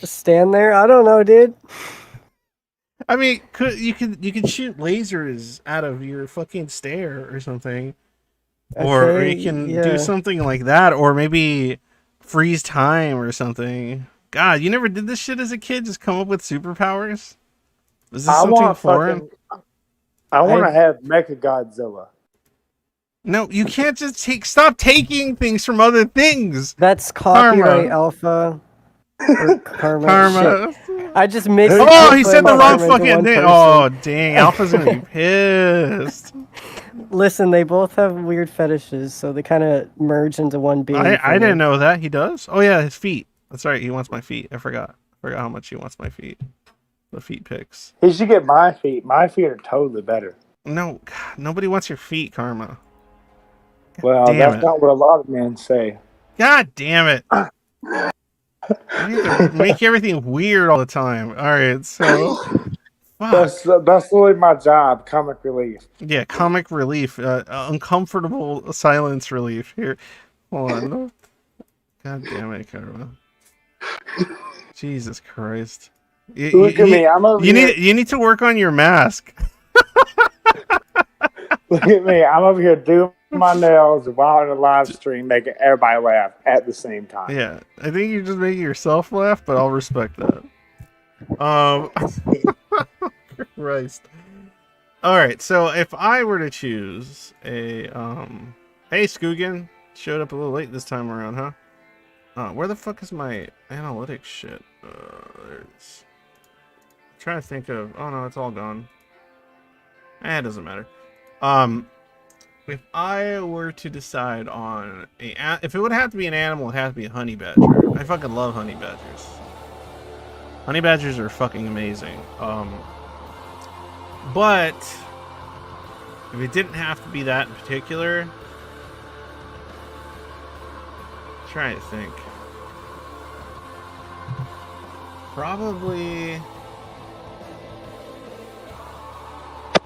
stand there. I don't know, dude. I mean, you could shoot lasers out of your fucking stare or something, or Okay, you can yeah. do something like that, or maybe freeze time or something. God, you never did this shit as a kid? Just come up with superpowers? Is this I something want foreign? I want to have Mecha Godzilla. No, you can't just stop taking things from other things. That's copyright Karma. Alpha. Or karma. Karma. Shit. I just mixed. Oh, Oh, Alpha he said and the wrong karma into fucking one thing. person. Oh, dang. Alpha's gonna be pissed. Listen, they both have weird fetishes, so they kind of merge into one being. I didn't know that. He does? Oh, yeah, his feet. That's right. He wants my feet. I forgot how much he wants my feet. The feet pics. He should get my feet. My feet are totally better. No, God, nobody wants your feet, Karma. Well, damn that's it. not what a lot of men say. God damn it. You have to make everything weird all the time. All right, so... Fuck. That's literally my job, comic relief. Yeah, comic relief. Uncomfortable silence relief. Here, hold on. God damn it, Karma. Jesus Christ. Look at me. I'm over You here. need to work on your mask. Look at me. I'm over here doing my nails while on a live stream, making everybody laugh at the same time. Yeah, I think you're just making yourself laugh, but I'll respect that. Christ. All right, so if I were to choose a hey Skugin, showed up a little late this time around, huh? Where the fuck is my analytics shit? There's. I'm trying to think of. Oh no, it's all gone. It doesn't matter. If I were to decide on if it would have to be an animal, it'd have to be a honey badger. I fucking love honey badgers. Honey badgers are fucking amazing. But if it didn't have to be that in particular, I'm trying to think. Probably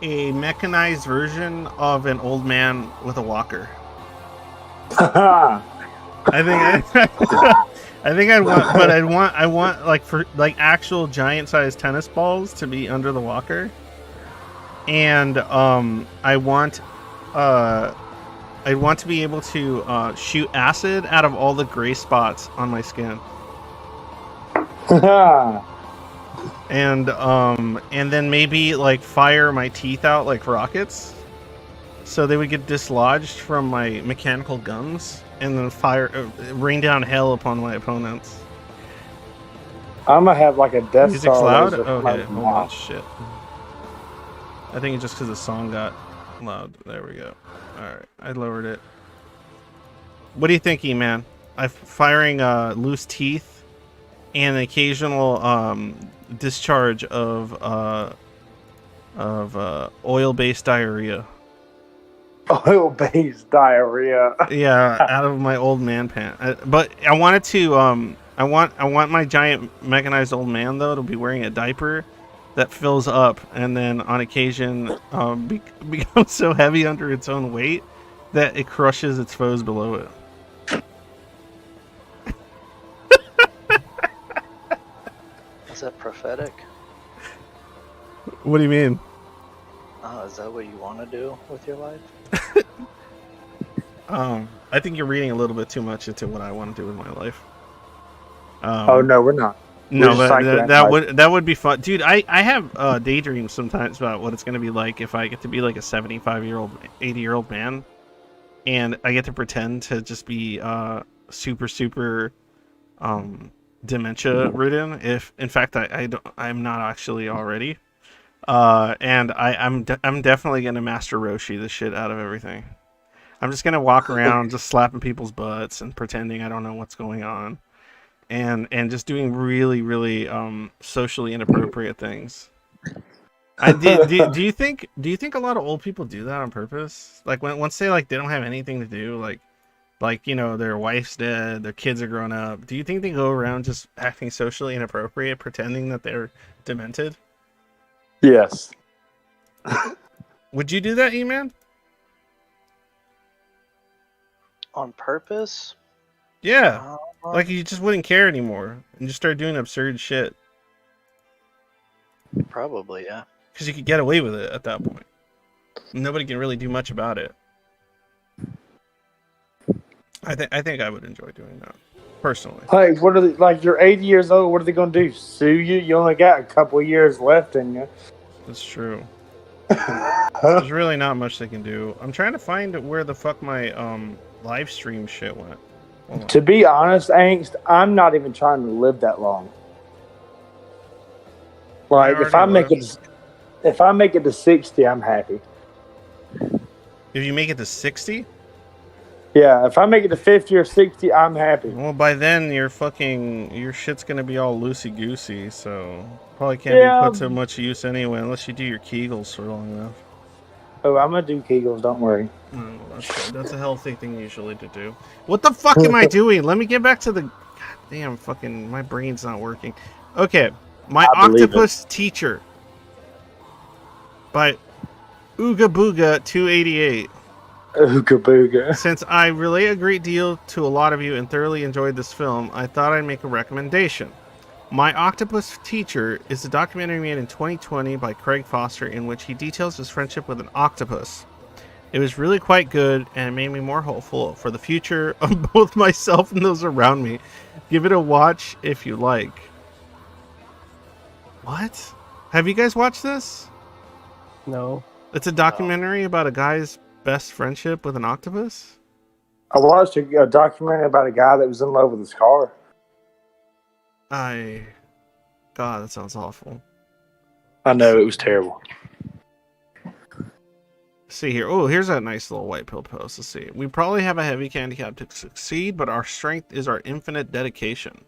a mechanized version of an old man with a walker. I think I'd want, but I want like for like actual giant-sized tennis balls to be under the walker, and I want to be able to shoot acid out of all the gray spots on my skin. And then maybe like fire my teeth out like rockets, so they would get dislodged from my mechanical guns, and then rain down hell upon my opponents. I'm gonna have like a Death Music's Star. loud? laser Okay, from hold my on, mouth. shit. I think it's just because the song got loud. There we go. Alright, I lowered it. What do you think, E-Man? I'm firing loose teeth and an occasional discharge of oil-based diarrhea. Oil-based diarrhea. Yeah, out of my old man pant. But I wanted to I want my giant mechanized old man though to be wearing a diaper that fills up and then on occasion becomes so heavy under its own weight that it crushes its foes below it. Is that prophetic? What do you mean? Is that what you want to do with your life? I think you're reading a little bit too much into what I want to do with my life. Oh no, we're not. No, We're just but psychoanalyzing. that would be fun, dude. I have daydreams sometimes about what it's gonna be like if I get to be like a 75-year-old, 80-year-old man, and I get to pretend to just be super dementia ridden. If in fact I'm not actually already, and I'm definitely gonna master Roshi the shit out of everything. I'm just gonna walk around just slapping people's butts and pretending I don't know what's going on. And just doing really socially inappropriate things. Do you think a lot of old people do that on purpose? Like once they don't have anything to do, like you know their wife's dead, their kids are grown up. Do you think they go around just acting socially inappropriate, pretending that they're demented? Yes. Would you do that, E-Man? On purpose? Yeah. Like you just wouldn't care anymore and just start doing absurd shit. Probably, yeah. Because you could get away with it at that point. Nobody can really do much about it. I think I would enjoy doing that personally. Like, what are they, like? You're 80 years old. What are they gonna do? Sue you? You only got a couple of years left in you. That's true. There's really not much they can do. I'm trying to find where the fuck my live stream shit went. Hold on. To be honest, Angst, I'm not even trying to live that long. Like if I make it to 60, I'm happy. If you make it to 60? Yeah, if I make it to 50 or 60, I'm happy. Well, by then your shit's gonna be all loosey goosey, so probably can't be put to much use anyway, unless you do your Kegels for long enough. Oh, I'm gonna do Kegels. Don't worry. Oh, that's good. That's a healthy thing usually to do. What the fuck am I doing? Let me get back to the. God damn, fucking, my brain's not working. Okay, My Octopus Teacher by Ooga Booga 288. Ooga Booga. Since I relate a great deal to a lot of you and thoroughly enjoyed this film, I thought I'd make a recommendation. My Octopus Teacher is a documentary made in 2020 by Craig Foster in which he details his friendship with an octopus. It was really quite good, and it made me more hopeful for the future of both myself and those around me. Give it a watch if you like. What? Have you guys watched this? No. It's a documentary about a guy's best friendship with an octopus. I watched a documentary about a guy that was in love with his car. God, that sounds awful. I know, it was terrible. See here. Oh, here's a nice little white pill post. Let's see. We probably have a heavy handicap to succeed, but our strength is our infinite dedication.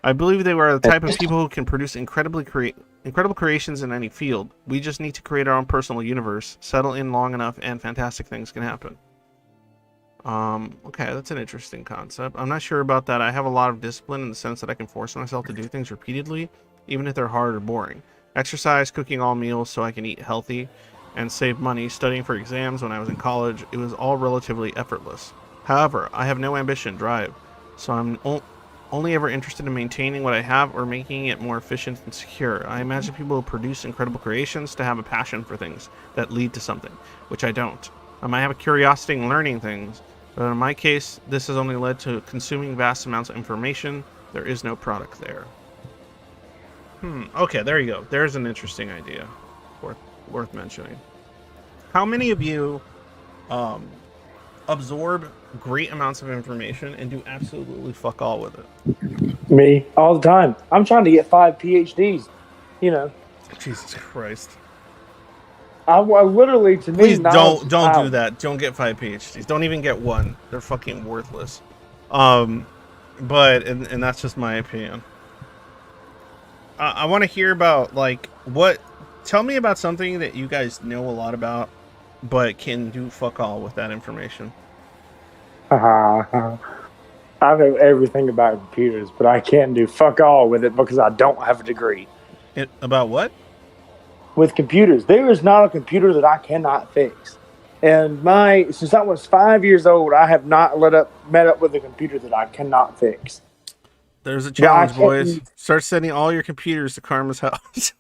I believe they were the type of people who can produce incredible creations in any field. We just need to create our own personal universe, settle in long enough, and fantastic things can happen. Okay, that's an interesting concept. I'm not sure about that. I have a lot of discipline in the sense that I can force myself to do things repeatedly, even if they're hard or boring. Exercise, cooking all meals so I can eat healthy, and save money, studying for exams when I was in college. It was all relatively effortless. However, I have no ambition drive, so I'm only ever interested in maintaining what I have or making it more efficient and secure. I imagine people who produce incredible creations to have a passion for things that lead to something, which I don't. I might have a curiosity in learning things, but in my case, this has only led to consuming vast amounts of information. There is no product there. Okay, there you go. There's an interesting idea. Worth mentioning. How many of you absorb great amounts of information and do absolutely fuck all with it? Me, all the time. I'm trying to get 5 PhDs. You know. Jesus Christ. I literally, to Please me, don't do that. Don't get 5 PhDs. Don't even get one. They're fucking worthless. But and that's just my opinion. I want to hear about tell me about something that you guys know a lot about, but can do fuck all with that information. I know everything about computers, but I can't do fuck all with it because I don't have a degree. About what? With computers, there is not a computer that I cannot fix. And since I was 5 years old, I have not met up with a computer that I cannot fix. There's a challenge, boys. Start sending all your computers to Karma's house.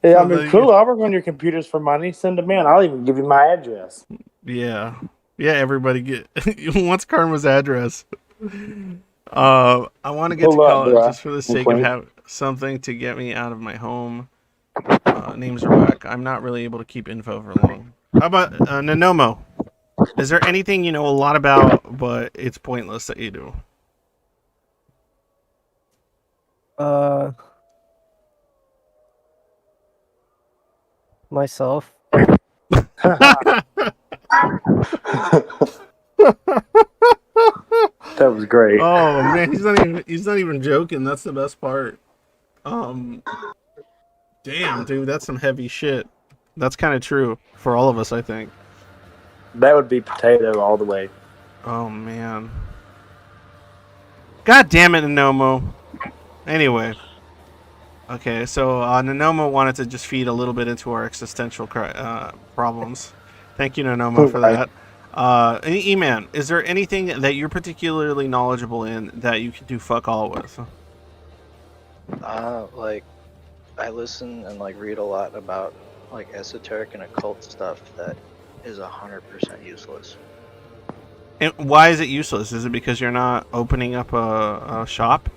Yeah, I mean, cool. I'll work on your computers for money. Send them in. I'll even give you my address. Yeah. Everybody wants Karma's address. I want to get to college just for the sake of having something to get me out of my home. Names are whack. I'm not really able to keep info for long. How about Nemomo? Is there anything you know a lot about, but it's pointless that you do? Myself. That was great. Oh man, he's not even joking. That's the best part. Damn, dude, that's some heavy shit. That's kind of true for all of us, I think. That would be potato all the way. Oh man. God damn it, Nemomo. Anyway. Okay, so Nemomo wanted to just feed a little bit into our existential problems. Thank you, Nemomo, for that. E-Man, is there anything that you're particularly knowledgeable in that you can do fuck all with? I listen and read a lot about esoteric and occult stuff that is 100% useless. And why is it useless? Is it because you're not opening up a shop?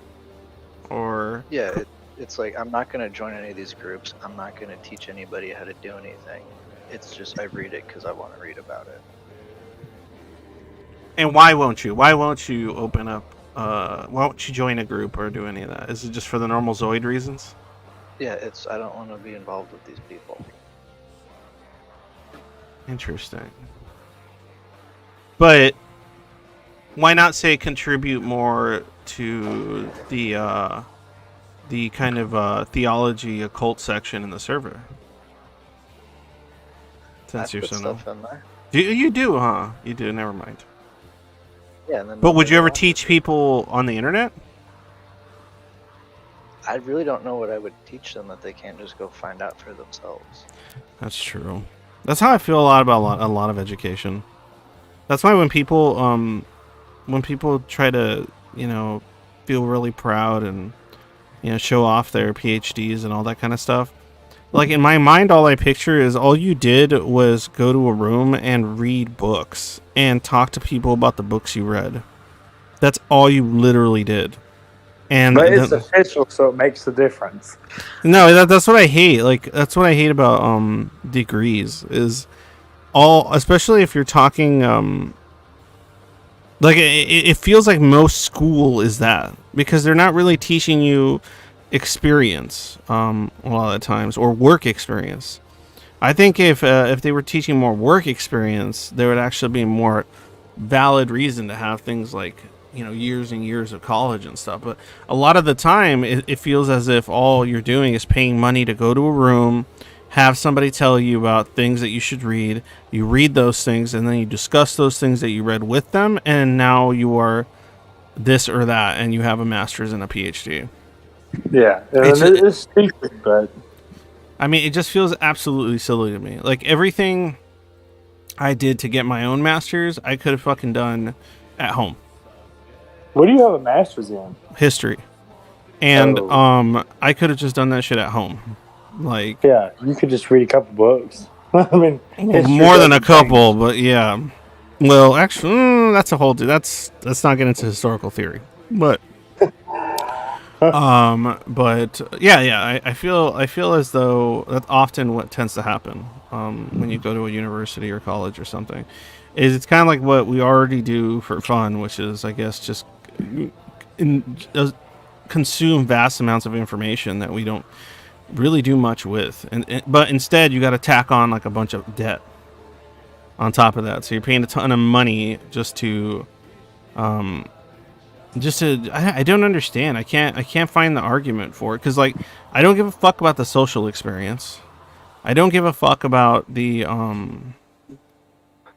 Or yeah, it's I'm not going to join any of these groups. I'm not going to teach anybody how to do anything. It's just I read it because I want to read about it. And why won't you? Why won't you open up? Why won't you join a group or do any of that? Is it just for the normal Zoid reasons? Yeah, I don't want to be involved with these people. Interesting. But why not say contribute more to the kind of theology occult section in the server? Since you're so stuff in there. You do, huh? You do. Never mind. Yeah. And then but would you ever teach people on the internet? I really don't know what I would teach them that they can't just go find out for themselves. That's true. That's how I feel a lot about a lot of education. That's why when people try to, feel really proud and, show off their PhDs and all that kind of stuff, Like in my mind, all I picture is all you did was go to a room and read books and talk to people about the books you read. That's all you literally did. And But it's then, official, so it makes the difference. no, that's what I hate. Like that's what I hate about degrees is all, especially if you're talking like it feels like most school is that because they're not really teaching you experience a lot of the times or work experience. I think if they were teaching more work experience, there would actually be more valid reason to have things like, you know, years and years of college and stuff. But a lot of the time it feels as if all you're doing is paying money to go to a room, have somebody tell you about things that you should read, you read those things, and then you discuss those things that you read with them, and now you are this or that, and you have a master's and a PhD. Yeah, it's stupid, but I mean, it just feels absolutely silly to me. Like everything I did to get my own master's, I could have fucking done at home. what do you have a master's in? History. And Oh. I could have just done that shit at home. Like Yeah, you could just read a couple books. I mean, history more than a doesn't couple, change. but yeah. Well, actually, that's a whole. Let's not get into historical theory, but but yeah, I feel as though that's often what tends to happen when you go to a university or college or something. Is it's kind of like what we already do for fun, which is I guess just consume vast amounts of information that we don't really do much with, and but instead you got to tack on like a bunch of debt on top of that, so you're paying a ton of money just to I don't understand. I can't find the argument for it because like I don't give a fuck about the social experience. I don't give a fuck about the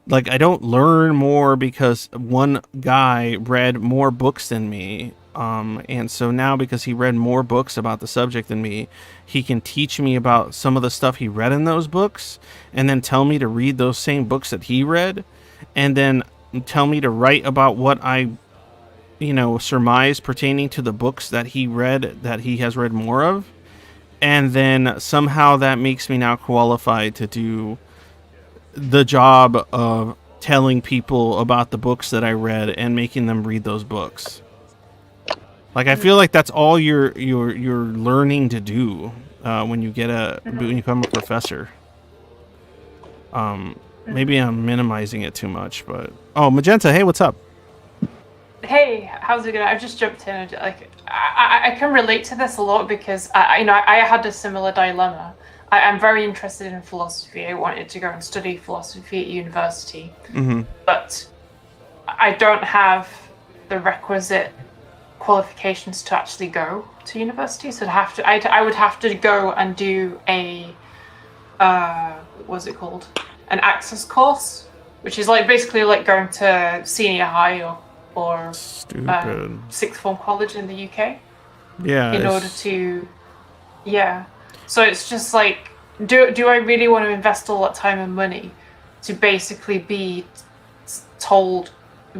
like I don't learn more because one guy read more books than me. And so now because he read more books about the subject than me, he can teach me about some of the stuff he read in those books and then tell me to read those same books that he read and then tell me to write about what I, you know, surmise pertaining to the books that he read that he has read more of. And then somehow that makes me now qualified to do the job of telling people about the books that I read and making them read those books. Like I feel like that's all you're learning to do when you when you become a professor. Maybe I'm minimizing it too much, but oh, Magenta, hey, what's up? Hey, how's it going? I've just jumped in. Like, I can relate to this a lot because I had a similar dilemma. I'm very interested in philosophy. I wanted to go and study philosophy at university, but I don't have the requisite qualifications to actually go to university. So I would have to go and do a what's it called? An access course, which is like basically like going to senior high or sixth form college in the UK. Yeah. In order to, yeah. So it's just like, do I really want to invest all that time and money to basically be told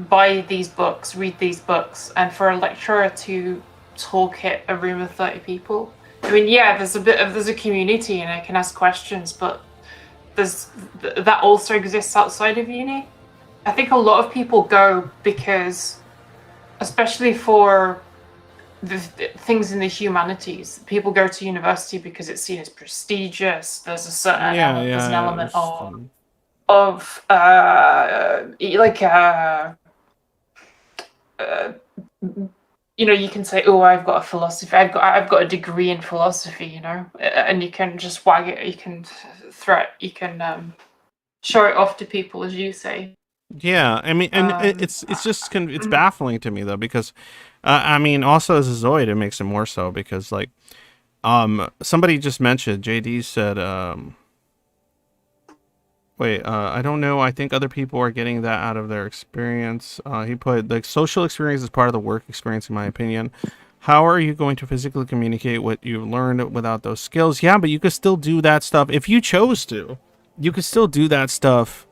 buy these books, read these books, and for a lecturer to talk at a room of 30 people? I mean, yeah, there's a community and I can ask questions, but that also exists outside of uni. I think a lot of people go because, especially for the things in the humanities, people go to university because it's seen as prestigious. There's a certain element, there's an element you know, you can say, oh, I've got a philosophy, I've got a degree in philosophy, you know, and you can just wag it, you can throw it, you can show it off to people, as you say. Yeah, I mean, and it's just it's baffling to me though, because I mean, also as a Zoid, it makes it more so because like somebody just mentioned, JD said I don't know, I think other people are getting that out of their experience. He put like social experience is part of the work experience, in my opinion. How are you going to physically communicate what you learned without those skills? Yeah, but you could still do that stuff if you chose to. You could still do that stuff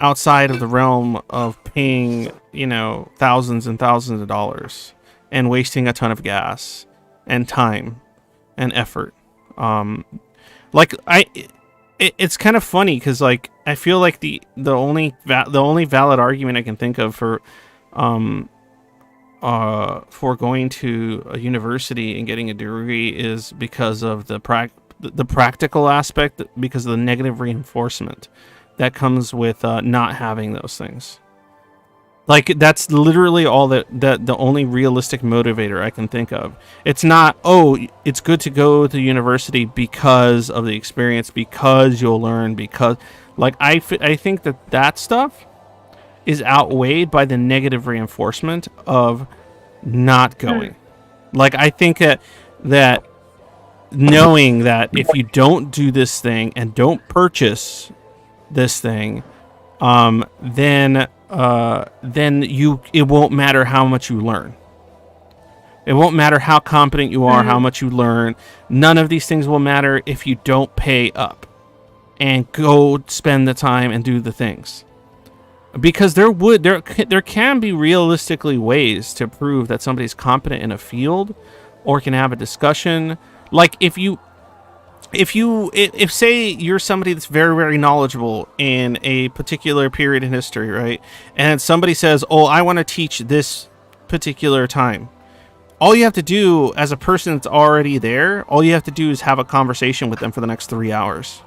outside of the realm of paying, you know, thousands and thousands of dollars and wasting a ton of gas and time and effort. Like it's kind of funny because like I feel like the only valid argument I can think of for going to a university and getting a degree is because of the practical aspect, because of the negative reinforcement that comes with not having those things. Like that's literally all that the only realistic motivator I can think of. It's not, oh, it's good to go to university because of the experience, because you'll learn, because like I think that stuff is outweighed by the negative reinforcement of not going. Like I think that knowing that if you don't do this thing and don't purchase this thing, then it won't matter how much you learn. It won't matter how competent you are, how much you learn. None of these things will matter if you don't pay up and go spend the time and do the things. Because there can be realistically ways to prove that somebody's competent in a field or can have a discussion. Like if say you're somebody that's very, very knowledgeable in a particular period in history, right? And somebody says, oh, I want to teach this particular time. All you have to do as a person that's already there, all you have to do is have a conversation with them for the next 3 hours.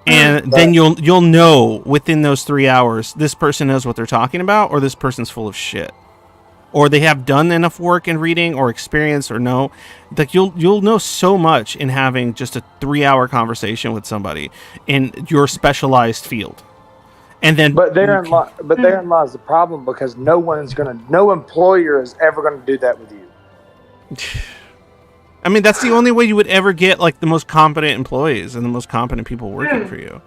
And then you'll know within those 3 hours, this person knows what they're talking about, or this person's full of shit. Or they have done enough work in reading or experience or no. Like you'll know so much in having just a 3-hour conversation with somebody in your specialized field. And then But therein lies the problem, because no employer is ever gonna do that with you. I mean, that's the only way you would ever get like the most competent employees and the most competent people working for you.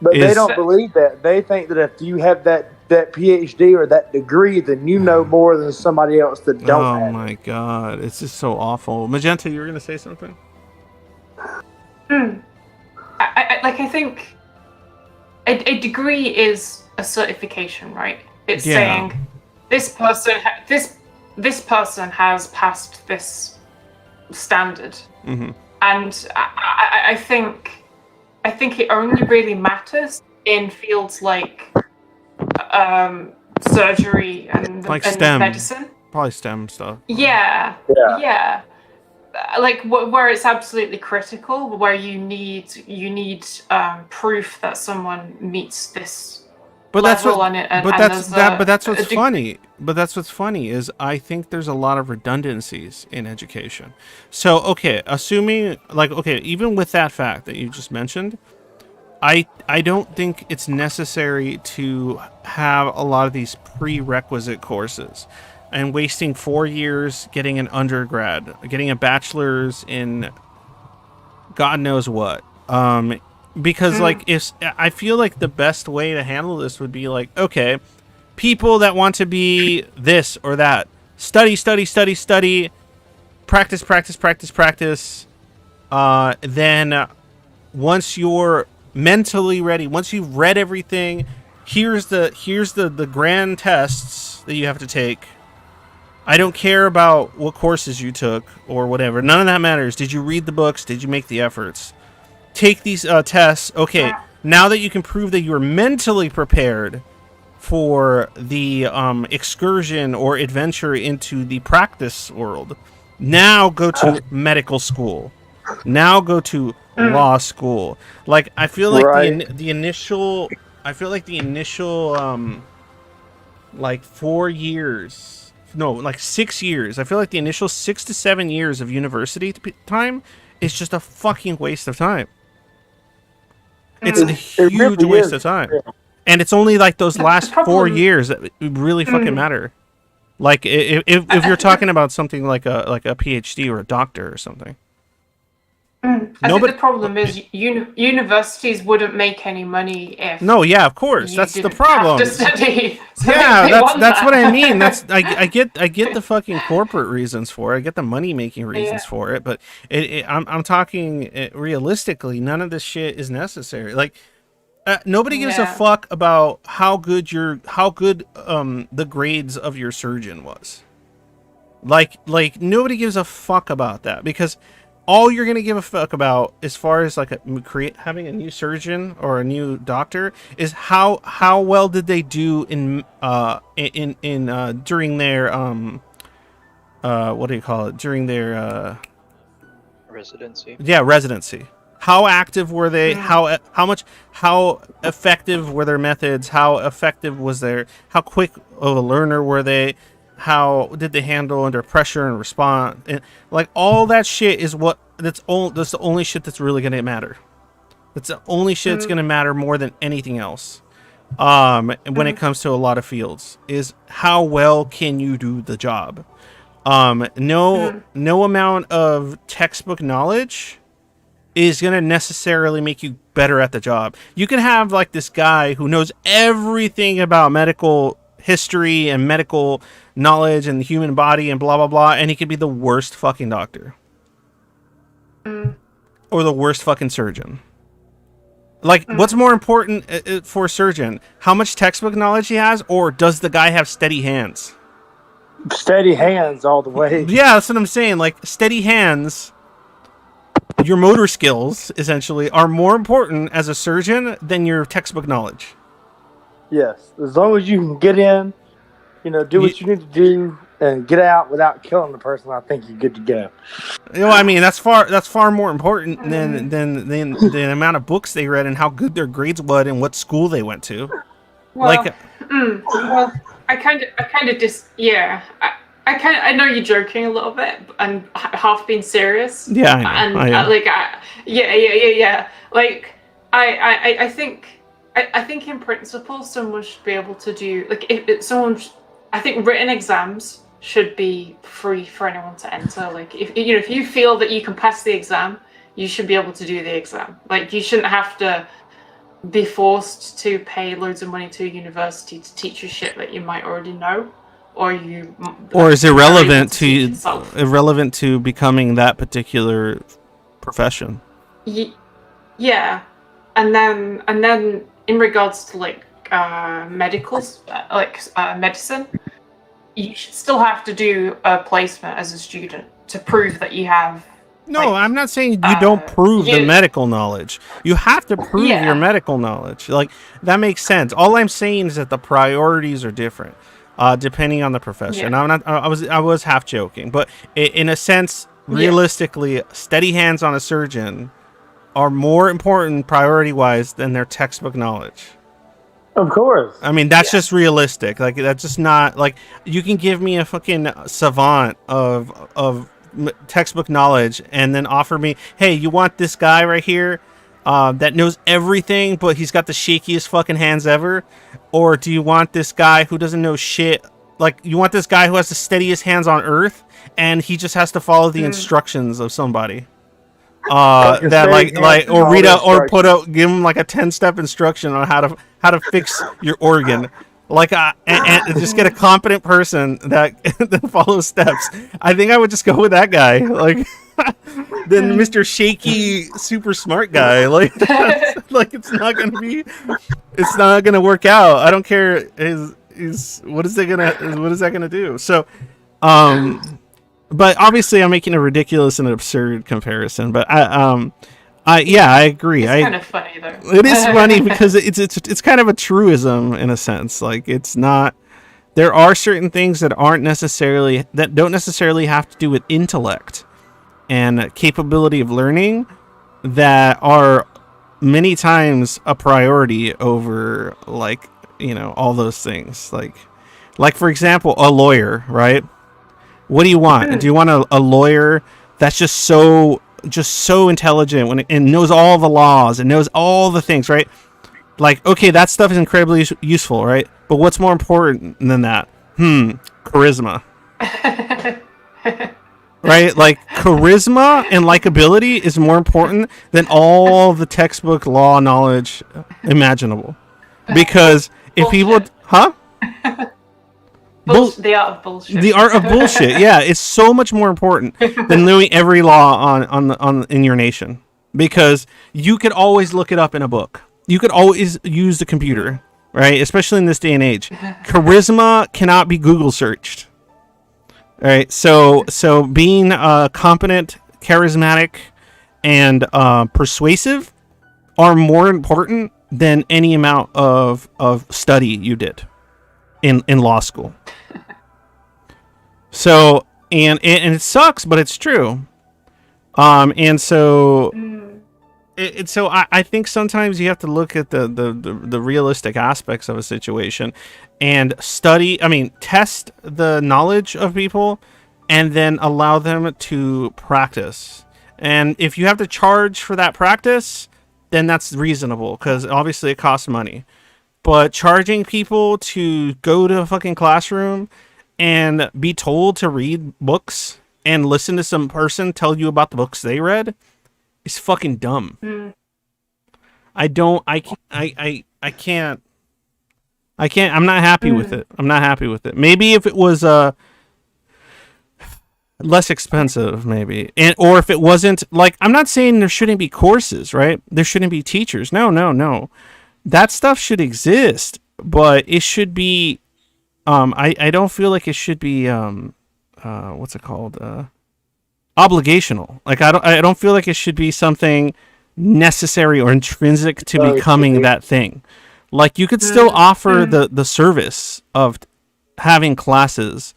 But they don't believe that. They think that if you have that PhD or that degree, then you know more than somebody else that don't have. Oh my god, it's just so awful. Magenta, you were gonna say something? I think a degree is a certification, right? It's saying this person has passed this standard, and I think it only really matters in fields like surgery and like and STEM, medicine. probably STEM stuff. Yeah. Like where it's absolutely critical, where you need proof that someone meets this. But that's what. That's what's a funny. But that's what's funny is I think there's a lot of redundancies in education. So okay, assuming even with that fact that you just mentioned, I don't think it's necessary to have a lot of these prerequisite courses and wasting 4 years getting an undergrad, getting a bachelor's in God knows what. Because I feel like the best way to handle this would be like, okay, people that want to be this or that, study, practice. Then once you're mentally ready, once you've read everything, here's the grand tests that you have to take. I don't care about what courses you took or whatever. None of that matters. Did you read the books? Did you make the efforts? Take these tests. Okay, now that you can prove that you are mentally prepared for the excursion or adventure into the practice world, now go to medical school. Now go to law school. Like I feel like the initial 4 years. No, like 6 years. I feel like the initial 6 to 7 years of university time is just a fucking waste of time. It's a huge waste of time. Yeah. And it's only like those last 4 years that really fucking matter. Like if you're talking about something like a PhD or a doctor or something. I think the problem is universities wouldn't make any money if. No, yeah, of course, that's the problem. Have to study, so that's what I mean. I get the fucking corporate reasons for it. I get the money making reasons for it, but I'm talking realistically. None of this shit is necessary. Like nobody gives a fuck about how good the grades of your surgeon was. Like nobody gives a fuck about that because all you're gonna give a fuck about as far as like having a new surgeon or a new doctor is how well did they do in during their what do you call it, during their Residency. residency. How active were they? How effective were their methods? How effective was how quick of a learner were they? How did they handle under pressure and respond? And like all that shit is that's the only shit that's really gonna matter. That's the only shit that's gonna matter more than anything else. When it comes to a lot of fields, is how well can you do the job? No amount of textbook knowledge is going to necessarily make you better at the job. You can have like this guy who knows everything about medical history and medical knowledge and the human body and blah, blah, blah. And he could be the worst fucking doctor or the worst fucking surgeon. Like, what's more important for a surgeon? How much textbook knowledge he has, or does the guy have steady hands? Steady hands all the way. Yeah, that's what I'm saying. Like, steady hands, your motor skills, essentially, are more important as a surgeon than your textbook knowledge. Yes. As long as you can get in, do what you need to do and get out without killing the person, I think you're good to go. I mean, that's far more important than the amount of books they read and how good their grades were and what school they went to. Well, well, I kind of I know you're joking a little bit and half being serious. Yeah, I know. Yeah. Like, I think in principle, someone should be able to do, like, I think written exams should be free for anyone to enter. Like, if you feel that you can pass the exam, you should be able to do the exam. Like, you shouldn't have to be forced to pay loads of money to a university to teach you shit that you might already know, or is irrelevant to becoming that particular profession. Yeah, and then in regards to like medicine, you should still have to do a placement as a student to prove that you have. No, I'm not saying you don't prove the medical knowledge. You have to prove your medical knowledge. Like, that makes sense. All I'm saying is that the priorities are different, depending on the profession. Yeah. I was half joking, but in a sense, realistically, steady hands on a surgeon are more important priority-wise than their textbook knowledge. Of course. I mean, that's just realistic. Like, that's just not like you can give me a fucking savant of textbook knowledge and then offer me, hey, you want this guy right here that knows everything but he's got the shakiest fucking hands ever, or do you want this guy who doesn't know shit? Like, you want this guy who has the steadiest hands on earth and he just has to follow the instructions of somebody that like or read out or give him like a 10-step instruction on how to fix your organ. Like, and just get a competent person that follows steps. I think I would just go with that guy. Like, then Mr. Shaky, super smart guy. Like, it's not gonna work out. I don't care. What is that gonna do? So, but obviously I'm making a ridiculous and absurd comparison. But I agree. It's kind of funny though. It is funny because it's kind of a truism in a sense. Like, it's not. There are certain things that don't necessarily have to do with intellect and capability of learning that are many times a priority over all those things. Like for example, a lawyer, right? What do you want? Do you want a lawyer that's just so intelligent and knows all the laws and knows all the things, right? Like, okay, that stuff is incredibly useful, right? But what's more important than that? Charisma. Right? Like, charisma and likability is more important than all the textbook law knowledge imaginable. Because if people... Huh? The art of bullshit. The art of bullshit. Yeah, it's so much more important than knowing every law in your nation, because you could always look it up in a book. You could always use the computer, right? Especially in this day and age. Charisma cannot be Google searched. All right, so being competent, charismatic, and persuasive are more important than any amount of study you did in law school. So and it sucks, but it's true. And so so I think sometimes you have to look at the realistic aspects of a situation and test the knowledge of people and then allow them to practice. And if you have to charge for that practice, then that's reasonable, because obviously it costs money. But charging people to go to a fucking classroom and be told to read books and listen to some person tell you about the books they read is fucking dumb. I can't, I'm not happy with it. I'm not happy with it. Maybe if it was less expensive, maybe. Or if it wasn't, like, I'm not saying there shouldn't be courses, right? There shouldn't be teachers. No. That stuff should exist, but it should be, I don't feel like it should be, what's it called? Obligational. Like, I don't feel like it should be something necessary or intrinsic to becoming that thing. Like, you could still offer the service of having classes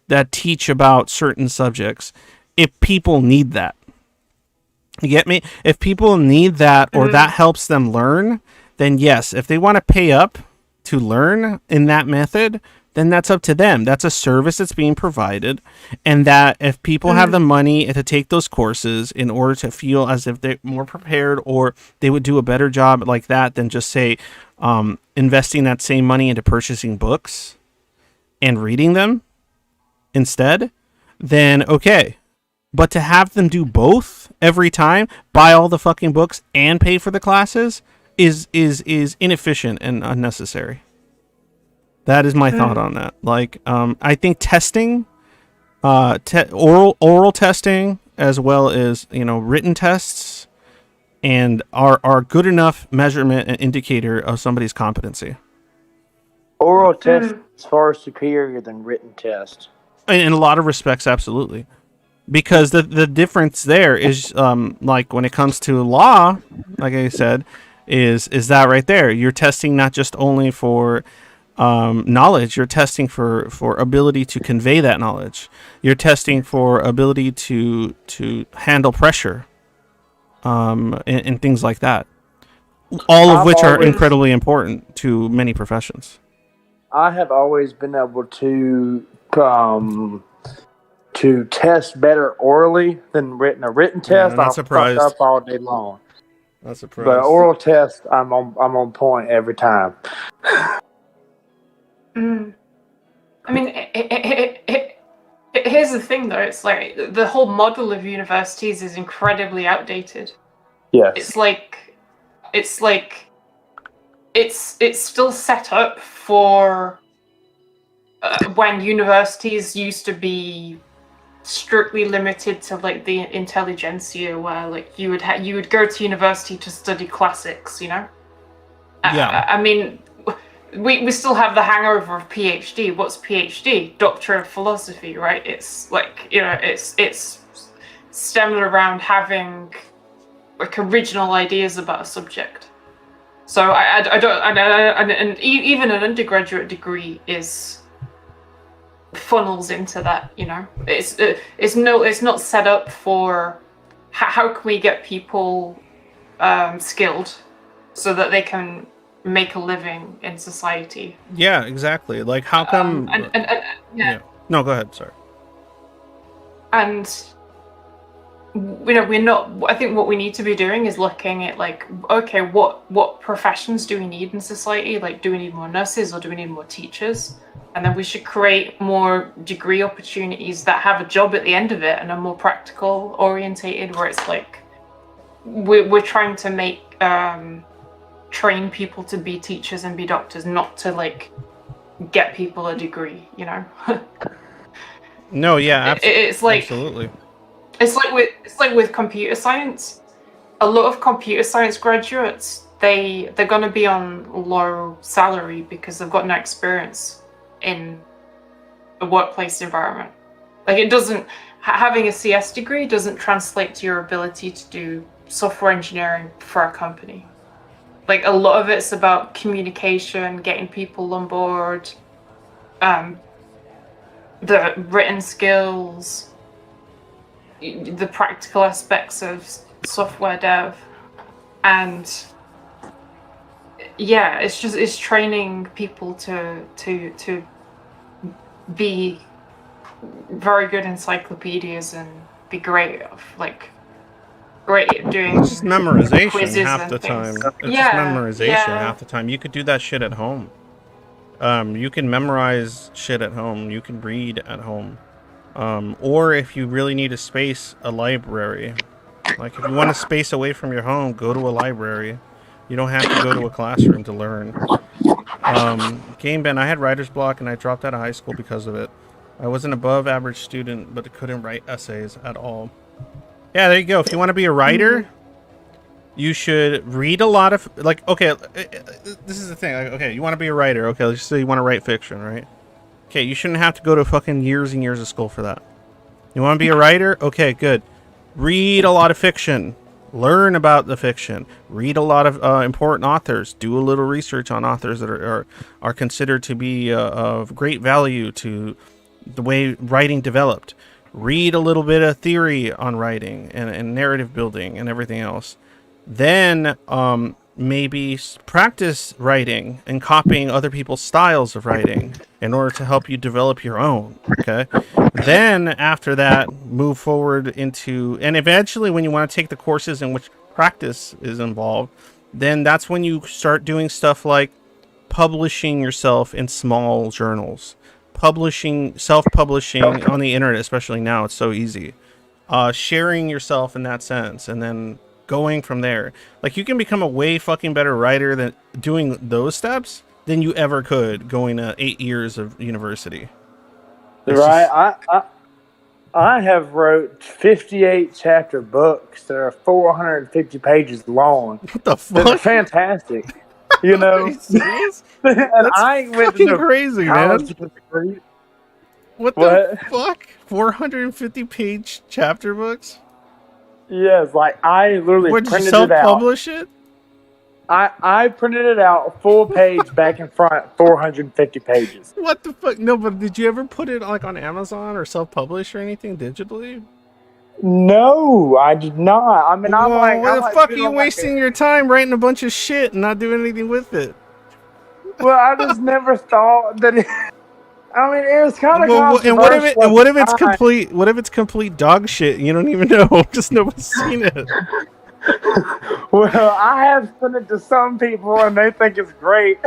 that teach about certain subjects if people need that. You get me? If people need that or that helps them learn, then yes. If they want to pay up to learn in that method, then that's up to them. That's a service that's being provided. And that if people have the money to take those courses in order to feel as if they're more prepared or they would do a better job like that than just, say, investing that same money into purchasing books and reading them instead, then okay. But to have them do both every time, buy all the fucking books and pay for the classes is inefficient and unnecessary. That is my thought on that. Like, I think testing, oral testing, as well as, written tests, and are good enough measurement and indicator of somebody's competency. Oral test is far superior than written test. In a lot of respects, absolutely. Because the difference there is, like, when it comes to law, like I said, is that right there. You're testing not just only for knowledge, you're testing for ability to convey that knowledge. You're testing for ability to handle pressure, and things like that. All of which are incredibly important to many professions. I have always been able to test better orally than written. A written test, I'm not I'll surprised. fuck up all day long. Not surprised. But oral test, I'm on point every time. I mean, here's the thing, though. It's like the whole model of universities is incredibly outdated. Yes. It's still set up for when universities used to be strictly limited to, like, the intelligentsia, where, like, you would go to university to study classics, Yeah. I mean, we still have the hangover of PhD. What's PhD? Doctor of Philosophy, right? It's like, it's stemmed around having, like, original ideas about a subject. So I don't, and even an undergraduate degree funnels into that. It's not set up for how can we get people skilled so that they can make a living in society. Yeah, exactly. Like, how come? Yeah. No, go ahead. Sorry. And we're not. I think what we need to be doing is looking at, like, okay, what professions do we need in society? Like, do we need more nurses or do we need more teachers? And then we should create more degree opportunities that have a job at the end of it and are more practical orientated, where it's like we're trying to make train people to be teachers and be doctors, not to, like, get people a degree, No, yeah, it's like absolutely. It's like with computer science. A lot of computer science graduates, they're gonna be on low salary because they've got no experience in a workplace environment. Like, it doesn't having a CS degree doesn't translate to your ability to do software engineering for a company. Like, a lot of it's about communication, getting people on board, the written skills, the practical aspects of software dev, and yeah, it's training people to be very good encyclopedias and be great at doing It's just memorization quizzes half and the time. things. It's just Yeah, memorization yeah. half the time. You could do that shit at home. You can memorize shit at home. You can read at home. Or if you really need a space, a library. Like, if you want a space away from your home, go to a library. You don't have to go to a classroom to learn. Game Ben, I had writer's block and I dropped out of high school because of it. I was an above average student, but couldn't write essays at all. Yeah, there you go. If you want to be a writer, you should read a lot of, like, okay, this is the thing. Like, okay, you want to be a writer. Okay, let's just say you want to write fiction, right? Okay, you shouldn't have to go to fucking years and years of school for that. You want to be a writer? Okay, good. Read a lot of fiction. Learn about the fiction. Read a lot of important authors. Do a little research on authors that are considered to be of great value to the way writing developed. Read a little bit of theory on writing and narrative building and everything else. Then maybe practice writing and copying other people's styles of writing in order to help you develop your own. Okay. Then after that, move forward into, and eventually when you want to take the courses in which practice is involved, then that's when you start doing stuff like publishing yourself in small journals, self-publishing on the internet, especially now, it's so easy. Sharing yourself in that sense, and then going from there. Like, you can become a way fucking better writer than doing those steps than you ever could going to 8 years of university. It's Right. I have wrote 58 chapter books that are 450 pages long. What the They're fuck? fantastic. You know? Are you serious? And That's I went fucking to crazy, college man. with a degree. What the What? fuck? 450 page chapter books? Yes, like I literally Would you printed it out. self-publish it? I printed it out full page back and front, 450 pages. What the fuck? No, but did you ever put it like on Amazon or self-publish or anything digitally? No, I did not. I mean, I'm Well, like, why I'm the like, fuck are dude, you I'm like, wasting your time writing a bunch of shit and not doing anything with it? well, I just never thought that it. I mean, it was kind of Well, and what if it's I- complete? What if it's complete dog shit? And you don't even know. Just nobody's seen it. Well, I have sent it to some people, and they think it's great.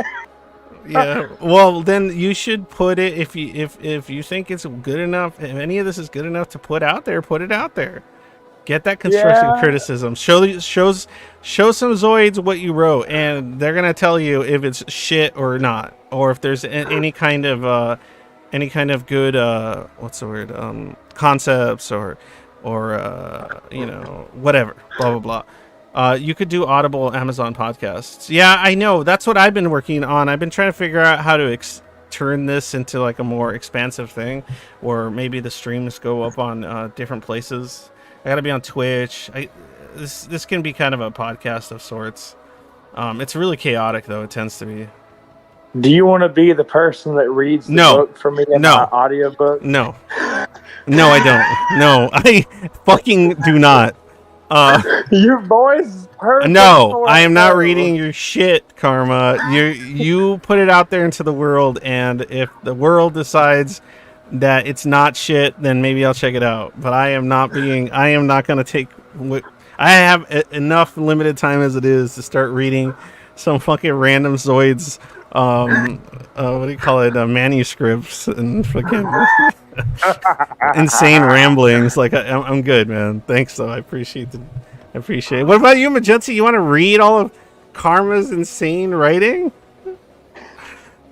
Yeah. Well, then you should put it if you think it's good enough. If any of this is good enough to put out there, put it out there. Get that constructive Yeah. criticism. Show some zoids what you wrote, and they're gonna tell you if it's shit or not, or if there's any kind of good what's the word, concepts or you know, whatever, blah blah blah. You could do Audible, Amazon podcasts. Yeah, I know. That's what I've been working on. I've been trying to figure out how to turn this into like a more expansive thing, or maybe the streams go up on different places. I gotta be on Twitch. This can be kind of a podcast of sorts. It's really chaotic though. It tends to be. Do you want to be the person that reads the No. book for me in No. my audiobook? No, I don't. No, I fucking do not. Your voice is perfect. No, for I it, am not though. reading your shit, Karma. You put it out there into the world, and if the world decides that it's not shit, then maybe I'll check it out. But I am not gonna take. I have enough limited time as it is to start reading some fucking random zoids. What do you call it? Manuscripts and fucking insane ramblings. Like I'm good, man. Thanks, though. I appreciate it. What about you, Majensi? You want to read all of Karma's insane writing?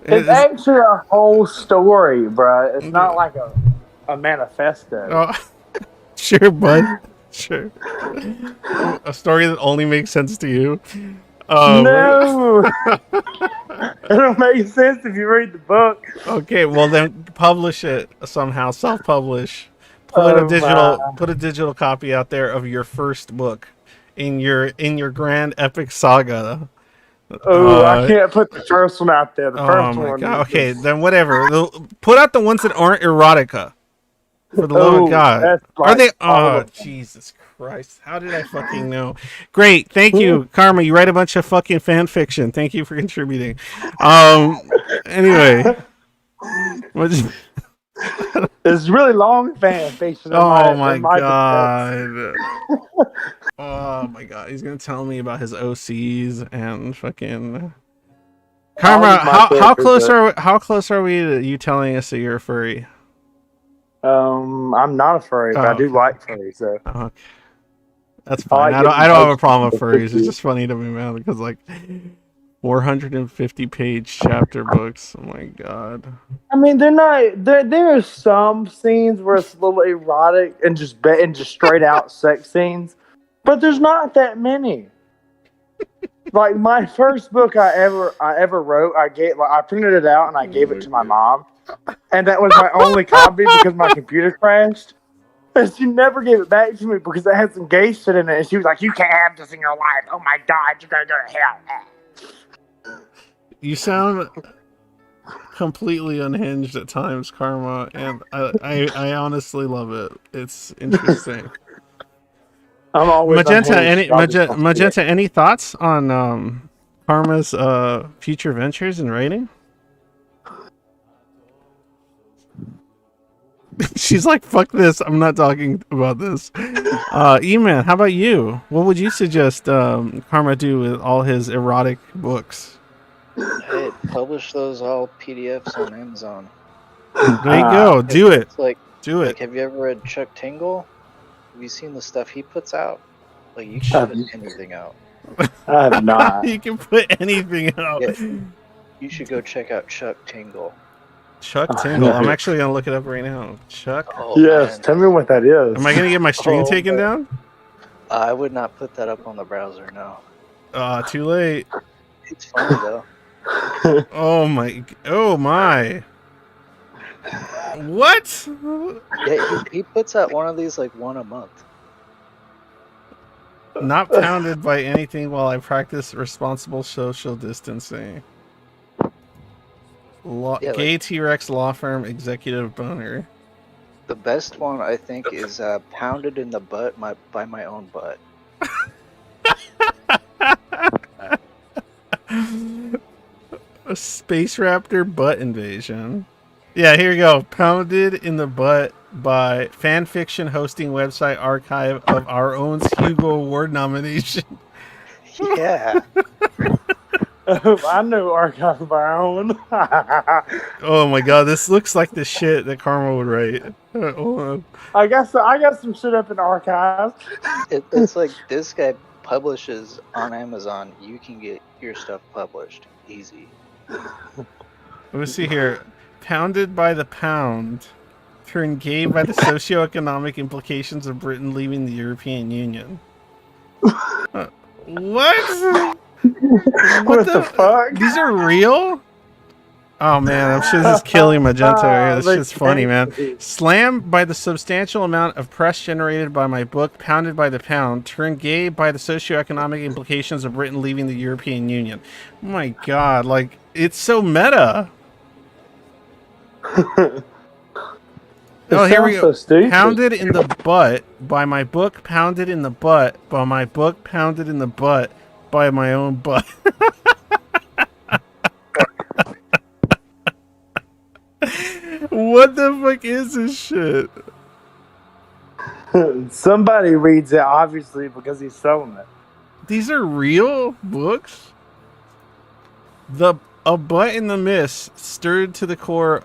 It's actually a whole story, bro. It's not like a manifesto. Oh, sure, bud. Sure. A story that only makes sense to you. No, it'll make sense if you read the book. Okay, well then publish it somehow. Self-publish. put a digital copy out there of your first book in your grand epic saga. Oh, I can't put the first one out there. The Oh first my one. god. Okay, then whatever. Put out the ones that aren't erotica. For the love of God. That's Are they? all Oh, of them. Jesus Christ. How did I fucking know? Great. Thank you, Karma. You write a bunch of fucking fan fiction. Thank you for contributing. Anyway. It's really long fan fiction. Oh my in my defense. god. Oh my god. He's going to tell me about his OCs and fucking... Karma, how close are we to you telling us that you're a furry? I'm not a furry, but I do like furries. So. Okay. That's fine. I don't have a problem with furries. It's just funny to me, man, because like 450-page chapter books. Oh my god. I mean, they're not. There are some scenes where it's a little erotic and just straight out sex scenes, but there's not that many. Like my first book I ever wrote, I printed it out and I gave it to my mom. And that was my only copy because my computer crashed. And she never gave it back to me because it had some gay shit in it. And she was like, "You can't have this in your life. Oh my god, you're gonna go to hell." You sound completely unhinged at times, Karma, and I honestly love it. It's interesting. I'm always Magenta. Any thoughts on Karma's future ventures in writing? She's like, fuck this, I'm not talking about this. E-Man, how about you? What would you suggest Karma do with all his erotic books? Hey, publish those all PDFs on Amazon. There you go, do it. Do it. Have you ever read Chuck Tingle? Have you seen the stuff he puts out? Like, you can put anything out. I have not. You can put anything out. Yeah, you should go check out Chuck Tingle. Chuck Tingle. I'm actually gonna look it up right now. Chuck. Oh, yes, man. tell me what that is. Am I gonna get my stream taken down? I would not put that up on the browser, no. Too late. It's funny though. Oh my. What? Yeah, he puts out one of these like one a month. Not pounded by anything while I practice responsible social distancing. Gay T-Rex law firm executive boner. The best one I think is pounded in the butt by my own butt. A space raptor butt invasion. Yeah, here we go. Pounded in the butt by fanfiction hosting website archive of our own Hugo Award nomination. Yeah. I know archive of our own. Oh my god, this looks like the shit that Karma would write. I got some shit up in archives. It's like this guy publishes on Amazon. You can get your stuff published easy. Let me see here. Pounded by the pound. Turned gay by the socioeconomic implications of Britain leaving the European Union. What? What the fuck? These are real? Oh man, I'm sure this is killing Magenta here. This shit's funny, man. Slammed by the substantial amount of press generated by my book, Pounded by the Pound, turned gay by the socioeconomic implications of Britain leaving the European Union. Oh my god, like, it's so meta. Oh, here we go. So Pounded in the butt by my book, Pounded in the butt by my book, Pounded in the butt by my own butt. What the fuck is this shit? Somebody reads it, obviously, because he's selling it. These are real books? A butt in the mist, stirred to the core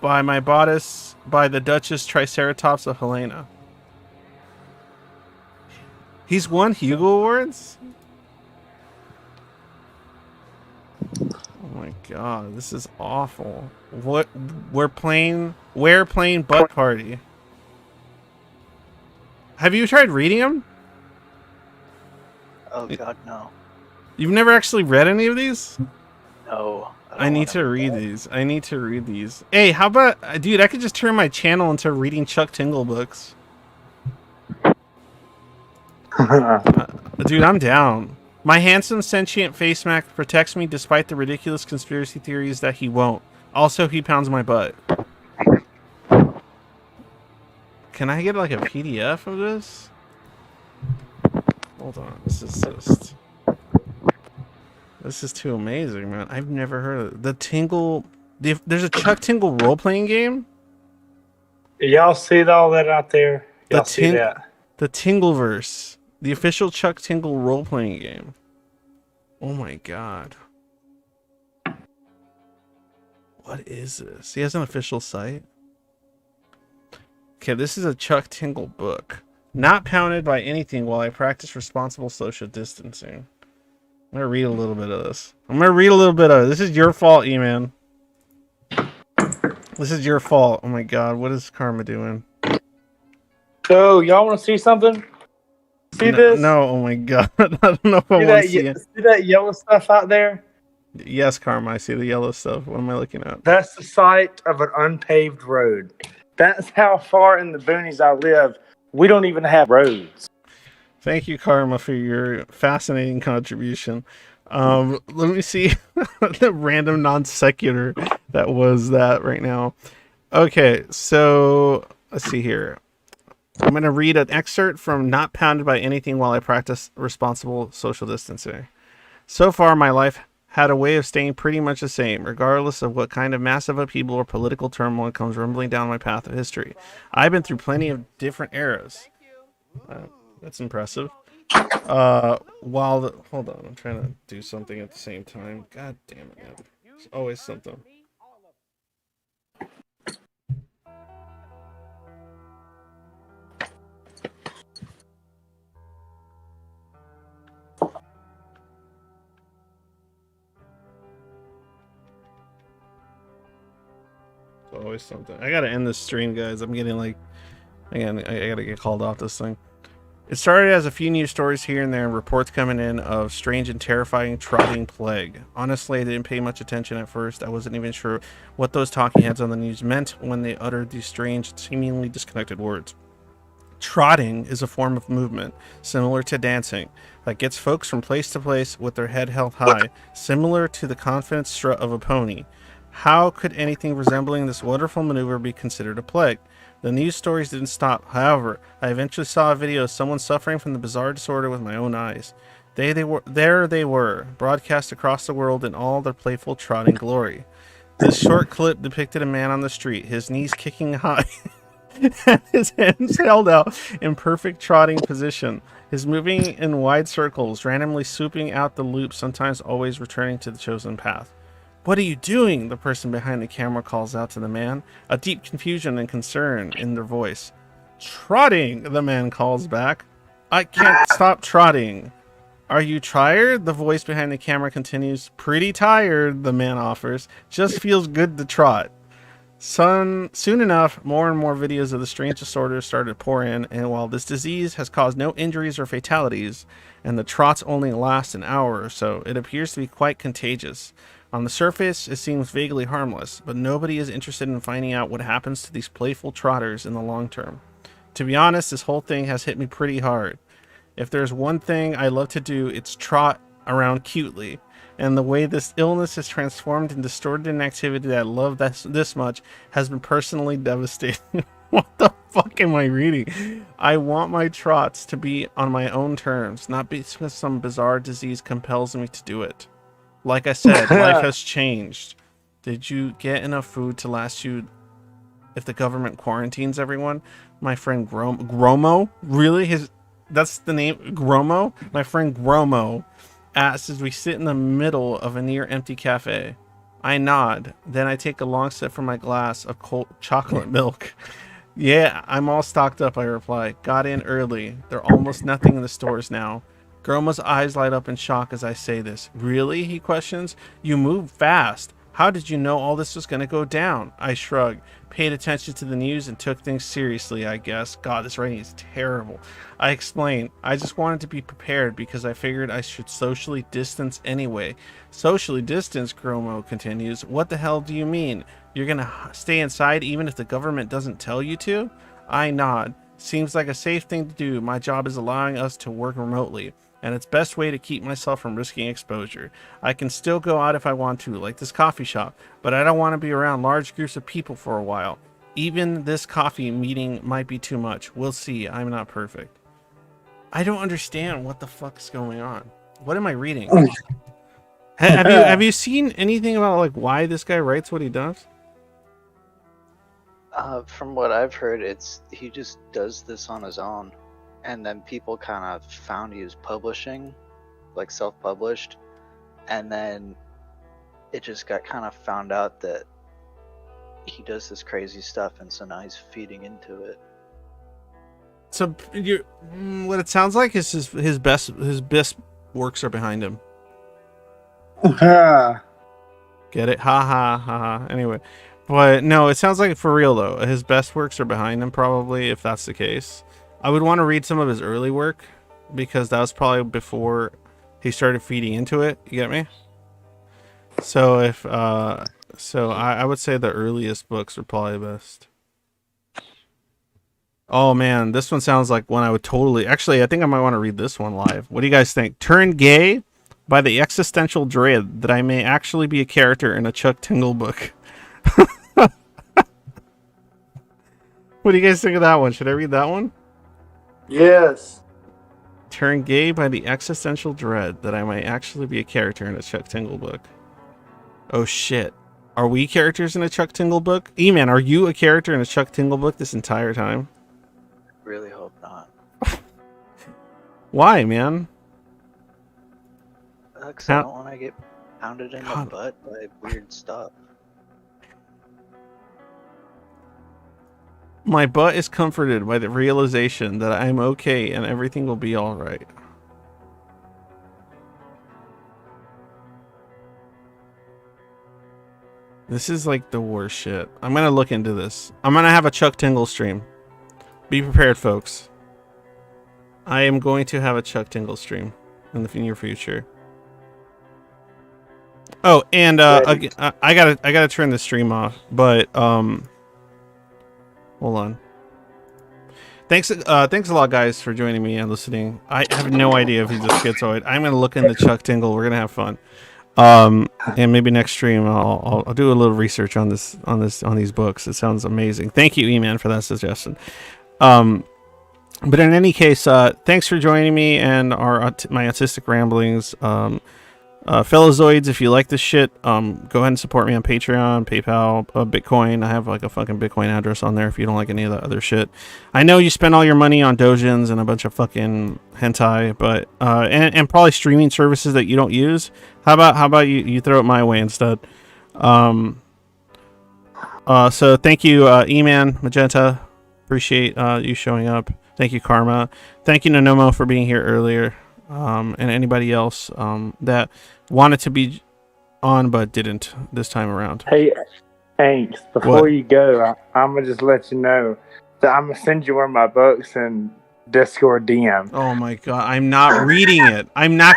by my bodice by the Duchess Triceratops of Helena. He's won Hugo Awards? Oh my god, this is awful. What? We're playing Butt Party. Have you tried reading them? Oh god, no. You've never actually read any of these? No. I need to read these. I need to read these. Hey, how about, dude? I could just turn my channel into reading Chuck Tingle books. Dude, I'm down. My handsome sentient face mask protects me despite the ridiculous conspiracy theories that he won't. Also, he pounds my butt. Can I get like a PDF of this? Hold on, this is too amazing, man. I've never heard of it. The Tingle. There's a Chuck Tingle role playing game. Y'all see all that out there? Y'all see that? The Tingleverse, the official Chuck Tingle role playing game. Oh my god. What is this? He has an official site. Okay, this is a Chuck Tingle book. Not pounded by anything while I practice responsible social distancing. I'm gonna read a little bit of this. This is your fault, E-Man. This is your fault. Oh my god, what is Karma doing? So, y'all want to see something? See this? No, oh my god. I don't know if I want to see it. See that yellow stuff out there? Yes, Karma, I see the yellow stuff. What am I looking at? That's the site of an unpaved road. That's how far in the boonies I live. We don't even have roads. Thank you, Karma, for your fascinating contribution. Let me see the random non sequitur that was that right now. Okay, so let's see here. I'm going to read an excerpt from Not Pounded by Anything While I Practice Responsible Social Distancing. So far, my life had a way of staying pretty much the same, regardless of what kind of massive upheaval or political turmoil comes rumbling down my path of history. I've been through plenty of different eras. That's impressive. Hold on, I'm trying to do something at the same time. God damn it, man. There's always something. Always something. I gotta end this stream, guys. I'm getting like, again, I gotta get called off this thing. It started as a few news stories here and there and reports coming in of strange and terrifying trotting plague. Honestly, I didn't pay much attention at first. I wasn't even sure what those talking heads on the news meant when they uttered these strange, seemingly disconnected words. Trotting is a form of movement, similar to dancing, that gets folks from place to place with their head held high, similar to the confident strut of a pony. How could anything resembling this wonderful maneuver be considered a plague? The news stories didn't stop. However, I eventually saw a video of someone suffering from the bizarre disorder with my own eyes. There they were, broadcast across the world in all their playful trotting glory. This short clip depicted a man on the street, his knees kicking high, and his hands held out in perfect trotting position. His moving in wide circles, randomly swooping out the loop, sometimes always returning to the chosen path. "What are you doing?" the person behind the camera calls out to the man, a deep confusion and concern in their voice. "Trotting," the man calls back. "I can't stop trotting." "Are you tired?" the voice behind the camera continues. "Pretty tired," the man offers. "Just feels good to trot." Soon enough, more and more videos of the strange disorder started to pour in, and while this disease has caused no injuries or fatalities, and the trots only last an hour or so, it appears to be quite contagious. On the surface, it seems vaguely harmless, but nobody is interested in finding out what happens to these playful trotters in the long term. To be honest, this whole thing has hit me pretty hard. If there's one thing I love to do, it's trot around cutely. And the way this illness has transformed and distorted an activity that I love this much has been personally devastating. What the fuck am I reading? I want my trots to be on my own terms, not because some bizarre disease compels me to do it. Like I said, life has changed. Did you get enough food to last you if the government quarantines everyone? My friend Gromo? Really? That's the name? Gromo? My friend Gromo asks as we sit in the middle of a near empty cafe. I nod. Then I take a long sip from my glass of cold chocolate milk. "Yeah, I'm all stocked up," I reply. "Got in early. There are almost nothing in the stores now." Gromo's eyes light up in shock as I say this. "Really?" he questions. "You move fast. How did you know all this was going to go down? I shrugged, paid attention to the news, and took things seriously, I guess. God, this writing is terrible. I explained, I just wanted to be prepared because I figured I should socially distance anyway. Socially distance, Gromo continues. What the hell do you mean? You're going to stay inside even if the government doesn't tell you to? I nod. Seems like a safe thing to do. My job is allowing us to work remotely, and it's best way to keep myself from risking exposure. I can still go out if I want to, like this coffee shop, but I don't want to be around large groups of people for a while. Even this coffee meeting might be too much. We'll see. I'm not perfect. I don't understand what the fuck's going on. What am I reading? Have you seen anything about like why this guy writes what he does? From what I've heard, he just does this on his own, and then people kind of found he was publishing, like self-published, and then it just got kind of found out that he does this crazy stuff, and so now he's feeding into it. So what it sounds like is his best works are behind him. Get it? Ha ha ha ha. Anyway, but no, it sounds like for real though. His best works are behind him probably, if that's the case. I would want to read some of his early work because that was probably before he started feeding into it. You get me? So if I would say the earliest books are probably best. Oh man, this one sounds like one I would totally... Actually, I think I might want to read this one live. What do you guys think? Turn gay by the existential dread that I may actually be a character in a Chuck Tingle book. What do you guys think of that one? Should I read that one? Yes. Turn gay by the existential dread that I might actually be a character in a Chuck Tingle book. Oh shit. Are we characters in a Chuck Tingle book? E-Man, are you a character in a Chuck Tingle book this entire time? Really hope not. Why, man? Because I don't want to get pounded in the butt by weird stuff. My butt is comforted by the realization that I'm okay and everything will be alright. This is like the worst shit. I'm gonna look into this. I'm gonna have a Chuck Tingle stream. Be prepared, folks. I am going to have a Chuck Tingle stream in the near future. Oh, and I gotta turn the stream off, but hold on. Thanks a lot, guys, for joining me and listening. I have no idea if he's a schizoid. I'm gonna look into Chuck Tingle. We're gonna have fun. And maybe next stream I'll do a little research on these books. It sounds amazing. Thank you, E-Man, for that suggestion. But in any case, thanks for joining me and my autistic ramblings. Fellow Zoids, if you like this shit, go ahead and support me on Patreon, PayPal, Bitcoin. I have like a fucking Bitcoin address on there if you don't like any of that other shit. I know you spend all your money on dojins and a bunch of fucking hentai, but and probably streaming services that you don't use. How about you throw it my way instead? So thank you, E-Man, Magenta. Appreciate you showing up. Thank you, Karma. Thank you, Nemomo, for being here earlier. And anybody else that wanted to be on but didn't this time around. Hey, Angst, before you go, I'm going to just let you know that I'm going to send you one of my books in Discord DM. Oh my god, I'm not reading it. I'm not...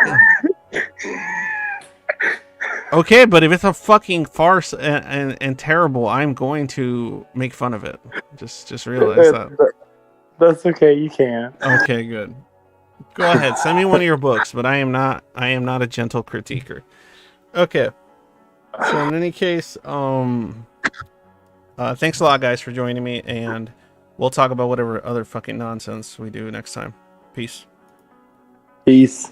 Okay, but if it's a fucking farce and terrible, I'm going to make fun of it. Just realize that. That's okay, you can. Okay, good. Go ahead, send me one of your books, but I am not a gentle critiquer. Okay. So in any case, thanks a lot, guys, for joining me, and we'll talk about whatever other fucking nonsense we do next time. Peace. Peace.